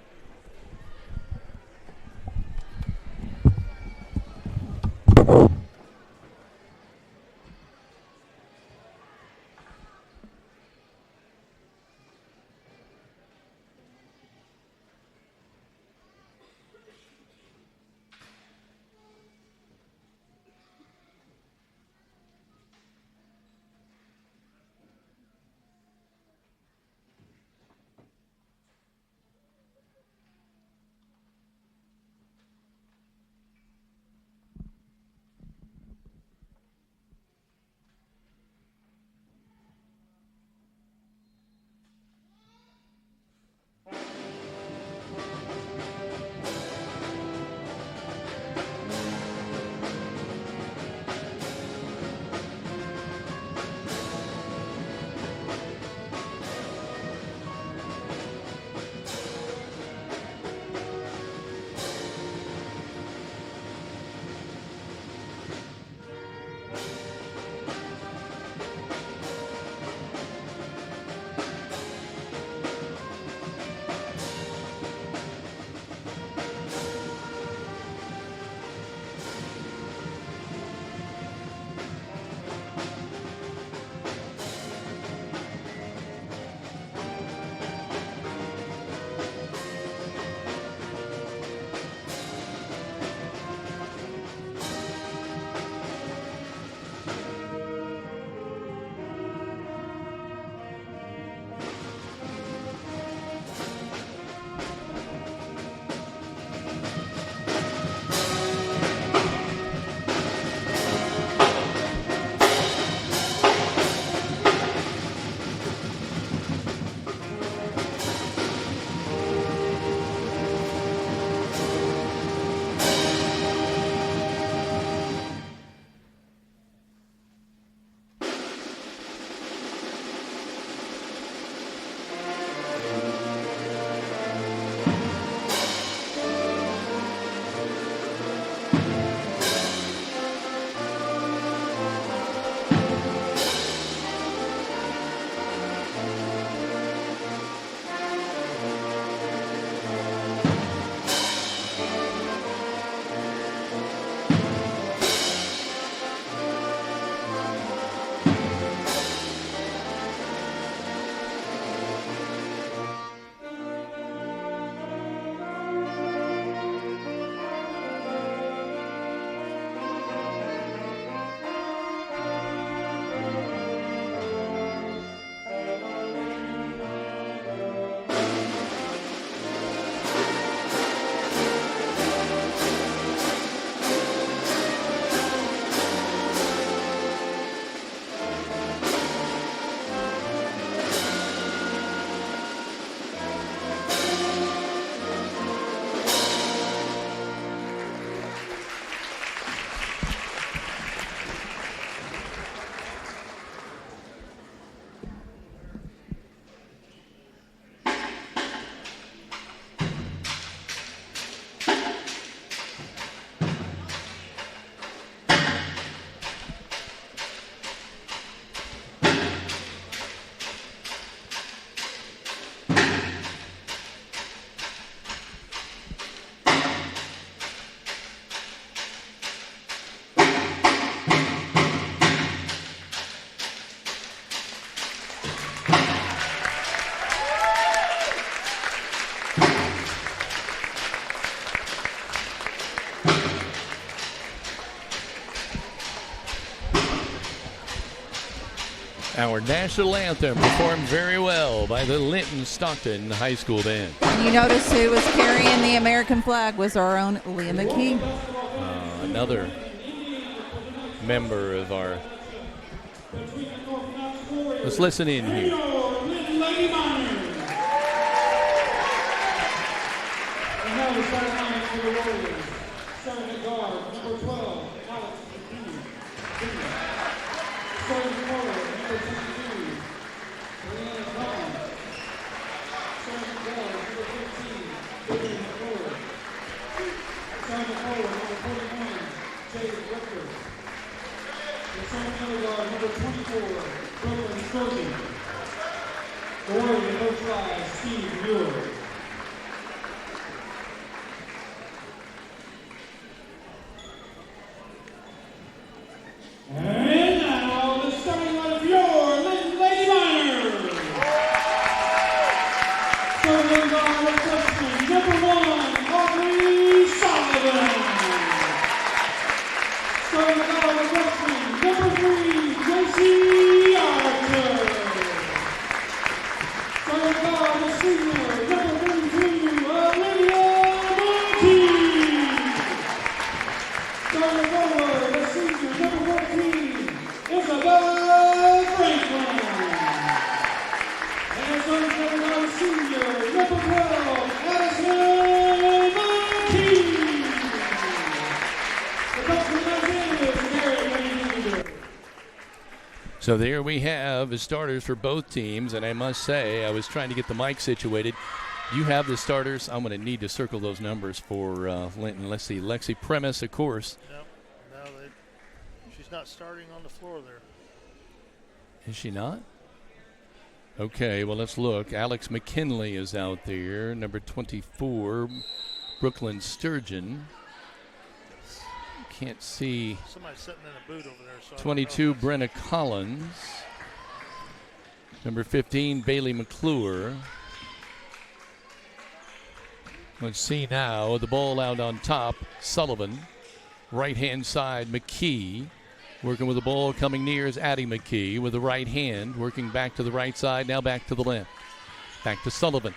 Our national anthem performed very well by the Linton Stockton High School Band. And you notice who was carrying the American flag was our own Leah McKee. Another member of our... Let's listen in here. Lady Miners. And now the sideline for the Warriors. Starting at guard, number 12, Alex McKee. Starting forward, number 22, Brianna Collins. Starting guard, number 15, Vivian McCord. Starting forward, number 41, Jade Ricker. And starting middle guard, number 24, Brooklyn Sturgeon. The Warriors no try, Steve Muir. And now the starting line of your Lady Miners. Starting guard of freshman, number 1, Aubrey Sullivan. Starting guard of freshman, number 3, Gracie Archer. Starting guard of senior, number 32, Olivia Martin. Starting forward, the senior, number 14, Isabel Franklin. And starting forward, our senior, number 12, Addison Martin. The freshman is Garrett Lady. So there we have the starters for both teams, and I must say, I was trying to get the mic situated. You have the starters. I'm going to need to circle those numbers for Linton. Let's see. Lexi Premis, of course. No, she's not starting on the floor there. Is she not? Okay, well, let's look. Alex McKinley is out there. Number 24, Brooklyn Sturgeon. Can't see. Somebody's sitting in a boot over there. So 22, Brenna Collins. Number 15, Bailey McClure. Let's see now. The ball out on top, Sullivan. Right-hand side, McKee. Working with the ball coming near is Addie McKee with the right hand. Working back to the right side, now back to the left. Back to Sullivan.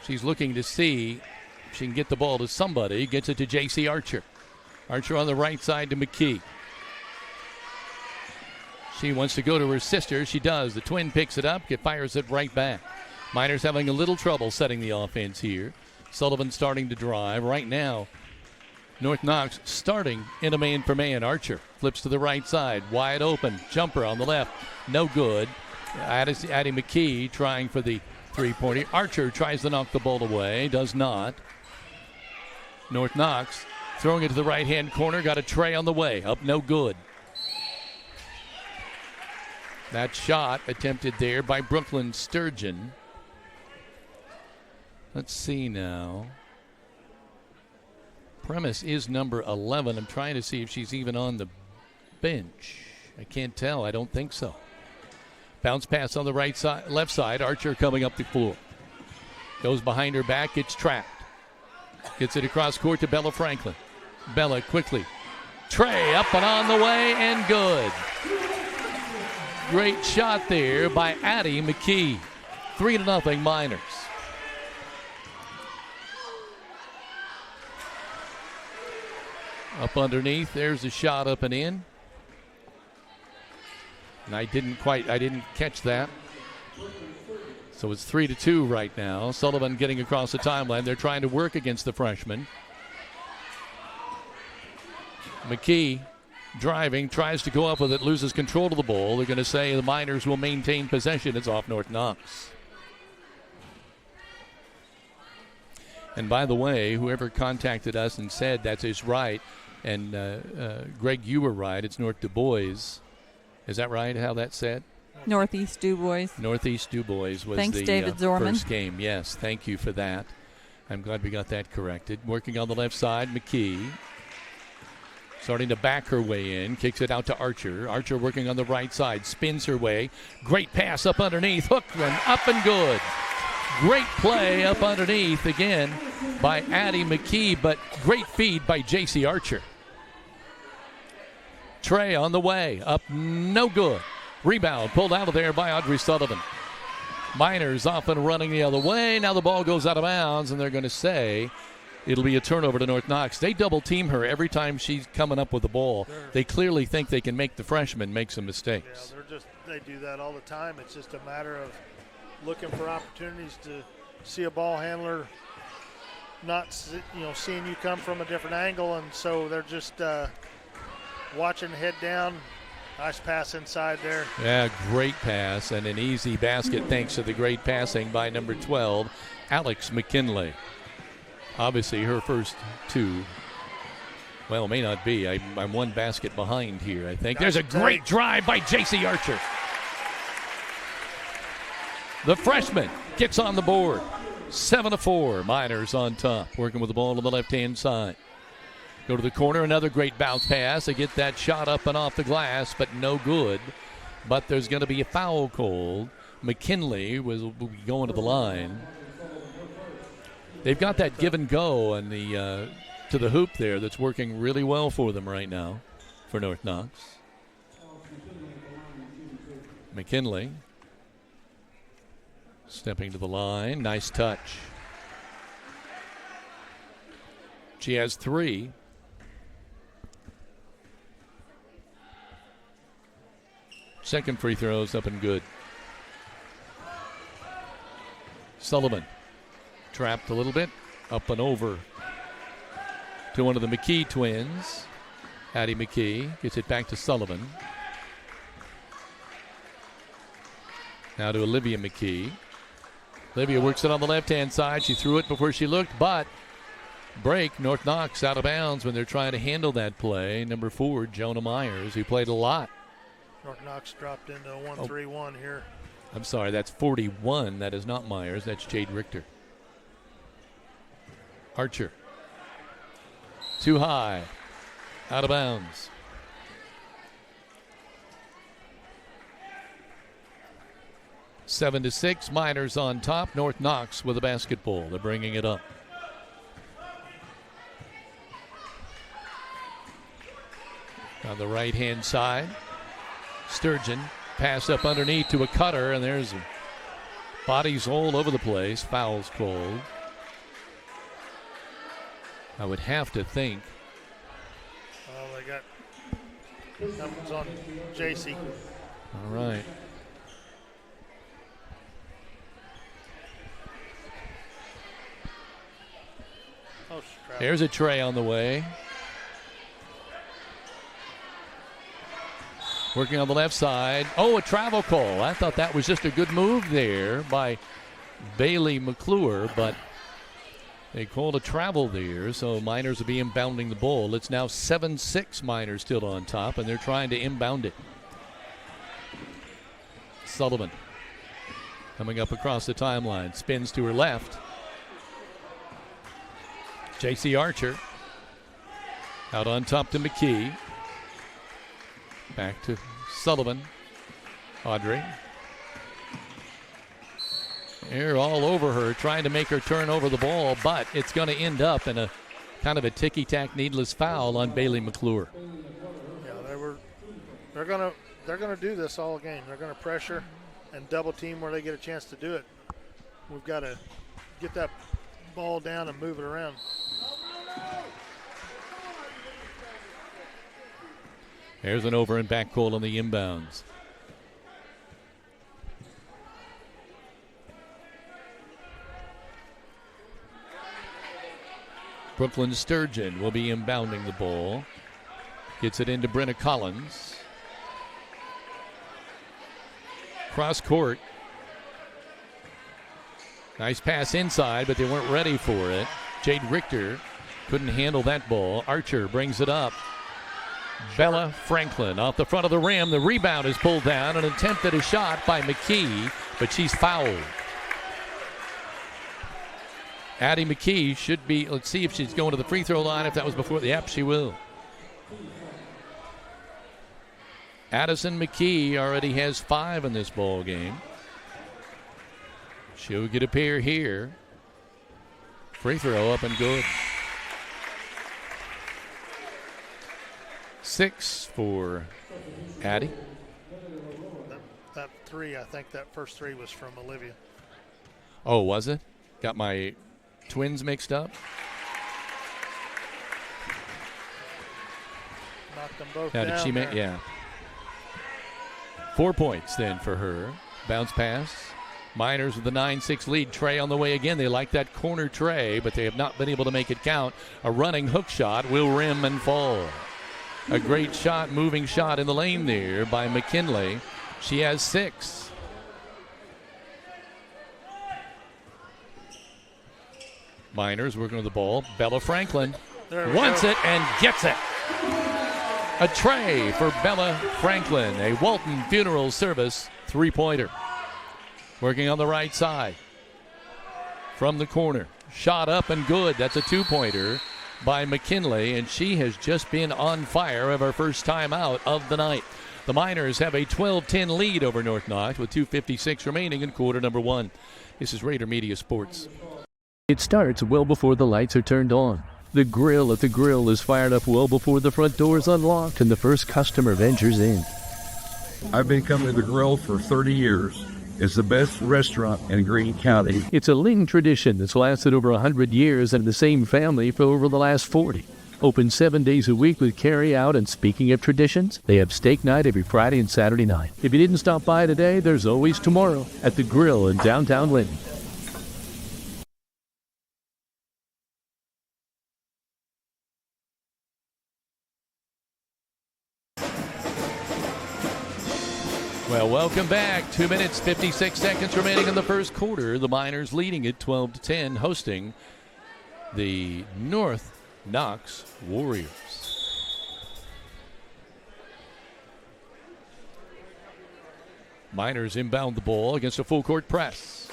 She's looking to see if she can get the ball to somebody. Gets it to J.C. Archer. Archer on the right side to McKee. She wants to go to her sister. She does. The twin picks it up, fires it right back. Miners having a little trouble setting the offense here. Sullivan starting to drive. Right now, North Knox starting in a man-for-man. Archer flips to the right side. Wide open. Jumper on the left. No good. Addie McKee trying for the three-pointer. Archer tries to knock the ball away. Does not. North Knox throwing it to the right-hand corner. Got a tray on the way. Up no good. That shot attempted there by Brooklyn Sturgeon. Let's see now. Premise is number 11. I'm trying to see if she's even on the bench. I can't tell. I don't think so. Bounce pass on the right side, left side. Archer coming up the floor. Goes behind her back. Gets trapped. Gets it across court to Bella Franklin. Bella quickly. Trey up and on the way and good. Great shot there by Addie McKee. 3-0 Miners. Up underneath, there's a shot up and in. And I didn't catch that. So it's 3-2 right now. Sullivan getting across the timeline. They're trying to work against the freshman. McKee driving, tries to go up with it, loses control of the ball. They're going to say the Miners will maintain possession. It's off North Knox. And by the way, whoever contacted us and said that is right, and Greg, you were right, it's North Du Bois. Is that right, how that's said? Northeast Du Bois. Northeast Du Bois was Thanks, the David Zorman. First game. Yes, thank you for that. I'm glad we got that corrected. Working on the left side, McKee. Starting to back her way in. Kicks it out to Archer. Archer working on the right side. Spins her way. Great pass up underneath. Hook and up and good. Great play up underneath again by Addie McKee, but great feed by J.C. Archer. Trey on the way. Up no good. Rebound pulled out of there by Audrey Sullivan. Miners off and running the other way. Now the ball goes out of bounds, and they're going to say it'll be a turnover to North Knox. They double team her every time she's coming up with the ball. They clearly think they can make the freshman make some mistakes. Yeah, they do that all the time. It's just a matter of looking for opportunities to see a ball handler not seeing you come from a different angle, and so they're just watching head down. Nice pass inside there. Yeah, great pass and an easy basket thanks to the great passing by number 12, Alex McKinley. Obviously her first two, well, may not be. I'm one basket behind here, I think. There's a great drive by J.C. Archer. The freshman gets on the board. 7-4, Miners on top, working with the ball on the left-hand side. Go to the corner, another great bounce pass. They get that shot up and off the glass, but no good. But there's going to be a foul called. McKinley will be going to the line. They've got that give and go and the to the hoop there that's working really well for them right now for North Knox. McKinley stepping to the line. Nice touch. She has 3. Second free throw's up and good. Sullivan trapped a little bit. Up and over to one of the McKee twins. Addie McKee gets it back to Sullivan. Now to Olivia McKee. Olivia works it on the left-hand side. She threw it before she looked, but break. North Knox out of bounds when they're trying to handle that play. Number 4, Jonah Myers, who played a lot. North Knox dropped into a 1-3-1 here. I'm sorry, that's 41. That is not Myers. That's Jade Richter. Archer. Too high. Out of bounds. Seven to 6, Miners on top. North Knox with a basketball. They're bringing it up. On the right-hand side, Sturgeon pass up underneath to a cutter, and there's bodies all over the place. Fouls called. I would have to think. Well, they got numbers on JC. All right. Oh, there's a tray on the way. Working on the left side. Oh, a travel call. I thought that was just a good move there by Bailey McClure, but they called a travel there, so Miners will be inbounding the ball. It's now 7-6, Miners still on top, and they're trying to inbound it. Sullivan coming up across the timeline. Spins to her left. J.C. Archer out on top to McKee. Back to Sullivan. Audrey. They're all over her, trying to make her turn over the ball, but it's going to end up in a kind of a ticky-tack needless foul on Bailey McClure. Yeah, they're gonna do this all game. They're gonna pressure and double team where they get a chance to do it. We've got to get that ball down and move it around. There's an over and back call on the inbounds. Brooklyn Sturgeon will be inbounding the ball. Gets it into Brenna Collins. Cross court. Nice pass inside, but they weren't ready for it. Jade Richter couldn't handle that ball. Archer brings it up. Bella Franklin off the front of the rim. The rebound is pulled down. An attempt at a shot by McKee, but she's fouled. Addie McKee should be, let's see if she's going to the free throw line. If that was before, yep, she will. Addison McKee already has 5 in this ball game. She'll get a pair here. Free throw up and good. 6 for Addie. three. I think that first three was from Olivia. Oh, was it? Got my twins mixed up? Knocked them both Now, down did she make? there. Yeah. 4 points then for her. Bounce pass. Miners with the 9-6 lead. Trey on the way again. They like that corner tray, but they have not been able to make it count. A running hook shot will rim and fall. A great shot, moving shot in the lane there by McKinley. She has 6. Miners working with the ball. Bella Franklin wants it and gets it. A tray for Bella Franklin. A Walton Funeral Service 3-pointer. Working on the right side. From the corner. Shot up and good. That's a 2-pointer by McKinley, and she has just been on fire of her first time out of the night. The Miners have a 12-10 lead over North Knox with 2:56 remaining in quarter number 1. This is Raider Media Sports. It starts well before the lights are turned on. The grill at the Grill is fired up well before the front door is unlocked and the first customer ventures in. I've been coming to the Grill for 30 years. It's the best restaurant in Greene County. It's a Ling tradition that's lasted over 100 years and the same family for over the last 40. Open 7 days a week with carry out, and speaking of traditions, they have steak night every Friday and Saturday night. If you didn't stop by today, there's always tomorrow at the Grill in downtown Linton. Well, welcome back. 2 minutes, 56 seconds remaining in the first quarter. The Miners leading it 12-10, hosting the North Knox Warriors. Miners inbound the ball against a full court press.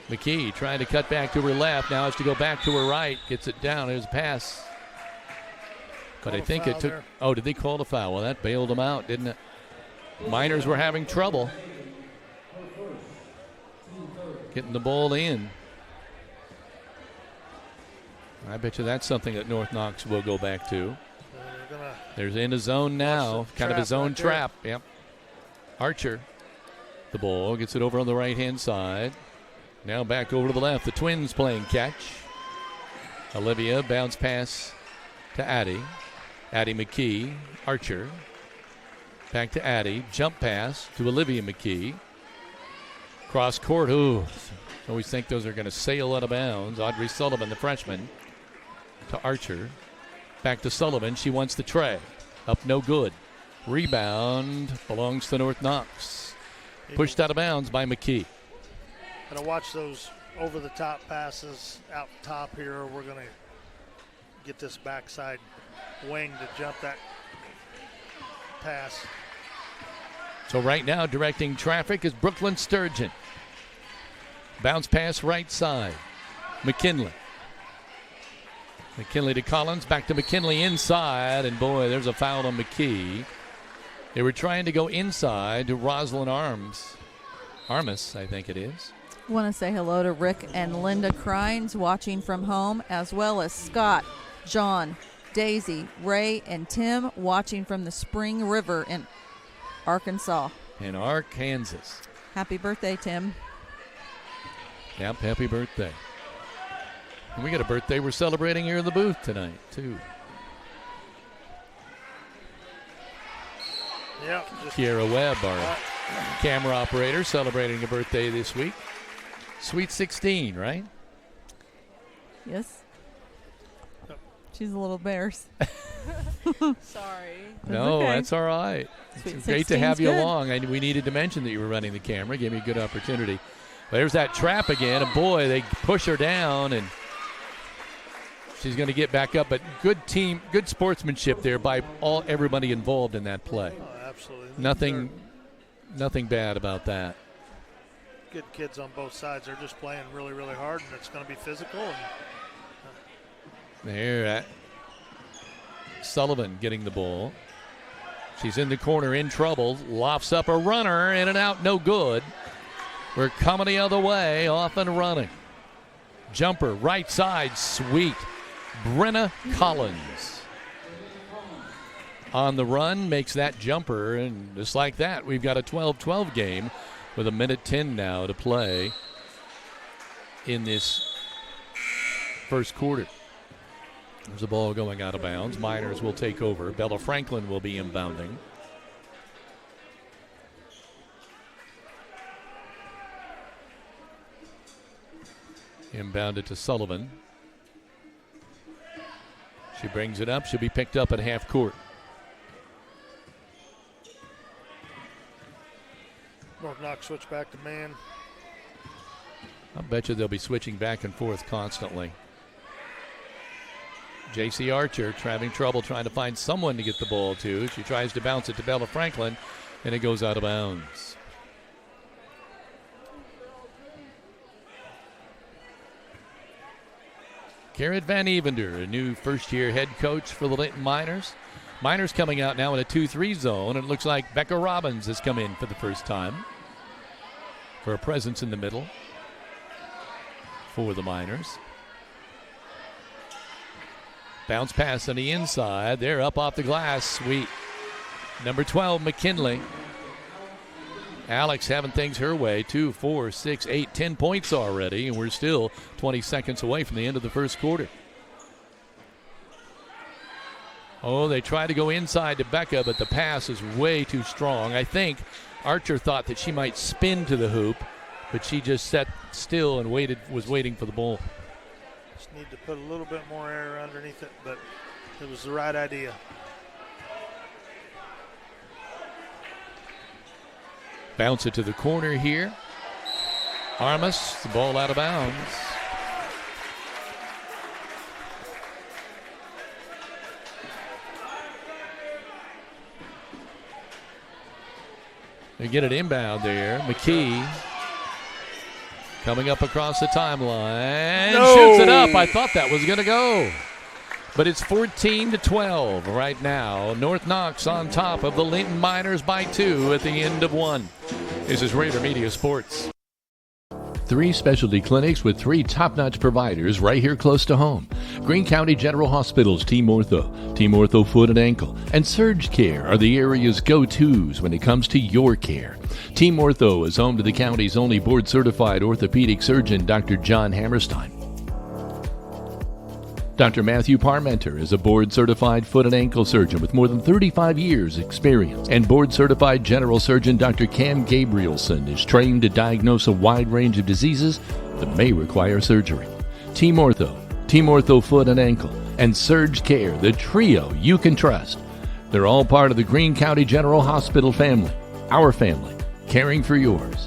McKee trying to cut back to her left. Now has to go back to her right. Gets it down. There's a pass. But I think it took. There. Oh, did they call the foul? Well, that bailed them out, didn't it? Miners were having trouble getting the ball in. I bet you that's something that North Knox will go back to. There's in a zone now, kind of a zone trap. Yep. Archer, the ball, gets it over on the right-hand side. Now back over to the left. The Twins playing catch. Olivia, bounce pass to Addie. Addie McKee, Archer. Back to Addie, jump pass to Olivia McKee. Cross court, ooh. Always think those are going to sail out of bounds. Audrey Sullivan, the freshman, to Archer. Back to Sullivan, she wants the tray. Up no good. Rebound belongs to North Knox. Pushed out of bounds by McKee. Gonna watch those over-the-top passes out top here. We're gonna get this backside wing to jump that pass. So right now directing traffic is Brooklyn Sturgeon. Bounce pass right side. McKinley. McKinley to Collins. Back to McKinley inside. And boy, there's a foul on McKee. They were trying to go inside to Rosalind Armas, I think it is. I want to say hello to Rick and Linda Crines watching from home, as well as Scott, John, Daisy, Ray, and Tim watching from the Spring River in Arkansas. In Arkansas. Happy birthday, Tim. Yep, happy birthday. And we got a birthday we're celebrating here in the booth tonight, too. Yep. Kiera Webb, our camera operator, celebrating a birthday this week. Sweet 16, right? Yes. She's a little embarrassed. Sorry. No, okay. that's all right. It's great to have you along. We needed to mention that you were running the camera. Gave me a good opportunity. There's that trap again. And boy, they push her down, and she's going to get back up. But good team, good sportsmanship there by everybody involved in that play. Oh, absolutely. Nothing bad about that. Good kids on both sides. They're just playing really, really hard, and it's going to be physical. And there, Sullivan getting the ball. She's in the corner, in trouble. Lofts up a runner, in and out, no good. We're coming the other way, off and running. Jumper, right side, sweet. Brenna Collins. on the run, makes that jumper, and just like that, we've got a 12-12 game with 1:10 now to play in this first quarter. There's a ball going out of bounds. Miners will take over. Bella Franklin will be inbounding. Inbounded to Sullivan. She brings it up. She'll be picked up at half court. North Knox switch back to man. I bet you they'll be switching back and forth constantly. J.C. Archer having trouble trying to find someone to get the ball to. She tries to bounce it to Bella Franklin, and it goes out of bounds. Garrett Van Evender, a new first-year head coach for the Linton Miners. Miners coming out now in a 2-3 zone, and it looks like Becca Robbins has come in for the first time for a presence in the middle for the Miners. Bounce pass on the inside. They're up off the glass. Sweet. Number 12, McKinley. Alex having things her way. 2, 4, 6, 8, 10 points already, and we're still 20 seconds away from the end of the first quarter. Oh, they try to go inside to Becca, but the pass is way too strong. I think Archer thought that she might spin to the hoop, but she just sat still and was waiting for the ball. Just need to put a little bit more air underneath it, but it was the right idea. Bounce it to the corner here. Armas, the ball out of bounds. They get it inbound there. McKee coming up across the timeline. No. Shoots it up. I thought that was going to go. But it's 14-12 right now. North Knox on top of the Linton Miners by 2 at the end of 1. This is Raider Media Sports. 3 specialty clinics with 3 top-notch providers right here close to home. Greene County General Hospital's Team Ortho Foot and Ankle, and Surge Care are the area's go-tos when it comes to your care. Team Ortho is home to the county's only board-certified orthopedic surgeon, Dr. John Hammerstein. Dr. Matthew Parmenter is a board-certified foot and ankle surgeon with more than 35 years' experience. And board-certified general surgeon Dr. Cam Gabrielson is trained to diagnose a wide range of diseases that may require surgery. Team Ortho Foot and Ankle, and Surge Care, the trio you can trust. They're all part of the Greene County General Hospital family. Our family, caring for yours.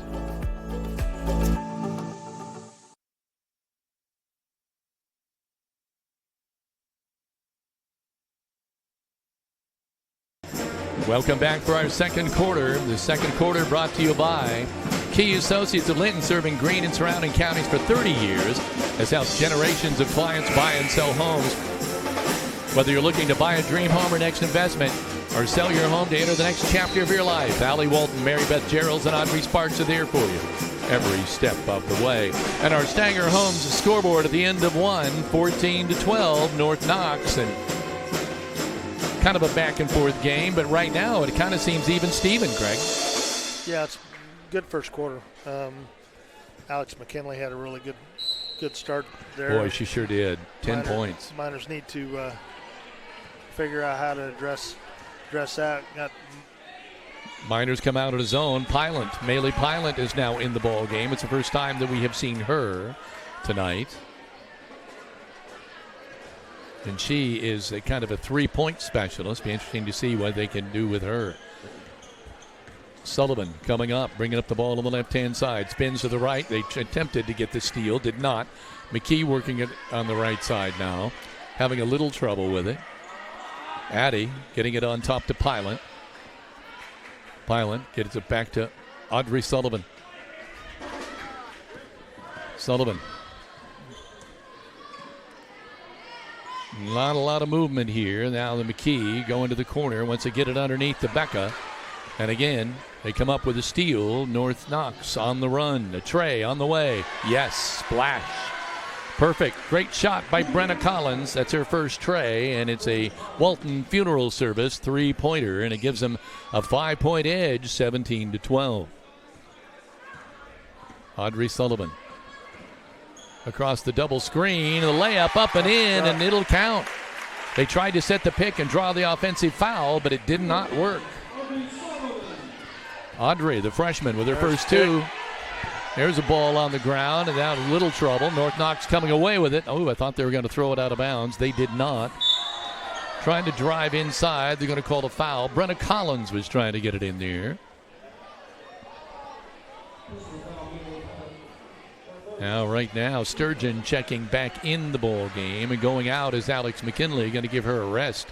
Welcome back for our second quarter. The second quarter brought to you by Key Associates of Linton, serving Greene and surrounding counties for 30 years, has helped generations of clients buy and sell homes. Whether you're looking to buy a dream home or next investment, or sell your home to enter the next chapter of your life, Allie Walton, Mary Beth Geralds, and Audrey Sparks are there for you every step of the way. And our Stanger Homes scoreboard at the end of 1, 14-12, North Knox, and kind of a back-and-forth game, but right now it kind of seems even-steven, Craig. Yeah, it's good first quarter. Alex McKinley had a really good start there. Boy, she sure did. 10 points. Miners need to figure out how to address that. Miners come out of the zone. Maylee Pylant is now in the ball game. It's the first time that we have seen her tonight. And she is a kind of a three-point specialist. Be interesting to see what they can do with her. Sullivan coming up, bringing up the ball on the left-hand side. Spins to the right. They attempted to get the steal, did not. McKee working it on the right side now, having a little trouble with it. Addy getting it on top to Pylant. Pylant gets it back to Audrey Sullivan. Sullivan. Not a lot of movement here. Now the McKee going to the corner. Wants to get it underneath to Becca. And again, they come up with a steal. North Knox on the run. A tray on the way. Yes, splash. Perfect. Great shot by Brenna Collins. That's her first tray, and it's a Walton Funeral Service three-pointer, and it gives them a 5-point edge, 17-12. Audrey Sullivan across the double screen, the layup up and in, and it'll count. They tried to set the pick and draw the offensive foul, but it did not work. Audrey, the freshman, with her first two. There's a ball on the ground, and now little trouble. North Knox coming away with it. Oh, I thought they were going to throw it out of bounds. They did not. Trying to drive inside. They're going to call a foul. Brenna Collins was trying to get it in there. Now, right now, Sturgeon checking back in the ball game, and going out is Alex McKinley, going to give her a rest.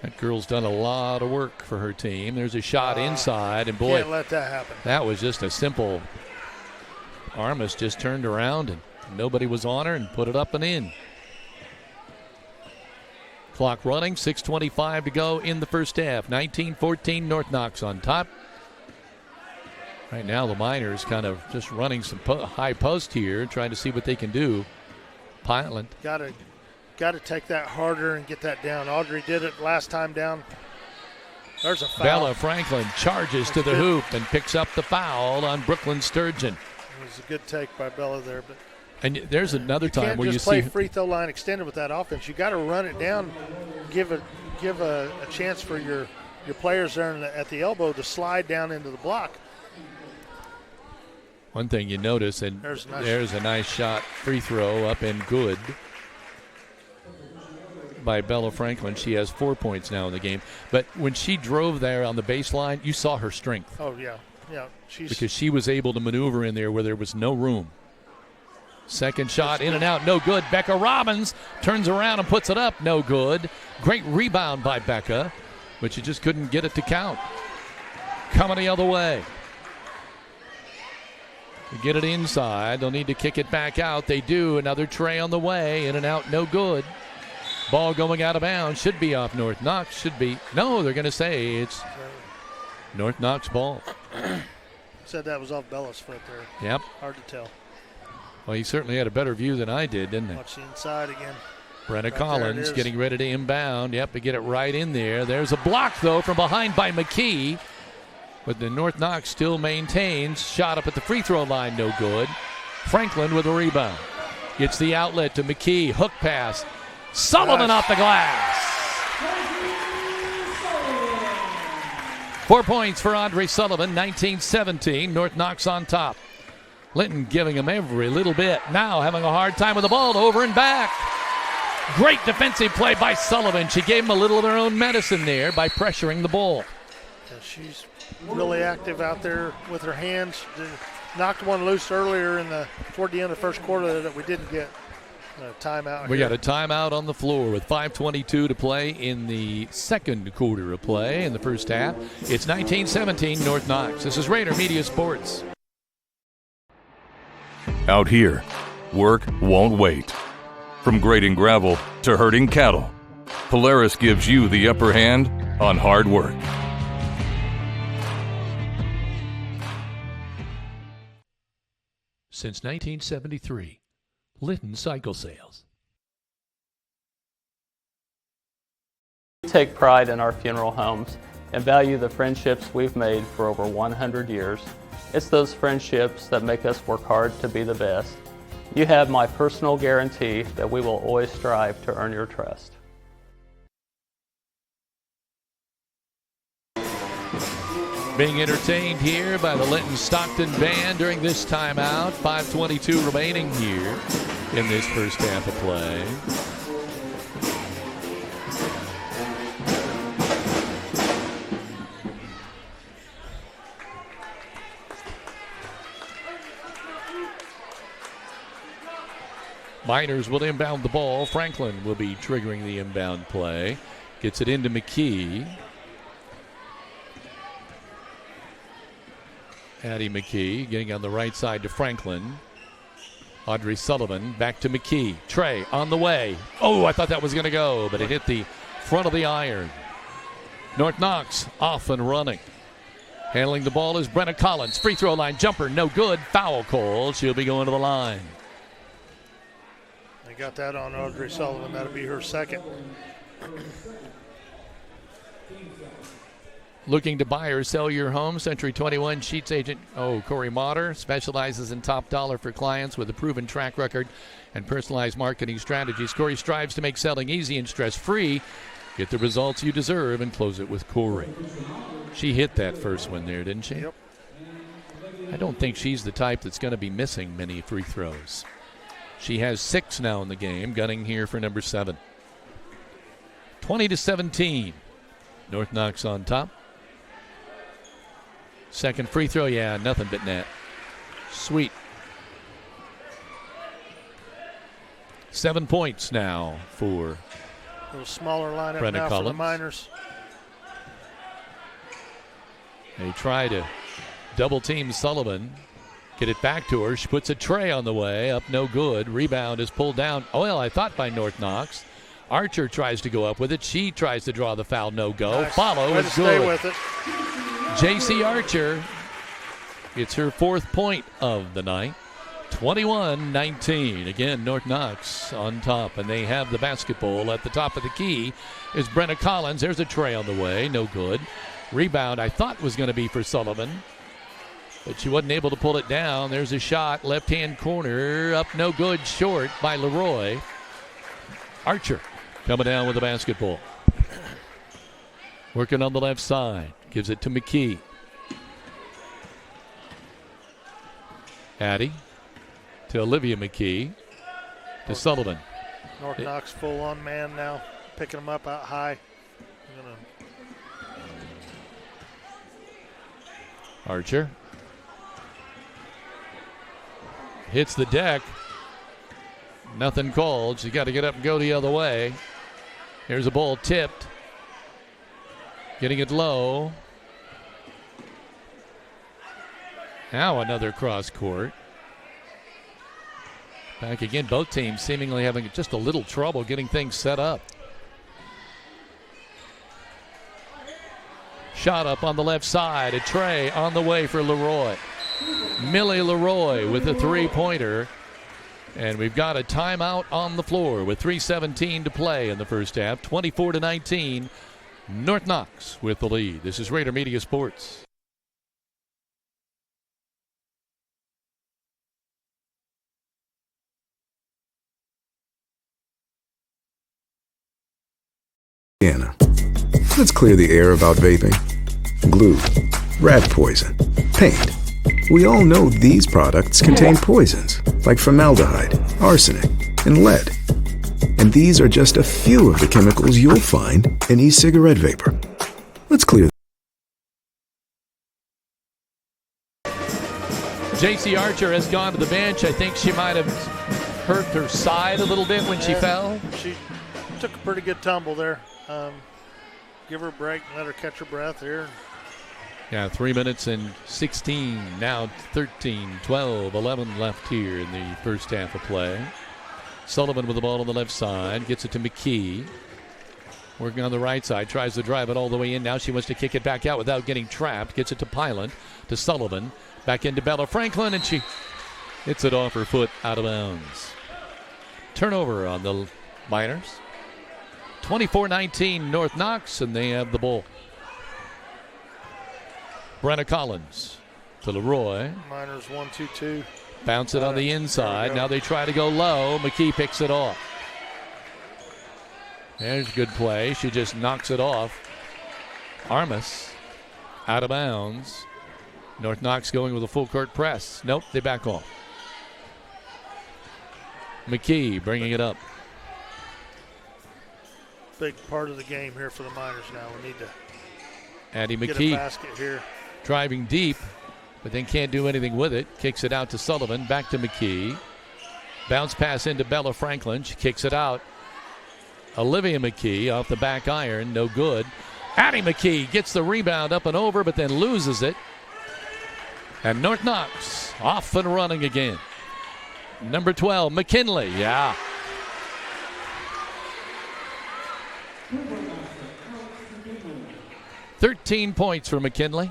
That girl's done a lot of work for her team. There's a shot inside, and boy, can't let that happen. That was just a simple. Armas just turned around, and nobody was on her, and put it up and in. Clock running, 6:25 to go in the first half. 19-14, North Knox on top. Right now, the Miners kind of just running some high post here, trying to see what they can do. Pineland. Got to take that harder and get that down. Audrey did it last time down. There's a foul. Bella Franklin charges to the hoop and picks up the foul on Brooklyn Sturgeon. It was a good take by Bella there, but and there's another time where you play see free throw line extended with that offense. You got to run it down, give a chance for your players there at the elbow to slide down into the block. One thing you notice, and there's a nice shot, free throw up and good by Bella Franklin. She has 4 points now in the game. But when she drove there on the baseline, you saw her strength. Oh, yeah. Yeah. Because she was able to maneuver in there where there was no room. Second shot in and out, no good. Becca Robbins turns around and puts it up, no good. Great rebound by Becca, but she just couldn't get it to count. Coming the other way. To get it inside, they'll need to kick it back out. They do. Another tray on the way. In and out, no good. Ball going out of bounds. Should be off North Knox. Should be. No, they're going to say it's North Knox ball. Said that was off Bella's foot there. Yep. Hard to tell. Well, he certainly had a better view than I did, didn't he? Watch the inside again. Brenna Collins getting ready to inbound. Yep, to get it right in there. There's a block, though, from behind by McKee. But the North Knox still maintains. Shot up at the free throw line, no good. Franklin with a rebound. Gets the outlet to McKee. Hook pass. Sullivan off the glass. 4 points for Audrey Sullivan. 19-17. North Knox on top. Linton giving him every little bit. Now having a hard time with the ball over and back. Great defensive play by Sullivan. She gave him a little of her own medicine there by pressuring the ball. Yeah, she's really active out there with her hands. Knocked one loose earlier toward the end of the first quarter that we didn't get a timeout. We got a timeout on the floor with 5:22 to play in the second quarter of play in the first half. It's 19-17 North Knox. This is Raider Media Sports. Out here, work won't wait. From grading gravel to herding cattle, Polaris gives you the upper hand on hard work. Since 1973, Litton Cycle Sales. We take pride in our funeral homes and value the friendships we've made for over 100 years. It's those friendships that make us work hard to be the best. You have my personal guarantee that we will always strive to earn your trust. Being entertained here by the Linton Stockton Band during this timeout. 5:22 remaining here in this first half of play. Miners will inbound the ball. Franklin will be triggering the inbound play. Gets it into McKee. Addie McKee getting on the right side to Franklin. Audrey Sullivan back to McKee. Trey on the way. Oh, I thought that was going to go, but it hit the front of the iron. North Knox off and running. Handling the ball is Brenna Collins. Free throw line jumper, no good. Foul call. She'll be going to the line. got that on Audrey Sullivan. That'll be her second. Looking to buy or sell your home? Century 21 Sheets agent Corey Motter specializes in top dollar for clients with a proven track record and personalized marketing strategies. Corey strives to make selling easy and stress-free. Get the results you deserve and close it with Corey. She hit that first one there, didn't she? Yep. I don't think she's the type that's going to be missing many free throws. She has 6 now in the game, gunning here for number 7. 20-17. North Knox on top. Second free throw, nothing but net. Sweet. 7 points now for a little smaller lineup Brenna now Collins. for the Miners. They try to double team Sullivan. Get it back to her. She puts a tray on the way. Up no good. Rebound is pulled down. I thought by North Knox. Archer tries to go up with it. She tries to draw the foul. No go. Nice. Follow Way is to good. stay with it. JC Archer gets her 4th point of the night. 21-19. Again, North Knox on top, and they have the basketball at the top of the key. Is Brenna Collins. There's a tray on the way. No good. Rebound I thought was going to be for Sullivan, but she wasn't able to pull it down. There's a shot. Left-hand corner. Up no good. Short by Leroy. Archer coming down with the basketball. Working on the left side. Gives it to McKee. Addie to Olivia McKee. To Sullivan. North Knox full on man now. Picking them up out high. Archer. Hits the deck. Nothing called. She's got to get up and go the other way. Here's a ball tipped. Getting it low. Now another cross court. Back again. Both teams seemingly having just a little trouble getting things set up. Shot up on the left side. A tray on the way for Leroy. Millie Leroy with a 3-pointer. And we've got a timeout on the floor with 3:17 to play in the first half. 24-19. North Knox with the lead. This is Raider Media Sports. Anna. Let's clear the air about vaping. Glue, rat poison, paint. We all know these products contain poisons like formaldehyde, arsenic, and lead. And these are just a few of the chemicals you'll find in e-cigarette vapor. Let's clear. JC Archer has gone to the bench. I think she might have hurt her side a little bit when she fell. She took a pretty good tumble there. Give her a break and let her catch her breath here. Yeah, 3 minutes and 16. Now 13, 12, 11 left here in the first half of play. Sullivan with the ball on the left side. Gets it to McKee. Working on the right side. Tries to drive it all the way in. Now she wants to kick it back out without getting trapped. Gets it to Pylant. To Sullivan. Back into Bella Franklin. And she hits it off her foot out of bounds. Turnover on the Miners. 24-19 North Knox. And they have the ball. Brenna Collins to Leroy. Miners 1-2-2. Bounce it on the inside. Now they try to go low. McKee picks it off. There's good play. She just knocks it off. Armas out of bounds. North Knox going with a full court press. Nope, they back off. McKee bringing it up. Big part of the game here for the Miners now. We need to Addie get McKee a basket here. driving deep, but then can't do anything with it. Kicks it out to Sullivan. Back to McKee. Bounce pass into Bella Franklin. She kicks it out. Olivia McKee off the back iron. No good. Addie McKee gets the rebound up and over, but then loses it. And North Knox off and running again. Number 12, McKinley. Yeah. "13 points for McKinley.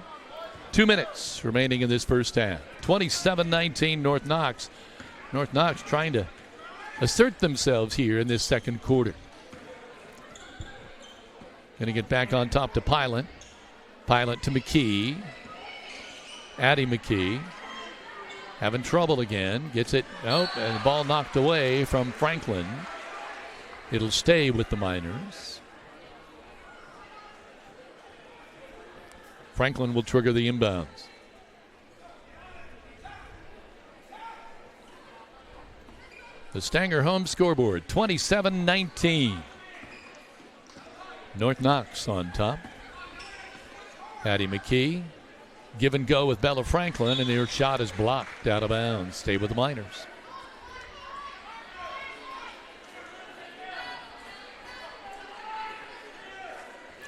2 minutes remaining in this first half. 27-19 North Knox. North Knox trying to assert themselves here in this second quarter. Going to get back on top to Pilot. Pilot to McKee. Addie McKee. Having trouble again. Gets it. Nope. And the ball knocked away from Franklin. It'll stay with the Miners. Franklin will trigger the inbounds. The Stanger home scoreboard, 27-19. North Knox on top. Addie McKee. Give and go with Bella Franklin, and their shot is blocked out of bounds. Stay with the Miners.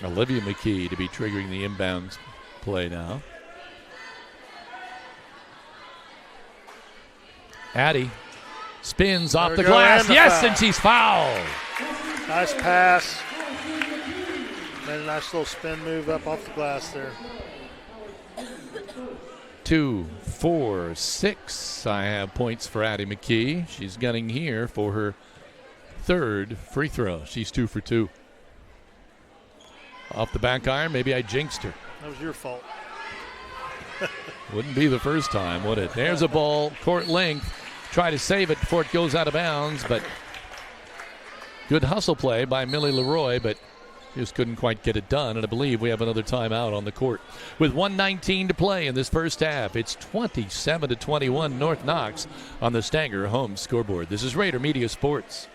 Olivia McKee to be triggering the inbounds play now. Addie spins off the glass. Yes, and she's fouled. Nice pass. Made a nice little spin move up off the glass there. 2, 4, 6. I have points for Addie McKee. She's gunning here for her third free throw. She's 2 for 2. Off the back iron, maybe I jinxed her. That was your fault. Wouldn't be the first time, would it? There's a ball, court length. Try to save it before it goes out of bounds, but good hustle play by Millie Leroy, but just couldn't quite get it done. And I believe we have another timeout on the court. With 1:19 to play in this first half, it's 27-21 North Knox on the Stanger home scoreboard. This is Raider Media Sports.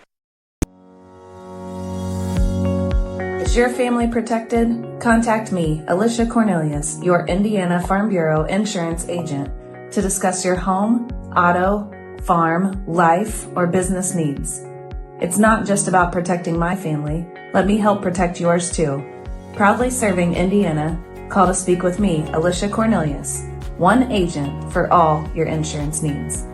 Is your family protected? Contact me, Alicia Cornelius, your Indiana Farm Bureau insurance agent, to discuss your home, auto, farm, life, or business needs. It's not just about protecting my family. Let me help protect yours too. Proudly serving Indiana, call to speak with me, Alicia Cornelius, one agent for all your insurance needs.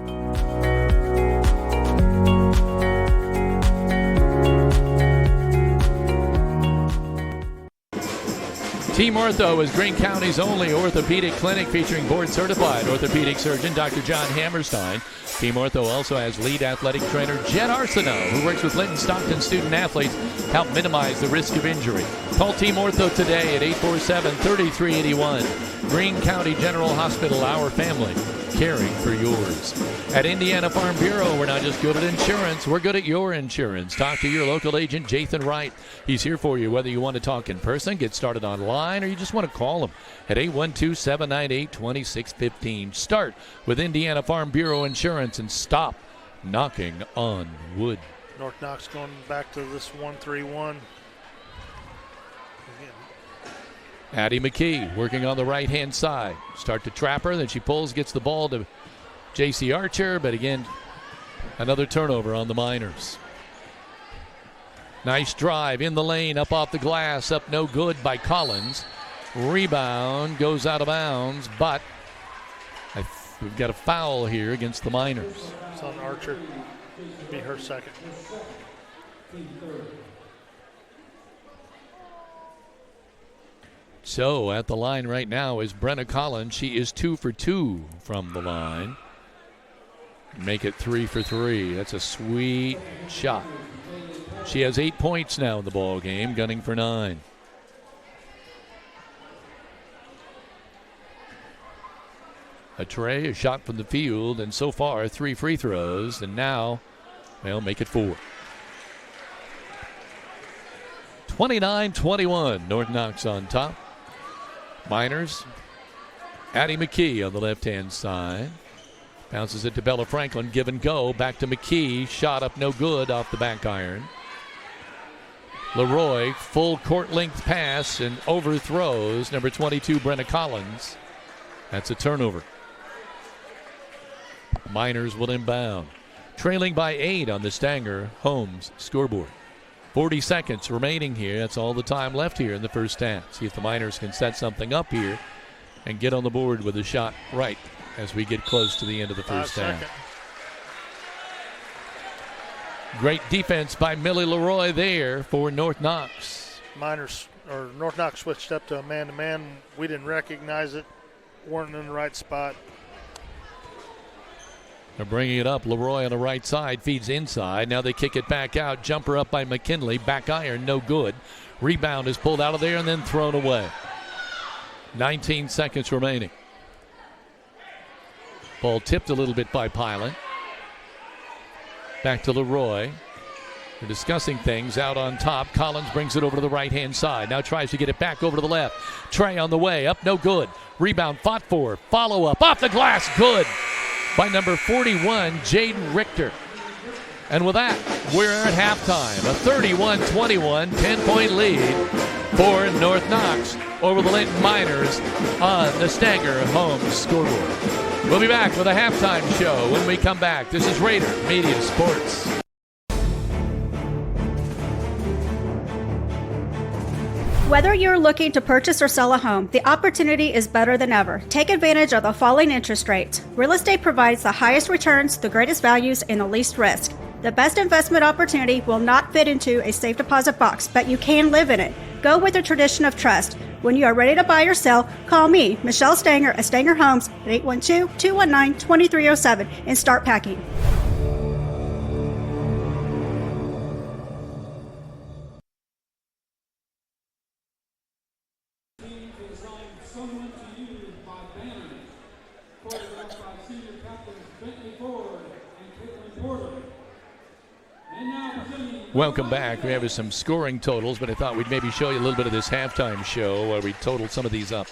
Team Ortho is Greene County's only orthopedic clinic featuring board-certified orthopedic surgeon Dr. John Hammerstein. Team Ortho also has lead athletic trainer Jed Arsenault, who works with Linton Stockton student athletes to help minimize the risk of injury. Call Team Ortho today at 847-3381. Greene County General Hospital, our family, caring for yours. At Indiana Farm Bureau, we're not just good at insurance, we're good at your insurance. Talk to your local agent, Jathan Wright. He's here for you, whether you want to talk in person, get started online, or you just want to call him at 812-798-2615. Start with Indiana Farm Bureau Insurance and stop knocking on wood. North Knox going back to this 1-3-1. Addie McKee working on the right-hand side. Start to trap her, then she pulls, gets the ball to J.C. Archer, but again, another turnover on the Miners. Nice drive in the lane, up off the glass, up no good by Collins. Rebound goes out of bounds, but we've got a foul here against the Miners. It's on Archer. Be her second. So at the line right now is Brenna Collins. She is 2 for 2 from the line. Make it 3 for 3. That's a sweet shot. She has 8 points now in the ball game, gunning for 9. A tray, a shot from the field, and so far 3 free throws, and now, well, make it 4. 29-21, North Knox on top. Miners, Addie McKee on the left-hand side. Bounces it to Bella Franklin, give and go. Back to McKee, shot up no good off the back iron. Leroy, full court length pass and overthrows number 22, Brenna Collins. That's a turnover. Miners will inbound. Trailing by 8 on the Stanger Holmes scoreboard. 40 seconds remaining here. That's all the time left here in the first half. See if the Miners can set something up here and get on the board with a shot right as we get close to the end of the first half. Great defense by Millie Leroy there for North Knox. North Knox switched up to a man-to-man. We didn't recognize it. Weren't in the right spot. They're bringing it up. Leroy on the right side feeds inside. Now they kick it back out. Jumper up by McKinley. Back iron, no good. Rebound is pulled out of there and then thrown away. 19 seconds remaining. Ball tipped a little bit by Pilot. Back to Leroy. They're discussing things out on top. Collins brings it over to the right-hand side. Now tries to get it back over to the left. Trey on the way. Up, no good. Rebound fought for. Follow-up. Off the glass. Good. By number 41, Jaden Richter. And with that, we're at halftime. A 31-21 10-point lead for North Knox over the Linton Miners on the Stanger home scoreboard. We'll be back with a halftime show when we come back. This is Raider Media Sports. Whether you're looking to purchase or sell a home, the opportunity is better than ever. Take advantage of the falling interest rates. Real estate provides the highest returns, the greatest values, and the least risk. The best investment opportunity will not fit into a safe deposit box, but you can live in it. Go with the tradition of trust. When you are ready to buy or sell, call me, Michelle Stanger at Stanger Homes at 812-219-2307 and start packing. Welcome back. We have some scoring totals, but I thought we'd maybe show you a little bit of this halftime show where we totaled some of these up.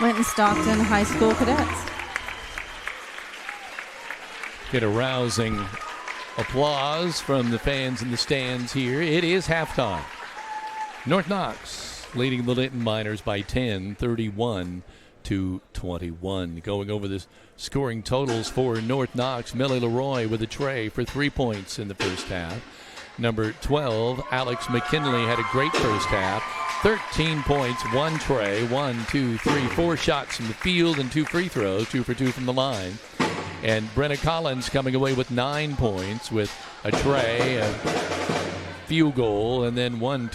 Linton Stockton High School cadets. Get a rousing applause from the fans in the stands here. It is halftime. North Knox leading the Linton Miners by 10, 31-21. Going over the scoring totals for North Knox, Millie Leroy with a tray for 3 points in the first half. Number 12, Alex McKinley had a great first half. 13 points, 1 tray, 4 shots from the field and 2 free throws, 2 for 2 from the line. And Brenna Collins coming away with 9 points with a tray, a field goal, and then 4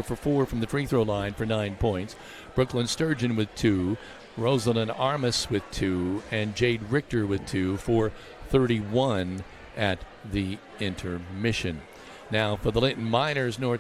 for 4 from the free throw line for 9 points. Brooklyn Sturgeon with 2, Rosalind Armas with 2, and Jade Richter with 2 for 31 at the intermission. Now for the Linton Miners, the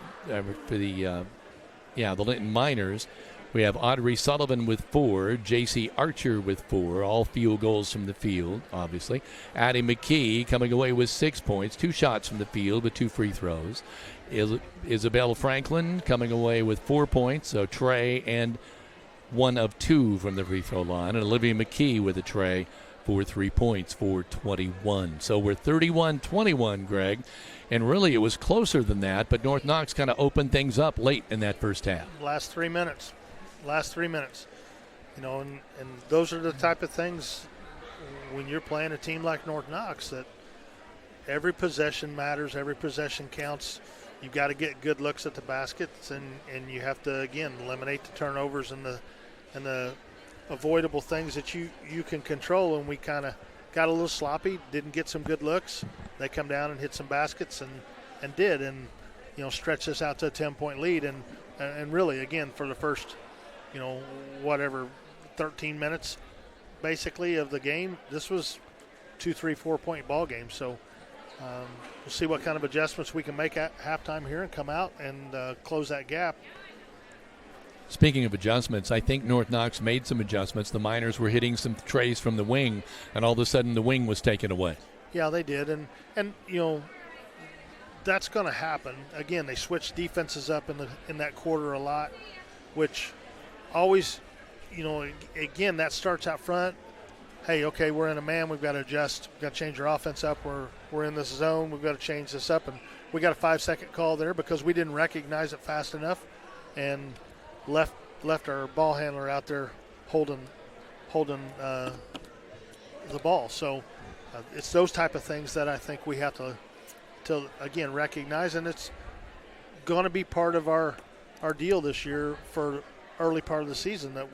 Linton Miners, we have Audrey Sullivan with 4, J.C. Archer with 4, all field goals from the field, obviously. Addie McKee coming away with 6 points, 2 shots from the field, but 2 free throws. Isabel Franklin coming away with 4 points, so Trey and 1 of 2 from the free throw line, and Olivia McKee with a tray for 3 points for 21. So we're 31-21, Greg, and really it was closer than that, but North Knox kind of opened things up late in that first half. Last 3 minutes. You know, and those are the type of things when you're playing a team like North Knox that every possession matters, every possession counts. You've got to get good looks at the baskets, and you have to, again, eliminate the turnovers and the avoidable things that you can control. And we kind of got a little sloppy, didn't get some good looks. They come down and hit some baskets and did, and, you know, stretch this out to a 10-point lead. And really, again, for the first, 13 minutes basically of the game, this was 2, 3, 4 point ball game. So we'll see what kind of adjustments we can make at halftime here and come out and close that gap. Speaking of adjustments, I think North Knox made some adjustments. The Miners were hitting some trays from the wing, and all of a sudden the wing was taken away. Yeah, they did, and that's going to happen. Again, they switched defenses up in that quarter a lot, which always, again, that starts out front. Hey, okay, we're in a man. We've got to adjust. We've got to change our offense up. We're in this zone. We've got to change this up, and we got a 5-second call there because we didn't recognize it fast enough, and left our ball handler out there holding the ball. So it's those type of things that I think we have to again recognize, and it's going to be part of our deal this year for early part of the season that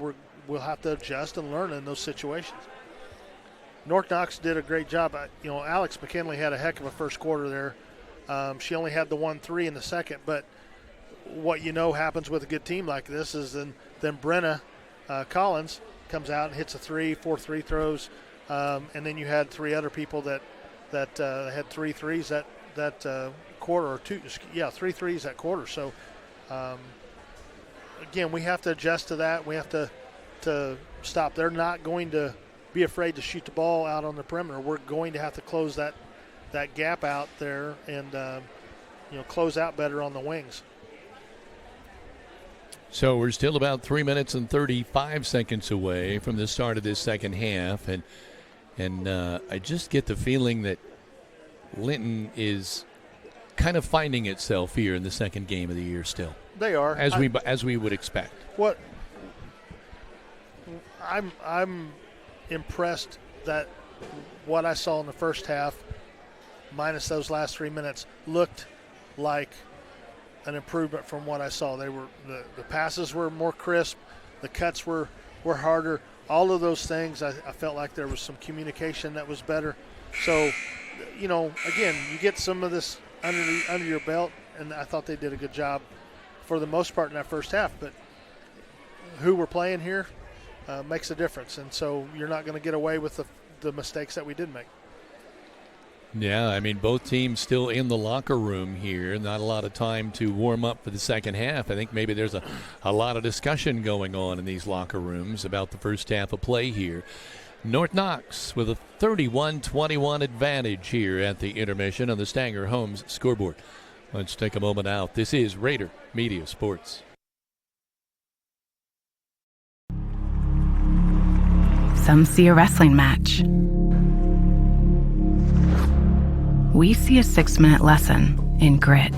we'll have to adjust and learn in those situations. North Knox did a great job. Alex McKinley had a heck of a first quarter there. She only had the 1-3 in the second, but what happens with a good team like this is then Brenna Collins comes out and hits a 4 3 throws, and then you had 3 other people that had 3 threes that quarter, or 3 threes that quarter. So again, we have to adjust to that. We have to stop. They're not going to be afraid to shoot the ball out on the perimeter. We're going to have to close that gap out there and close out better on the wings. So we're still about 3 minutes and 35 seconds away from the start of this second half, and I just get the feeling that Linton is kind of finding itself here in the second game of the year still. They are, as we would expect. What I'm impressed that what I saw in the first half, minus those last 3 minutes, looked like an improvement from what I saw. They were the passes were more crisp, the cuts were harder. All of those things, I felt like there was some communication that was better. So, again, you get some of this under your belt, and I thought they did a good job for the most part in that first half. But who we're playing here makes a difference, and so you're not going to get away with the mistakes that we did make. Yeah, I mean, both teams still in the locker room here. Not a lot of time to warm up for the second half. I think maybe there's a lot of discussion going on in these locker rooms about the first half of play here. North Knox with a 31-21 advantage here at the intermission on the Stanger Homes scoreboard. Let's take a moment out. This is Raider Media Sports. Some see a wrestling match. We see a 6-minute lesson in grit.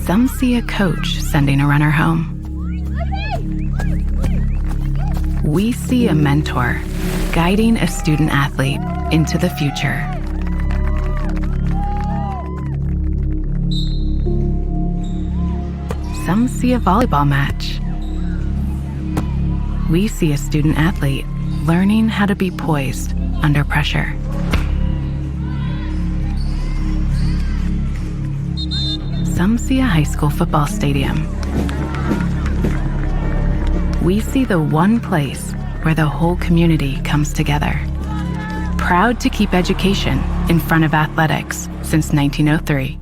Some see a coach sending a runner home. We see a mentor guiding a student athlete into the future. Some see a volleyball match. We see a student athlete learning how to be poised under pressure. Some see a high school football stadium. We see the one place where the whole community comes together. Proud to keep education in front of athletics since 1903.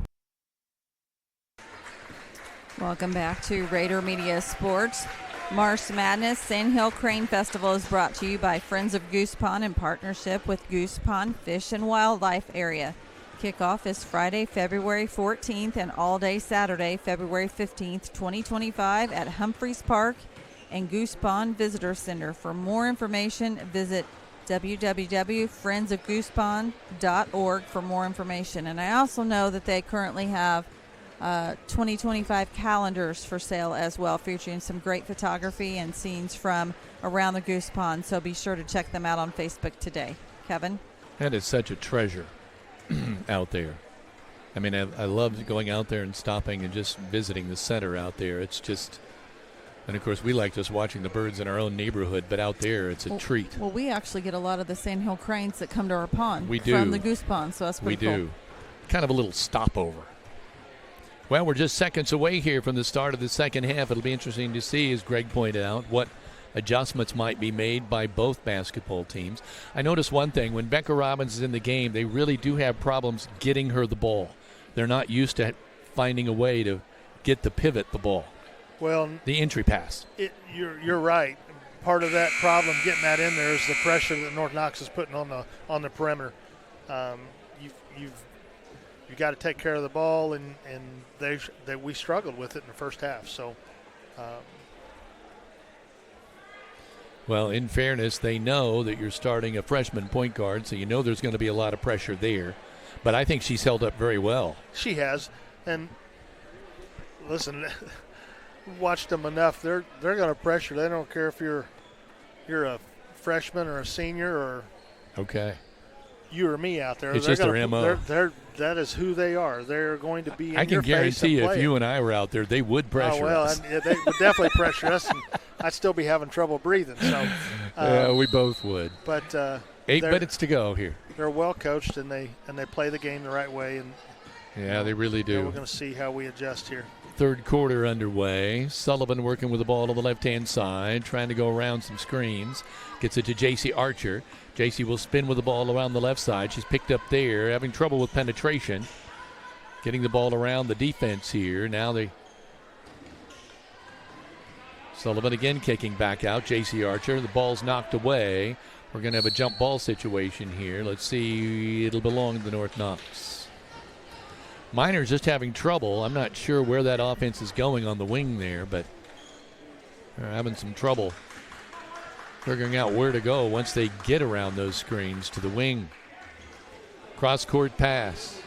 Welcome back to Raider Media Sports. Marsh Madness Sandhill Crane Festival is brought to you by Friends of Goose Pond in partnership with Goose Pond Fish and Wildlife Area. Kickoff is Friday, February 14th and all day Saturday, February 15th, 2025 at Humphreys Park and Goose Pond Visitor Center. For more information, visit www.friendsofgoosepond.org for more information. And I also know that they currently have 2025 calendars for sale as well, featuring some great photography and scenes from around the Goose Pond. So be sure to check them out on Facebook today. Kevin? That is such a treasure out there. I mean, I love going out there and stopping and just visiting the center out there. It's just, and of course we like just watching the birds in our own neighborhood, but out there it's a treat. Well, we actually get a lot of the Sandhill cranes that come to our pond. We do. From the Goose Pond, so that's pretty cool. We do. Kind of a little stopover. Well, we're just seconds away here from the start of the second half. It'll be interesting to see, as Greg pointed out, what adjustments might be made by both basketball teams. I noticed one thing. When Becca Robbins is in the game, they really do have problems getting her the ball. They're not used to finding a way to get the pivot the ball. Well, the entry pass. You're right. Part of that problem getting that in there is the pressure that North Knox is putting on the perimeter. You've got to take care of the ball, and we struggled with it in the first half. So, well, in fairness, they know that you're starting a freshman point guard, so you know there's going to be a lot of pressure there. But I think she's held up very well. She has, and listen, watched them enough. They're going to pressure. They don't care if you're a freshman or a senior or you or me out there. It's just their MO. That is who they are. They're going to be in I can your guarantee face if you and I were out there, they would pressure us. They would definitely pressure us, and I'd still be having trouble breathing. So, yeah, we both would. But 8 minutes to go here. They're well coached, and they play the game the right way. And yeah, they really do. We're going to see how we adjust here. Third quarter underway. Sullivan working with the ball on the left-hand side, trying to go around some screens. Gets it to J.C. Archer. J.C. will spin with the ball around the left side. She's picked up there, having trouble with penetration. Getting the ball around the defense here. Now Sullivan again kicking back out. J.C. Archer. The ball's knocked away. We're going to have a jump ball situation here. Let's see. It'll belong to North Knox. Miners just having trouble. I'm not sure where that offense is going on the wing there, but they're having some trouble figuring out where to go once they get around those screens to the wing. Cross-court pass.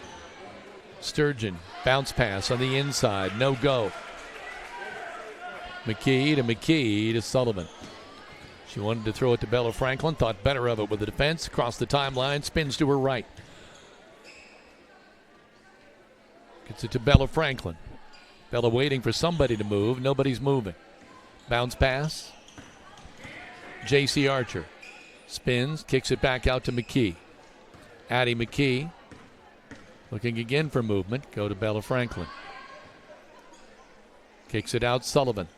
Sturgeon, bounce pass on the inside. No go. McKee to Sullivan. She wanted to throw it to Bella Franklin, thought better of it with the defense. Across the timeline, spins to her right. Gets it to Bella Franklin. Bella waiting for somebody to move. Nobody's moving. Bounce pass. J.C. Archer spins, kicks it back out to McKee. Addie McKee looking again for movement. Go to Bella Franklin. Kicks it out, Sullivan.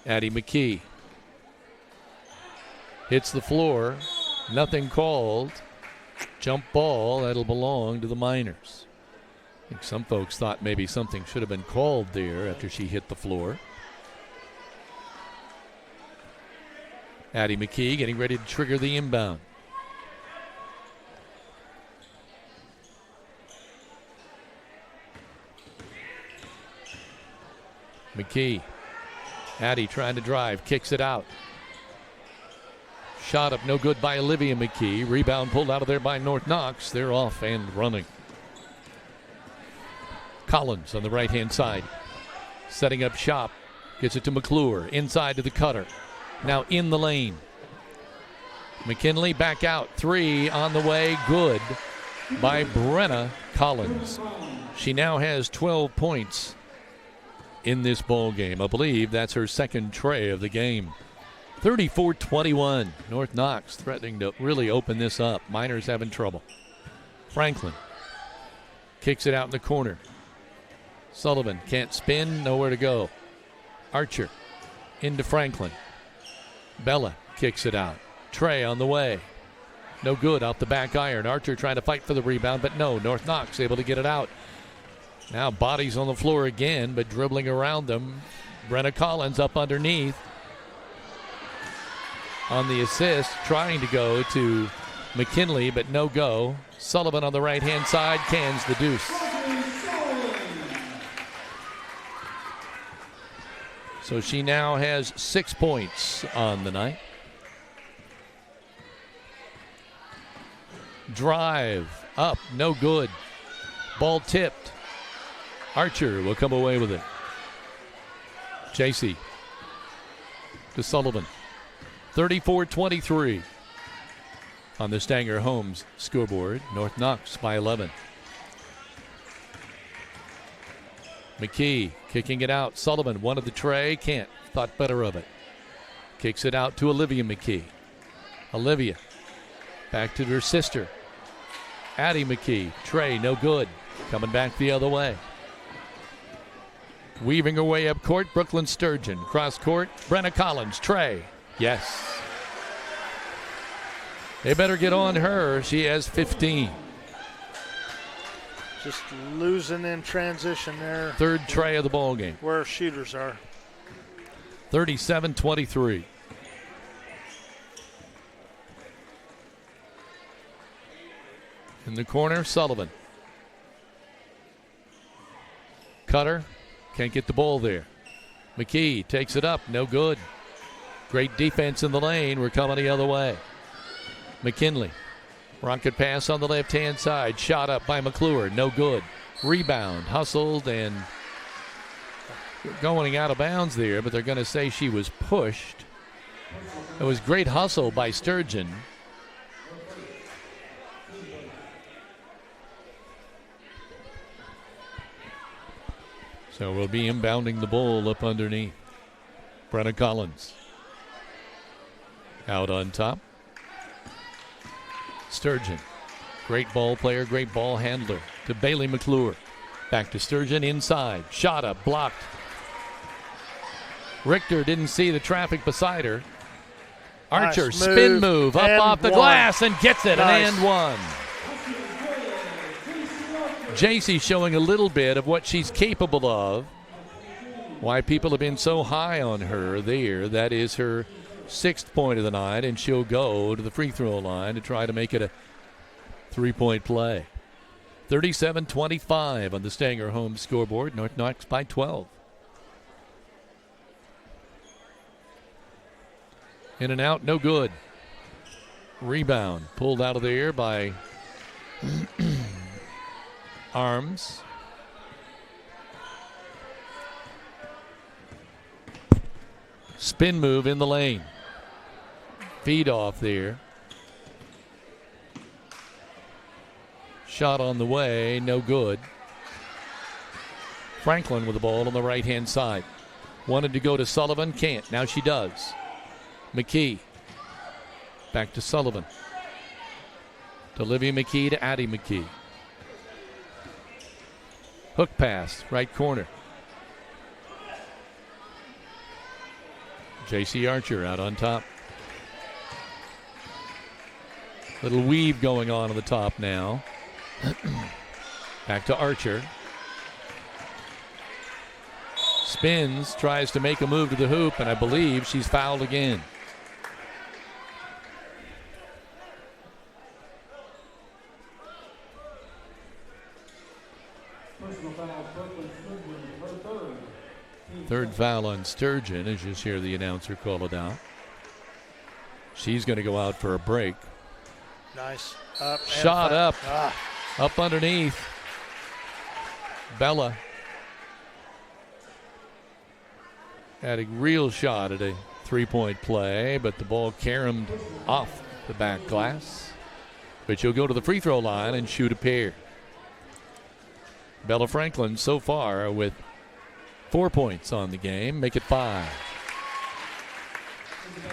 Addie McKee hits the floor. Nothing called. Jump ball. That'll belong to the Miners. I think some folks thought maybe something should have been called there after she hit the floor. Addie McKee getting ready to trigger the inbound. McKee. Addie trying to drive, kicks it out. Shot up, no good by Olivia McKee. Rebound pulled out of there by North Knox. They're off and running. Collins on the right-hand side. Setting up shop. Gets it to McClure. Inside to the cutter. Now in the lane. McKinley back out. 3 on the way. Good by Brenna Collins. She now has 12 points in this ball game. I believe that's her second tray of the game. 34-21. North Knox threatening to really open this up. Miners having trouble. Franklin kicks it out in the corner. Sullivan can't spin, nowhere to go. Archer into Franklin. Bella kicks it out. Trey on the way. No good, off the back iron. Archer trying to fight for the rebound, but no. North Knox able to get it out. Now bodies on the floor again, but dribbling around them. Brenna Collins up underneath on the assist, trying to go to McKinley, but no go. Sullivan on the right-hand side cans the deuce. So she now has 6 points on the night. Drive up, no good. Ball tipped. Archer will come away with it. JC to Sullivan. 34-23 on the Stanger Homes scoreboard. North Knox by 11. McKee kicking it out. Sullivan wanted the tray. Can't. Thought better of it. Kicks it out to Olivia McKee. Olivia back to her sister. Addie McKee. Tray no good. Coming back the other way. Weaving her way up court. Brooklyn Sturgeon. Cross court. Brenna Collins. Tray. Yes. They better get on her. She has 15. Just losing in transition there. Third tray of the ball game. Where shooters are. 37-23. In the corner, Sullivan. Cutter. Can't get the ball there. McKee takes it up. No good. Great defense in the lane. We're coming the other way. McKinley. Rocket pass on the left-hand side. Shot up by McClure. No good. Rebound. Hustled and going out of bounds there, but they're going to say she was pushed. It was great hustle by Sturgeon. So we'll be inbounding the ball up underneath. Brenna Collins. Out on top. Sturgeon. Great ball player, great ball handler. To Bailey McClure. Back to Sturgeon inside. Shot up, blocked. Richter didn't see the traffic beside her. Archer, Nice spin move. move up And off the one. glass and gets it. Nice. An and one. JC showing a little bit of what she's capable of. Why people have been so high on her there. That is her 6th point of the night, and she'll go to the free throw line to try to make it a 3-point play. 37-25 on the Stanger Homes scoreboard. North Knox by 12. In and out, no good. Rebound pulled out of the air by Arms. Spin move in the lane. Feed off there. Shot on the way, no good. Franklin with the ball on the right-hand side. Wanted to go to Sullivan, can't. Now she does. McKee. Back to Sullivan. To Olivia McKee to Addie McKee. Hook pass, right corner. J.C. Archer out on top. Little weave going on the top now. Back to Archer. Spins, tries to make a move to the hoop, and I believe she's fouled again. Third foul on Sturgeon, as you just hear the announcer call it out. She's going to go out for a break. Nice. Up and Shot up. Ah. Up underneath. Bella had a real shot at a 3-point play, but the ball caromed off the back glass. But she'll go to the free throw line and shoot a pair. Bella Franklin so far with 4 points on the game, make it 5.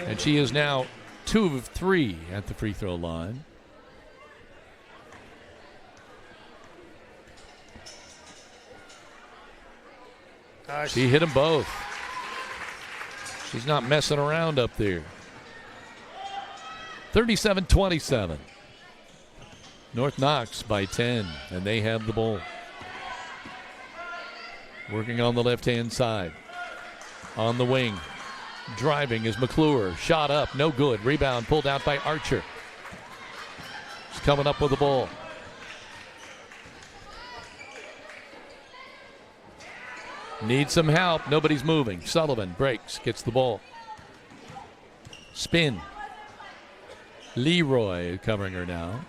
And she is now 2 of 3 at the free throw line. Nice. She hit them both. She's not messing around up there. 37-27. North Knox by 10, and they have the ball. Working on the left-hand side. on the wing. Driving is McClure. Shot up, no good. Rebound pulled out by Archer. He's coming up with the ball. Needs some help. Nobody's moving. Sullivan breaks, gets the ball. Spin. Leroy covering her now.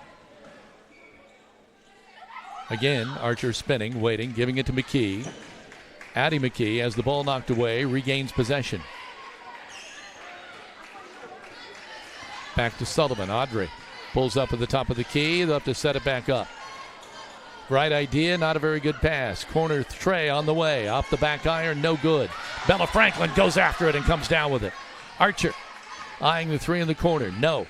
Again, Archer spinning, waiting, giving it to McKee. Addie McKee has the ball knocked away, regains possession. Back to Sullivan. Audrey pulls up at the top of the key. They'll have to set it back up. Right idea, not a very good pass. Corner Trey on the way. Off the back iron, no good. Bella Franklin goes after it and comes down with it. Archer eyeing the three in the corner. No.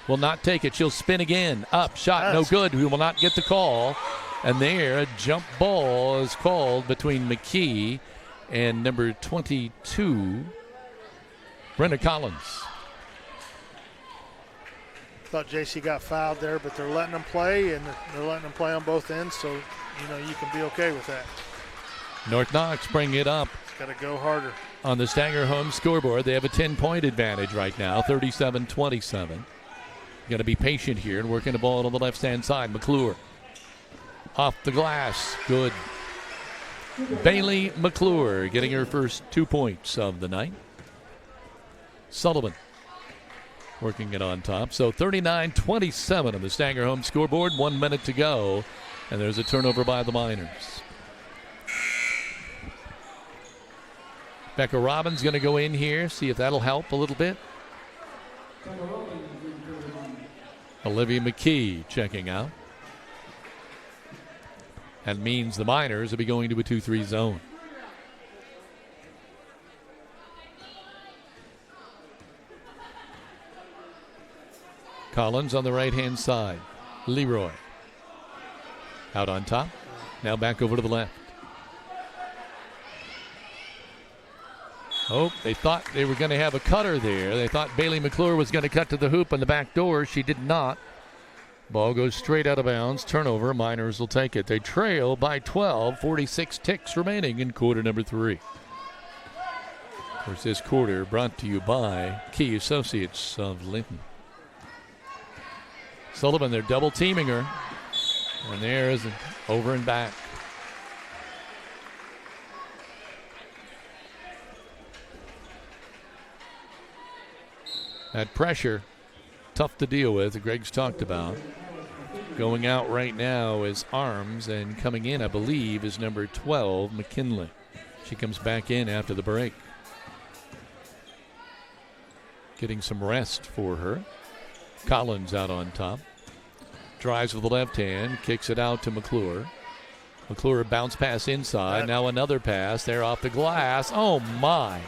Will not take it. She'll spin again. Up, shot, no good. We will not get the call. And there, a jump ball is called between McKee and number 22, Brenda Collins. Thought JC got fouled there, but they're letting them play, and they're letting them play on both ends, so, you know, you can be okay with that. North Knox bring it up. It's got to go harder. On the Stanger home scoreboard, they have a 10-point advantage right now, 37-27. Got to be patient here and working the ball on the left-hand side. McClure off the glass. Good. Bailey McClure getting her first 2 points of the night. Sullivan working it on top. So 39-27 on the Stanger home scoreboard. 1 minute to go. And there's a turnover by the Miners. Becca Robbins going to go in here, see if that'll help a little bit. Olivia McKee checking out. That means the Miners will be going to a 2-3 zone. Collins on the right-hand side. Leroy out on top. Now back over to the left. Oh, they thought they were going to have a cutter there. They thought Bailey McClure was going to cut to the hoop on the back door. She did not. Ball goes straight out of bounds. Turnover. Miners will take it. They trail by 12. 46 ticks remaining in quarter number 3. Of course, this quarter brought to you by Key Associates of Linton. Sullivan, they're double teaming her. And there's over and back. That pressure, tough to deal with, Greg's talked about. Going out right now is Arms, and coming in, I believe, is number 12, McKinley. She comes back in after the break. Getting some rest for her. Collins out on top. Drives with the left hand, kicks it out to McClure. McClure bounce pass inside. Now another pass. They're off the glass. Oh, my.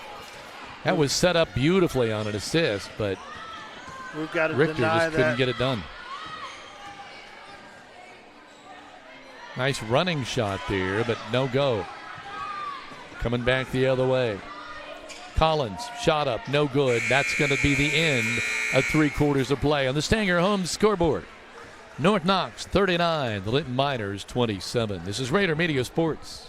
That was set up beautifully on an assist, but We've got to Richter deny just couldn't that. get it done. Nice running shot there, but no go. Coming back the other way. Collins, shot up, no good. That's going to be the end of 3 quarters of play on the Stanger home scoreboard. North Knox 39, the Linton Miners 27. This is Raider Media Sports.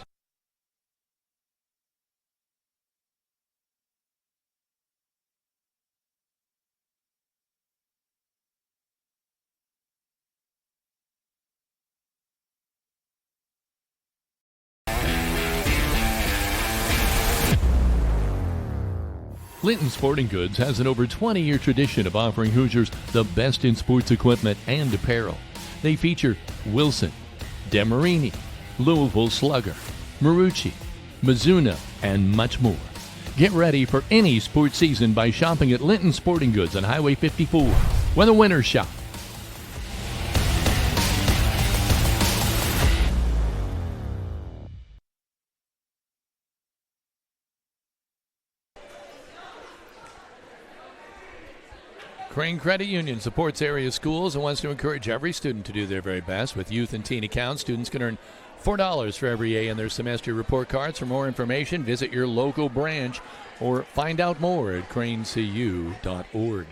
Linton Sporting Goods has an over 20-year tradition of offering Hoosiers the best in sports equipment and apparel. They feature Wilson, Demarini, Louisville Slugger, Marucci, Mizuno, and much more. Get ready for any sports season by shopping at Linton Sporting Goods on Highway 54, where the winners shop. Crane Credit Union supports area schools and wants to encourage every student to do their very best. With youth and teen accounts, students can earn $4 for every A in their semester report cards. For more information, visit your local branch or find out more at cranecu.org.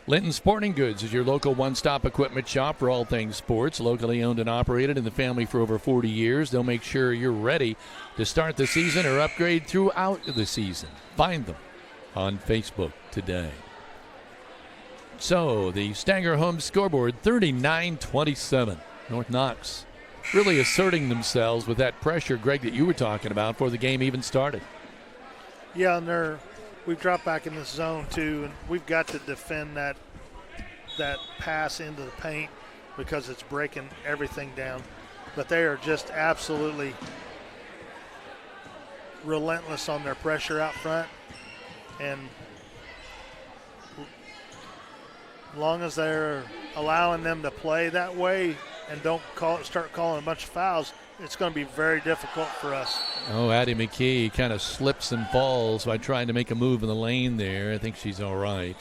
Linton Sporting Goods is your local one-stop equipment shop for all things sports. Locally owned and operated in the family for over 40 years. They'll make sure you're ready to start the season or upgrade throughout the season. Find them on Facebook today. So the Stanger Homes scoreboard, 39-27. North Knox really asserting themselves with that pressure, Greg, that you were talking about before the game even started. Yeah, and we've dropped back in this zone too, and we've got to defend that pass into the paint because it's breaking everything down. But they are just absolutely relentless on their pressure out front, and as long as they're allowing them to play that way and don't start calling a bunch of fouls, it's going to be very difficult for us. Oh, Addie McKee kind of slips and falls by trying to make a move in the lane there. I think she's all right.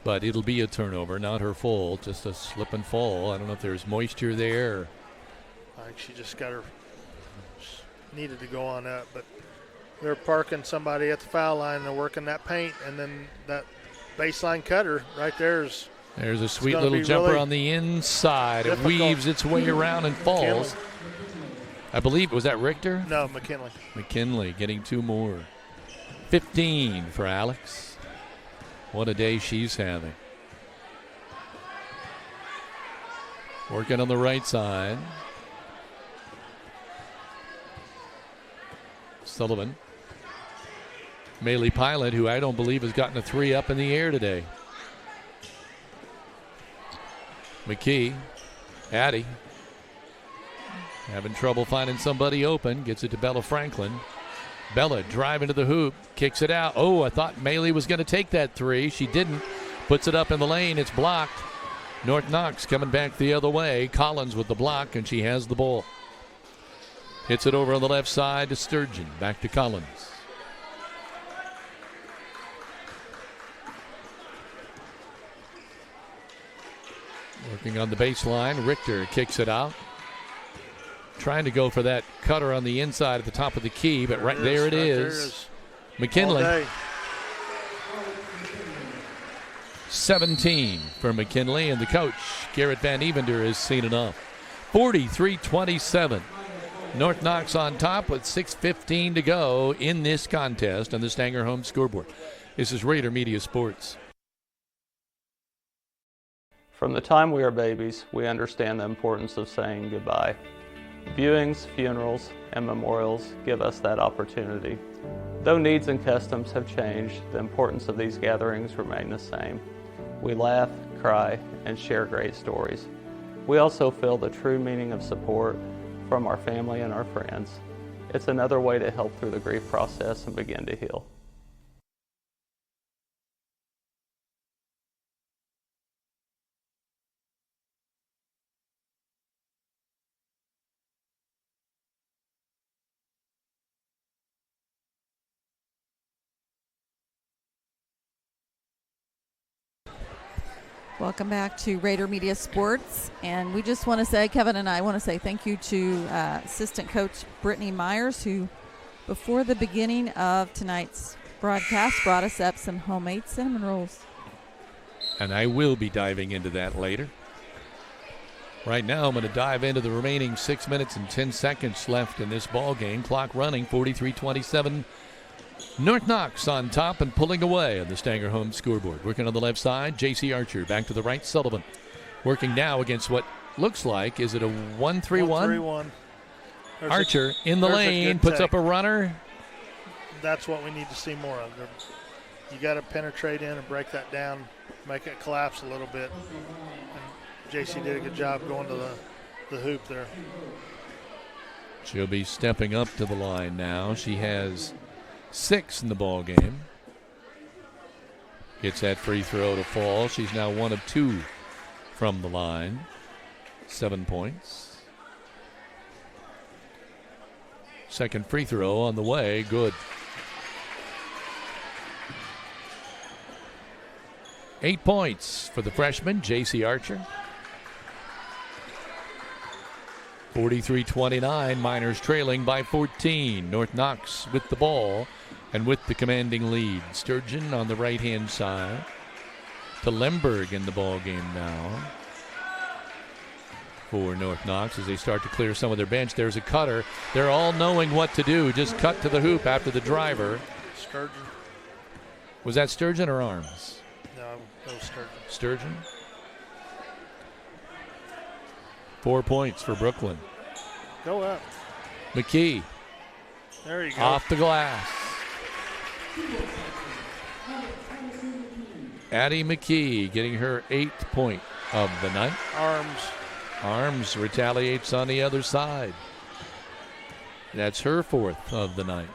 But it'll be a turnover, not her fault, just a slip and fall. I don't know if there's moisture there. I think she just needed to go on up, but they're parking somebody at the foul line and they're working that paint, and then that baseline cutter right there is. There's a sweet little jumper really on the inside. Difficult. It weaves its way around and falls. I believe, was that Richter? No, McKinley. McKinley getting 2 more. 15 for Alex. What a day she's having. Working on the right side. Sullivan. Maylee Pilot, who I don't believe has gotten a 3 up in the air today. McKee, Addie, having trouble finding somebody open. Gets it to Bella Franklin. Bella driving to the hoop, kicks it out. Oh, I thought Maylee was going to take that 3. She didn't. Puts it up in the lane. It's blocked. North Knox coming back the other way. Collins with the block, and she has the ball. Hits it over on the left side to Sturgeon. Back to Collins. Working on the baseline. Richter kicks it out. Trying to go for that cutter on the inside at the top of the key, but right there it is. McKinley. 17 for McKinley, and the coach, Garrett Van Evender, has seen enough. 43-27. North Knox on top with 6:15 to go in this contest on the Stanger Home scoreboard. This is Raider Media Sports. From the time we are babies, we understand the importance of saying goodbye. Viewings, funerals, and memorials give us that opportunity. Though needs and customs have changed, the importance of these gatherings remain the same. We laugh, cry, and share great stories. We also feel the true meaning of support from our family and our friends. It's another way to help through the grief process and begin to heal. Welcome back to Raider Media Sports, and we just want to say, Kevin and I want to say thank you to assistant coach Brittany Myers, who before the beginning of tonight's broadcast brought us up some homemade cinnamon rolls. And I will be diving into that later. Right now I'm going to dive into the remaining 6 minutes and 10 seconds left in this ball game. Clock running, 43-27. North Knox on top and pulling away on the Stanger Home scoreboard. Working on the left side, J.C. Archer. Back to the right, Sullivan. Working now against what looks like, is it a 1-3-1? Archer in the lane, puts up a runner. That's what we need to see more of. You got to penetrate in and break that down, make it collapse a little bit. And J.C. did a good job going to the hoop there. She'll be stepping up to the line now. She has 6 in the ball game. Gets that free throw to fall. She's now 1 of 2 from the line. 7 points. Second free throw on the way. Good. 8 points for the freshman, J.C. Archer. 43-29, Miners trailing by 14. North Knox with the ball and with the commanding lead. Sturgeon on the right-hand side. to Lemberg in the ball game now for North Knox as they start to clear some of their bench. There's a cutter. They're all knowing what to do. Just cut to the hoop after the driver. Sturgeon. Was that Sturgeon or Arms? No, that was Sturgeon. Sturgeon. 4 points for Brooklyn. Go up. McKee. There you go. Off the glass. Addie McKee getting her 8th point of the night. Arms retaliates on the other side. That's her 4th of the night.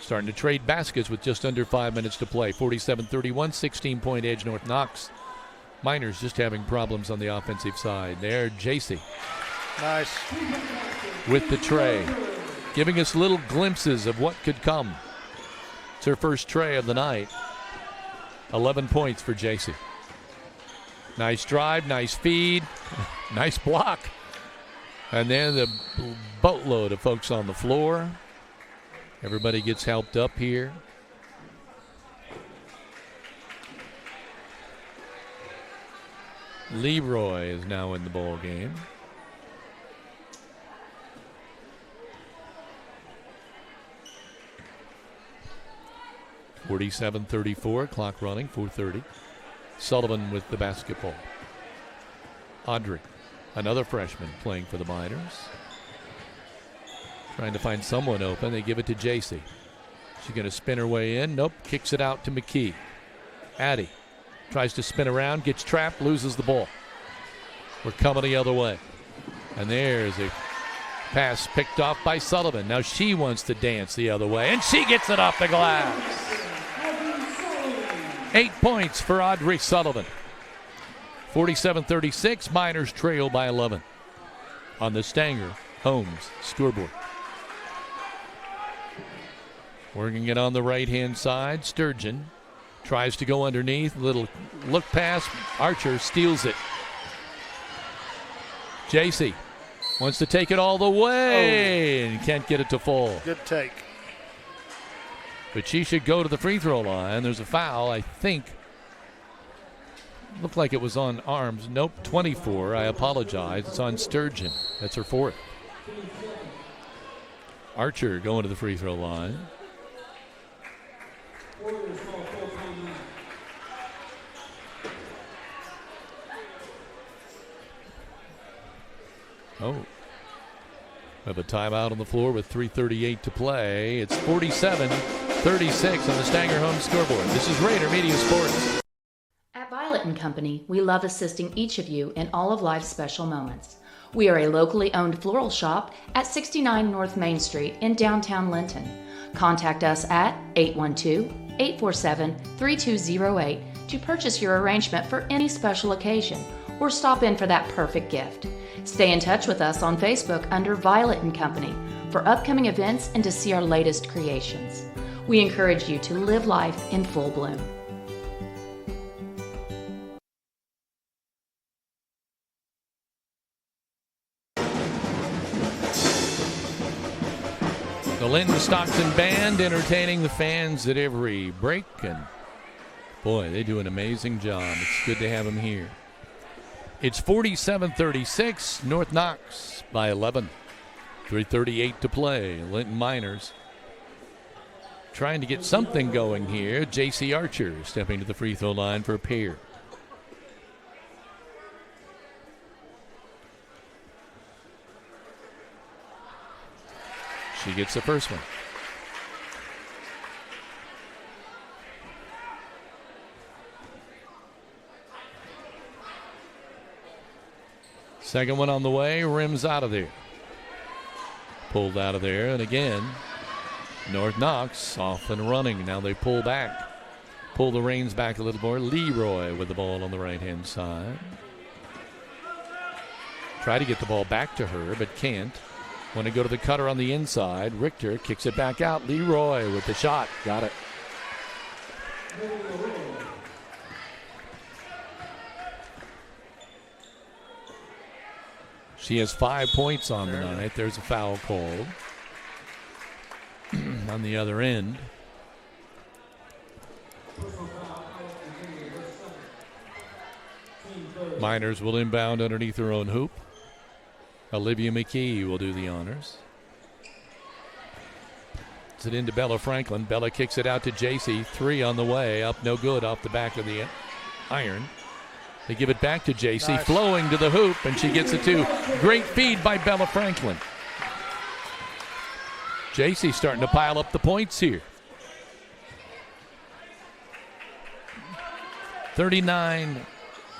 Starting to trade baskets with just under 5 minutes to play. 47-31, 16-point edge North Knox. Miners just having problems on the offensive side. There, JC. Nice. With the tray. Giving us little glimpses of what could come. It's her first tray of the night. 11 points for JC. Nice drive, nice feed, nice block. And then the boatload of folks on the floor. Everybody gets helped up here. Leroy is now in the ball game. (47-34), clock running, 4:30. Sullivan with the basketball. Audrey, another freshman playing for the Miners. Trying to find someone open. They give it to JC. She's going to spin her way in. Nope, kicks it out to McKee. Addie tries to spin around, gets trapped, loses the ball. We're coming the other way. And there's a pass picked off by Sullivan. Now she wants to dance the other way, and she gets it off the glass. 8 points for Audrey Sullivan. 47-36, Miners trail by 11 on the Stanger Homes scoreboard. Working it on the right-hand side, Sturgeon tries to go underneath, little look pass, Archer steals it. JC wants to take it all the way and can't get it to fall. Good take. But she should go to the free throw line. There's a foul, I think. Looked like it was on Arms. Nope, 24. I apologize. It's on Sturgeon. That's her 4th. Archer going to the free throw line. Oh. We have a timeout on the floor with 3:38 to play. It's 47-36 on the Stanger Home scoreboard. This is Raider Media Sports. At Violet & Company, we love assisting each of you in all of life's special moments. We are a locally owned floral shop at 69 North Main Street in downtown Linton. Contact us at 812-847-3208 to purchase your arrangement for any special occasion or stop in for that perfect gift. Stay in touch with us on Facebook under Violet & Company for upcoming events and to see our latest creations. We encourage you to live life in full bloom. The Lynn Stockton Band entertaining the fans at every break, and boy, they do an amazing job. It's good to have them here. It's 47-36, North Knox by 11. 3:38 to play. Linton Miners trying to get something going here. J.C. Archer stepping to the free throw line for a pair. She gets the first one. Second one on the way, rims out of there. Pulled out of there, and again, North Knox off and running. Now they pull back. Pull the reins back a little more. Leroy with the ball on the right-hand side. Try to get the ball back to her, but can't. Want to go to the cutter on the inside. Richter kicks it back out. Leroy with the shot. Got it. She has 5 points on the night. There's a foul called on the other end. Miners will inbound underneath their own hoop. Olivia McKee will do the honors. It's it into Bella Franklin. Bella kicks it out to JC. 3 on the way. Up no good off the back of the iron. They give it back to JC. Nice. Flowing to the hoop, and she gets it too. Great feed by Bella Franklin. JC starting to pile up the points here. 39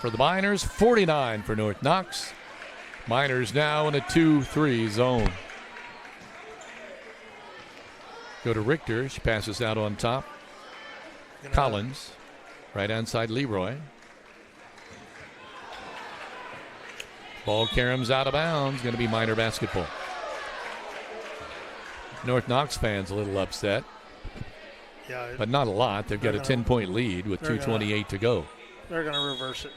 for the Miners, 49 for North Knox. Miners now in a 2-3 zone. Go to Richter. She passes out on top. Collins. Right inside Leroy. Ball caroms out of bounds. Going to be Miner basketball. North Knox fans a little upset. Yeah, but not a lot. They've got a 10-point lead with 2:28 to go. They're going to reverse it.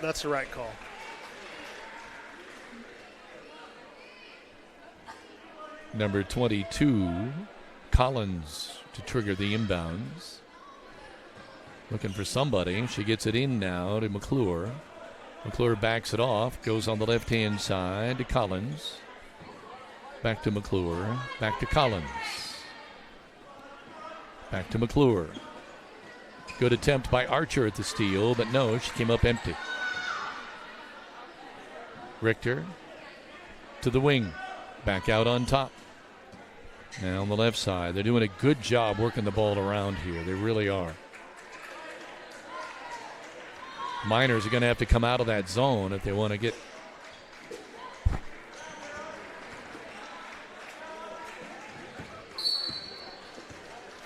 That's the right call. Number 22, Collins to trigger the inbounds. Looking for somebody. She gets it in now to McClure. McClure backs it off, goes on the left-hand side to Collins. Back to McClure. Back to Collins. Back to McClure. Good attempt by Archer at the steal, but no, she came up empty. Richter to the wing. Back out on top. Now on the left side. They're doing a good job working the ball around here. They really are. Miners are going to have to come out of that zone if they want to get.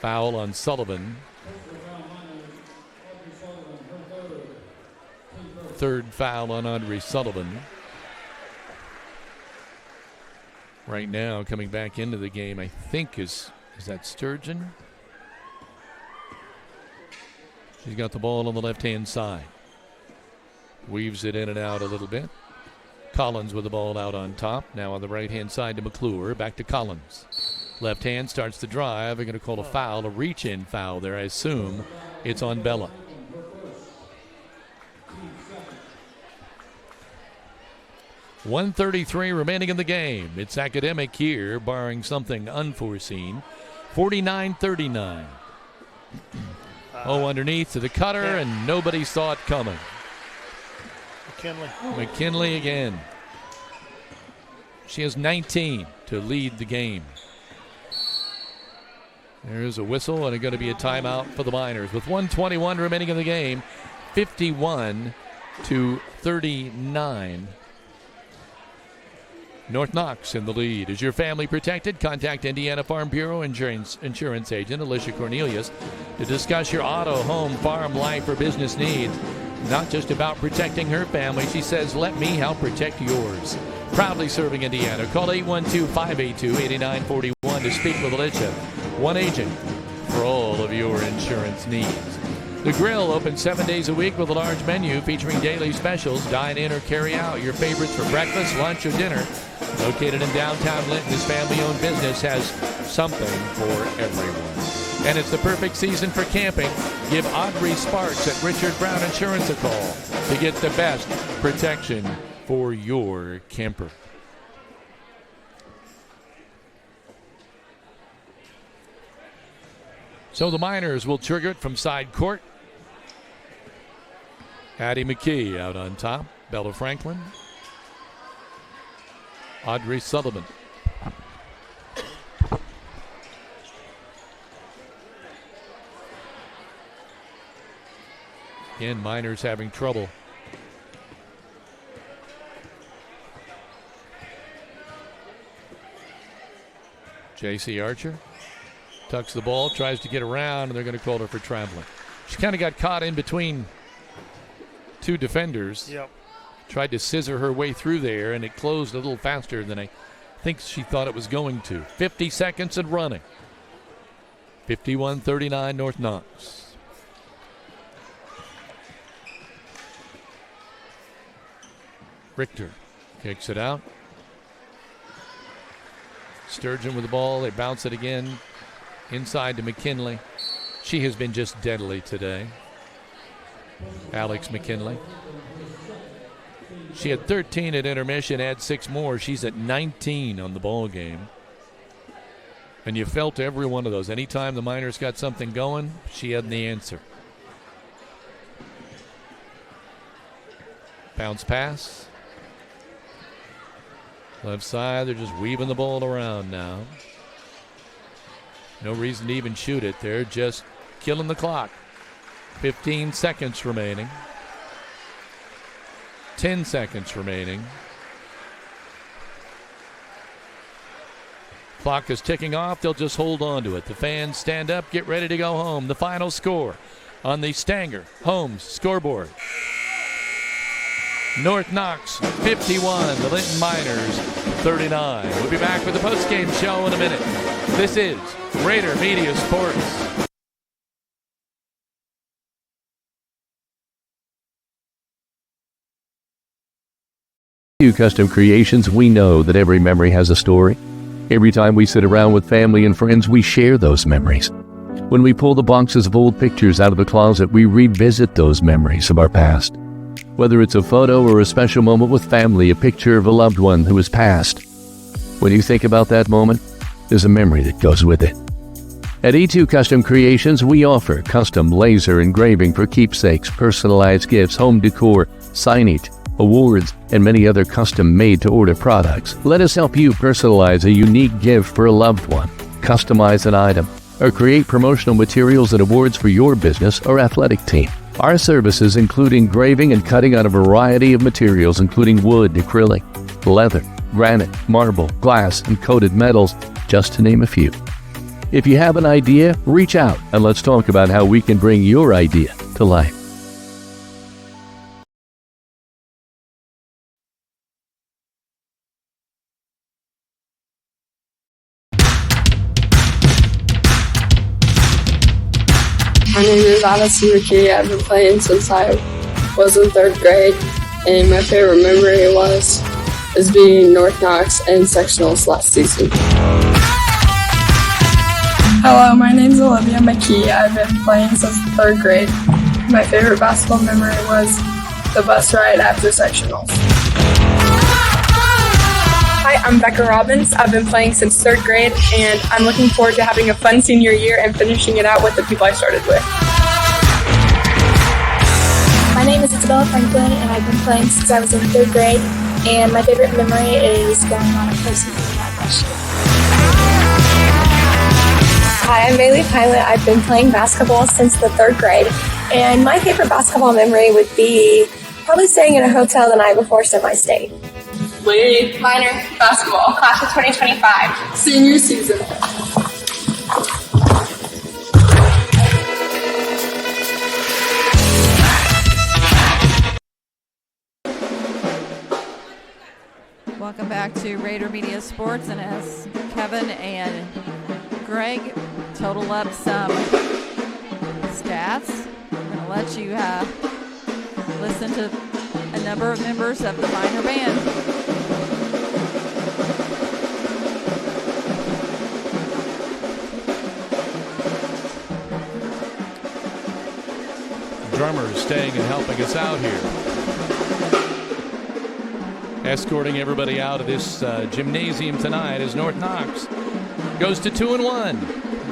Foul on Sullivan. Third foul on Audrey Sullivan. Right now, coming back into the game, I think is that Sturgeon? She's got the ball on the left-hand side. Weaves it in and out a little bit. Collins with the ball out on top. Now on the right-hand side to McClure. Back to Collins. Left hand starts to drive. They're going to call a foul, a reach-in foul there. I assume it's on Bella. .133 remaining in the game. It's Academic here, barring something unforeseen. 49-39. Underneath to the cutter, and nobody saw it coming. McKinley again. She has 19 to lead the game. There's a whistle, and it's going to be a timeout for the Miners. With 1:21 remaining in the game, 51-39. North Knox in the lead. Is your family protected? Contact Indiana Farm Bureau Insurance Agent Alicia Cornelius to discuss your auto, home, farm, life, or business needs. Not just about protecting her family. She says, let me help protect yours. Proudly serving Indiana. Call 812-582-8941 to speak with Alicia. One agent for all of your insurance needs. The Grill open 7 days a week with a large menu featuring daily specials. Dine in or carry out your favorites for breakfast, lunch, or dinner. Located in downtown Linton, this family-owned business has something for everyone. And it's the perfect season for camping. Give Audrey Sparks at Richard Brown Insurance a call to get the best protection for your camper. So the Miners will trigger it from side court. Addie McKee out on top. Bella Franklin. Audrey Sullivan. Again, Miners having trouble. J.C. Archer tucks the ball, tries to get around, and they're going to call her for traveling. She kind of got caught in between two defenders. Yep. Tried to scissor her way through there, and it closed a little faster than I think she thought it was going to. 50 seconds and running. 51-39 North Knox. Richter kicks it out. Sturgeon with the ball. They bounce it again inside to McKinley. She has been just deadly today. Alex McKinley. She had 13 at intermission, add 6 more. She's at 19 on the ball game. And you felt every one of those. Anytime the Miners got something going, she had the answer. Bounce pass. Left side, they're just weaving the ball around now. No reason to even shoot it. They're just killing the clock. 15 seconds remaining. 10 seconds remaining. Clock is ticking off. They'll just hold on to it. The fans stand up, get ready to go home. The final score on the Stanger Homes scoreboard. North Knox 51, the Linton Miners 39. We'll be back with the postgame show in a minute. This is Raider Media Sports. Custom Creations, we know that every memory has a story. Every time we sit around with family and friends, we share those memories. When we pull the boxes of old pictures out of the closet, we revisit those memories of our past. Whether it's a photo or a special moment with family, a picture of a loved one who has passed. When you think about that moment, there's a memory that goes with it. At E2 Custom Creations, we offer custom laser engraving for keepsakes, personalized gifts, home decor, signage, awards, and many other custom made-to-order products. Let us help you personalize a unique gift for a loved one, customize an item, or create promotional materials and awards for your business or athletic team. Our services include engraving and cutting on a variety of materials, including wood, acrylic, leather, granite, marble, glass, and coated metals, just to name a few. If you have an idea, reach out and let's talk about how we can bring your idea to life. My name is Addison McKee. I've been playing since I was in 3rd grade, and my favorite memory is being North Knox and sectionals last season. Hello, my name is Olivia McKee. I've been playing since 3rd grade. My favorite basketball memory was the bus ride after sectionals. Hi, I'm Becca Robbins. I've been playing since 3rd grade, and I'm looking forward to having a fun senior year and finishing it out with the people I started with. My name is Isabella Franklin, and I've been playing since I was in 3rd grade, and my favorite memory is going on a person last year. Hi, I'm Bailey Pilot. I've been playing basketball since the 3rd grade, and my favorite basketball memory would be probably staying in a hotel the night before semi-state. Lady Minor basketball, class of 2025, senior season. Welcome back to Raider Media Sports, and as Kevin and Greg total up some stats, I'm going to let you listen to a number of members of the Miner Band. Drummers staying and helping us out here. Escorting everybody out of this gymnasium tonight as North Knox goes to 2-1.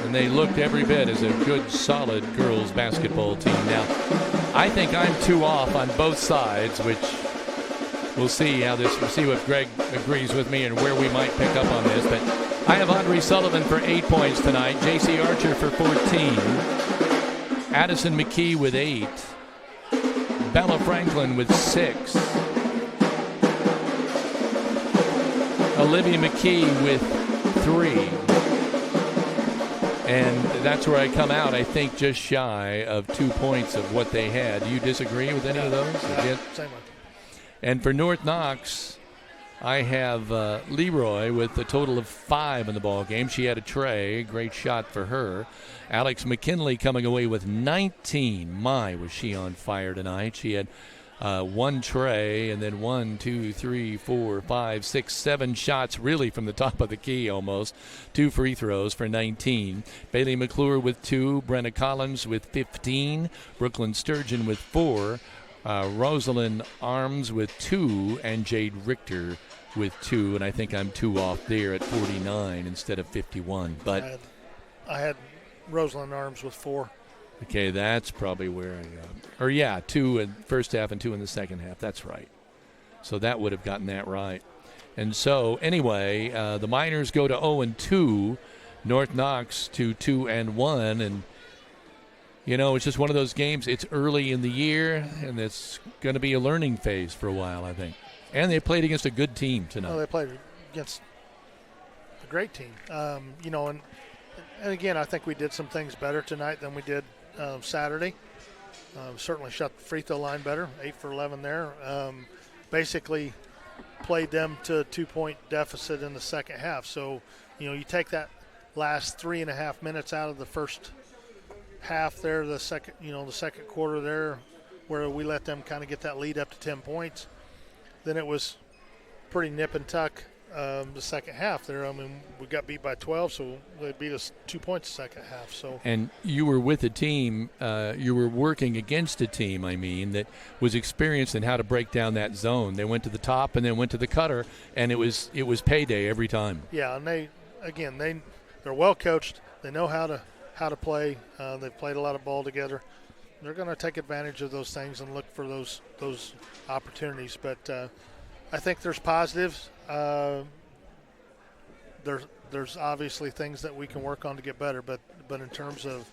And they looked every bit as a good, solid girls basketball team. Now, I think I'm 2 off on both sides, which we'll see we'll see what Greg agrees with me and where we might pick up on this. But I have Audrey Sullivan for 8 points tonight, J.C. Archer for 14, Addison McKee with 8, Bella Franklin with 6, Olivia McKee with 3. And that's where I come out, I think, just shy of 2 points of what they had. Do you disagree with any of those? Same one. And for North Knox, I have Leroy with a total of 5 in the ball game. She had a tray. Great shot for her. Alex McKinley coming away with 19. My, was she on fire tonight. She had 1 tray and then 1, 2, 3, 4, 5, 6, 7 shots really from the top of the key almost. 2 free throws for 19. Bailey McClure with 2. Brenna Collins with 15. Brooklyn Sturgeon with 4. Rosalind Arms with 2 and Jade Richter with 2, and I think I'm 2 off there at 49 instead of 51. But I had Rosalind Arms with 4. Okay, that's probably where I 2 in the first half and 2 in the second half. That's right. So that would have gotten that right. And so, anyway, the Miners go to 0-2, North Knox to 2-1, and it's just one of those games. It's early in the year, and it's going to be a learning phase for a while, I think. And they played against a good team tonight. Well, they played against a great team. And again, I think we did some things better tonight than we did Saturday. Certainly shot the free throw line better, 8 for 11 there. Basically played them to a 2-point deficit in the second half. So, you take that last 3.5 minutes out of the first half there, the second quarter there, where we let them kind of get that lead up to 10 points. Then it was pretty nip and tuck the second half there. I mean, we got beat by 12, so they beat us 2 points the second half. So. And you were with a team, you were working against a team, that was experienced in how to break down that zone. They went to the top and then went to the cutter, and it was payday every time. Yeah, and they're well coached. They know how to play. They've played a lot of ball together. They're going to take advantage of those things and look for those opportunities. But I think there's positives. There's obviously things that we can work on to get better. But in terms of,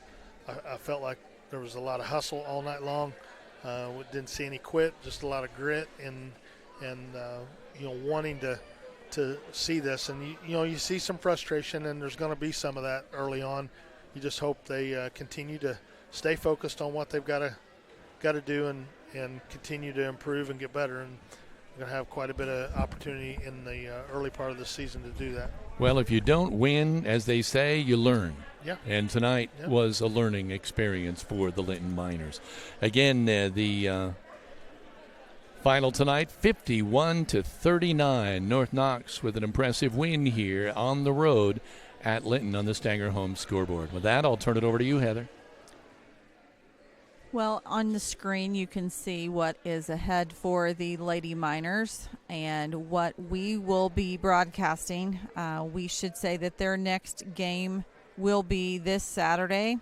I felt like there was a lot of hustle all night long. We didn't see any quit, just a lot of grit and wanting to see this. And you see some frustration, and there's going to be some of that early on. You just hope they continue to stay focused on what they've got to do and continue to improve and get better. And we're going to have quite a bit of opportunity in the early part of the season to do that. Well, if you don't win, as they say, you learn. Yeah. And tonight was a learning experience for the Linton Miners. Again, the final tonight, 51-39. North Knox with an impressive win here on the road at Linton on the Stanger Home scoreboard. With that, I'll turn it over to you, Heather. Well, on the screen you can see what is ahead for the Lady Miners and what we will be broadcasting. We should say that their next game will be this Saturday,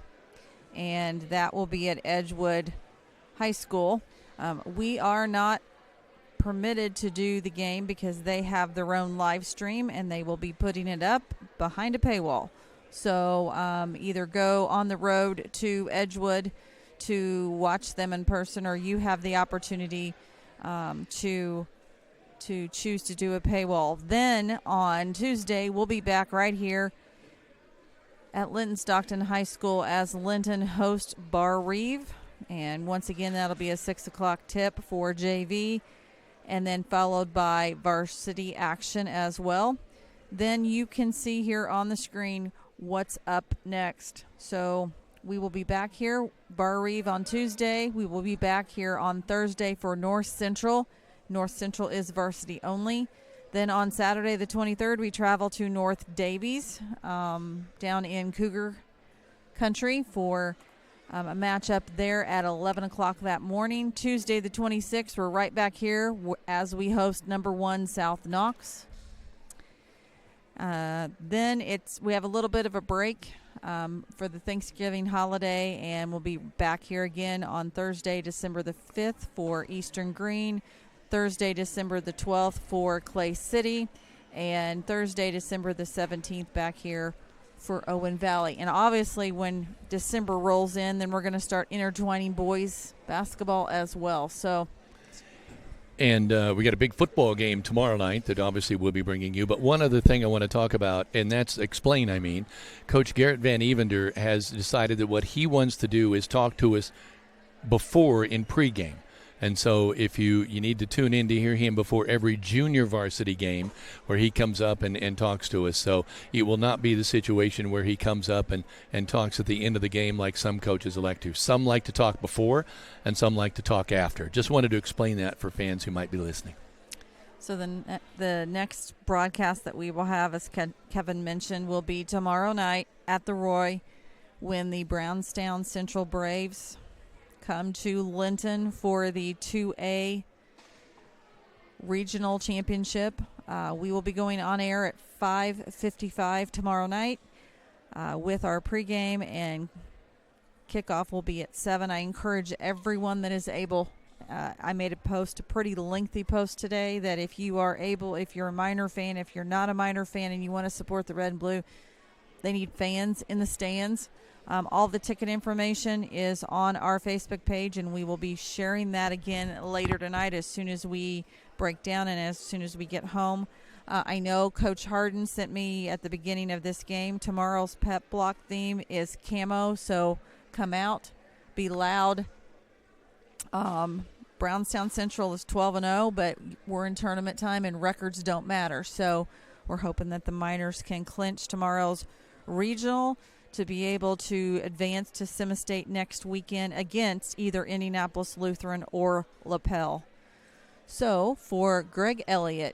and that will be at Edgewood High School. We are not permitted to do the game because they have their own live stream, and they will be putting it up behind a paywall. So either go on the road to Edgewood to watch them in person, or you have the opportunity to choose to do a paywall. Then on Tuesday, we'll be back right here at Linton Stockton High School as Linton host Bar Reeve. And once again, that'll be a 6 o'clock tip for JV, and then followed by varsity action as well. Then you can see here on the screen what's up next. So we will be back here, Bar Reeve on Tuesday. We will be back here on Thursday for North Central. North Central is varsity only. Then on Saturday the 23rd, we travel to North Davies down in Cougar Country for a matchup there at 11 o'clock that morning. Tuesday the 26th, we're right back here as we host number 1 South Knox. Then we have a little bit of a break for the Thanksgiving holiday, and we'll be back here again on Thursday, December the 5th for Eastern Green, Thursday, December the 12th for Clay City, and Thursday, December the 17th back here for Owen Valley. And obviously when December rolls in, then we're going to start intertwining boys basketball as well. And we got a big football game tomorrow night that obviously we'll be bringing you. But one other thing I want to talk about, and that's Coach Garrett Van Evender has decided that what he wants to do is talk to us before in pregame. And so if you need to tune in to hear him before every junior varsity game where he comes up and talks to us. So it will not be the situation where he comes up and talks at the end of the game like some coaches elect to. Some like to talk before and some like to talk after. Just wanted to explain that for fans who might be listening. So the next broadcast that we will have, as Kevin mentioned, will be tomorrow night at the Roy when the Brownstown Central Braves come to Linton for the 2A regional championship. We will be going on air at 5:55 tomorrow night with our pregame, and kickoff will be at 7. I encourage everyone that is able. I made a pretty lengthy post today, that if you are able, if you're a Miner fan, if you're not a Miner fan and you want to support the red and blue, they need fans in the stands. All the ticket information is on our Facebook page, and we will be sharing that again later tonight as soon as we break down and as soon as we get home. I know Coach Harden sent me at the beginning of this game, tomorrow's pep block theme is camo, so come out, be loud. Brownstown Central is 12-0, but we're in tournament time and records don't matter. So we're hoping that the Miners can clinch tomorrow's regional to be able to advance to Semi-State next weekend against either Indianapolis Lutheran or LaPel. So for Greg Elliott,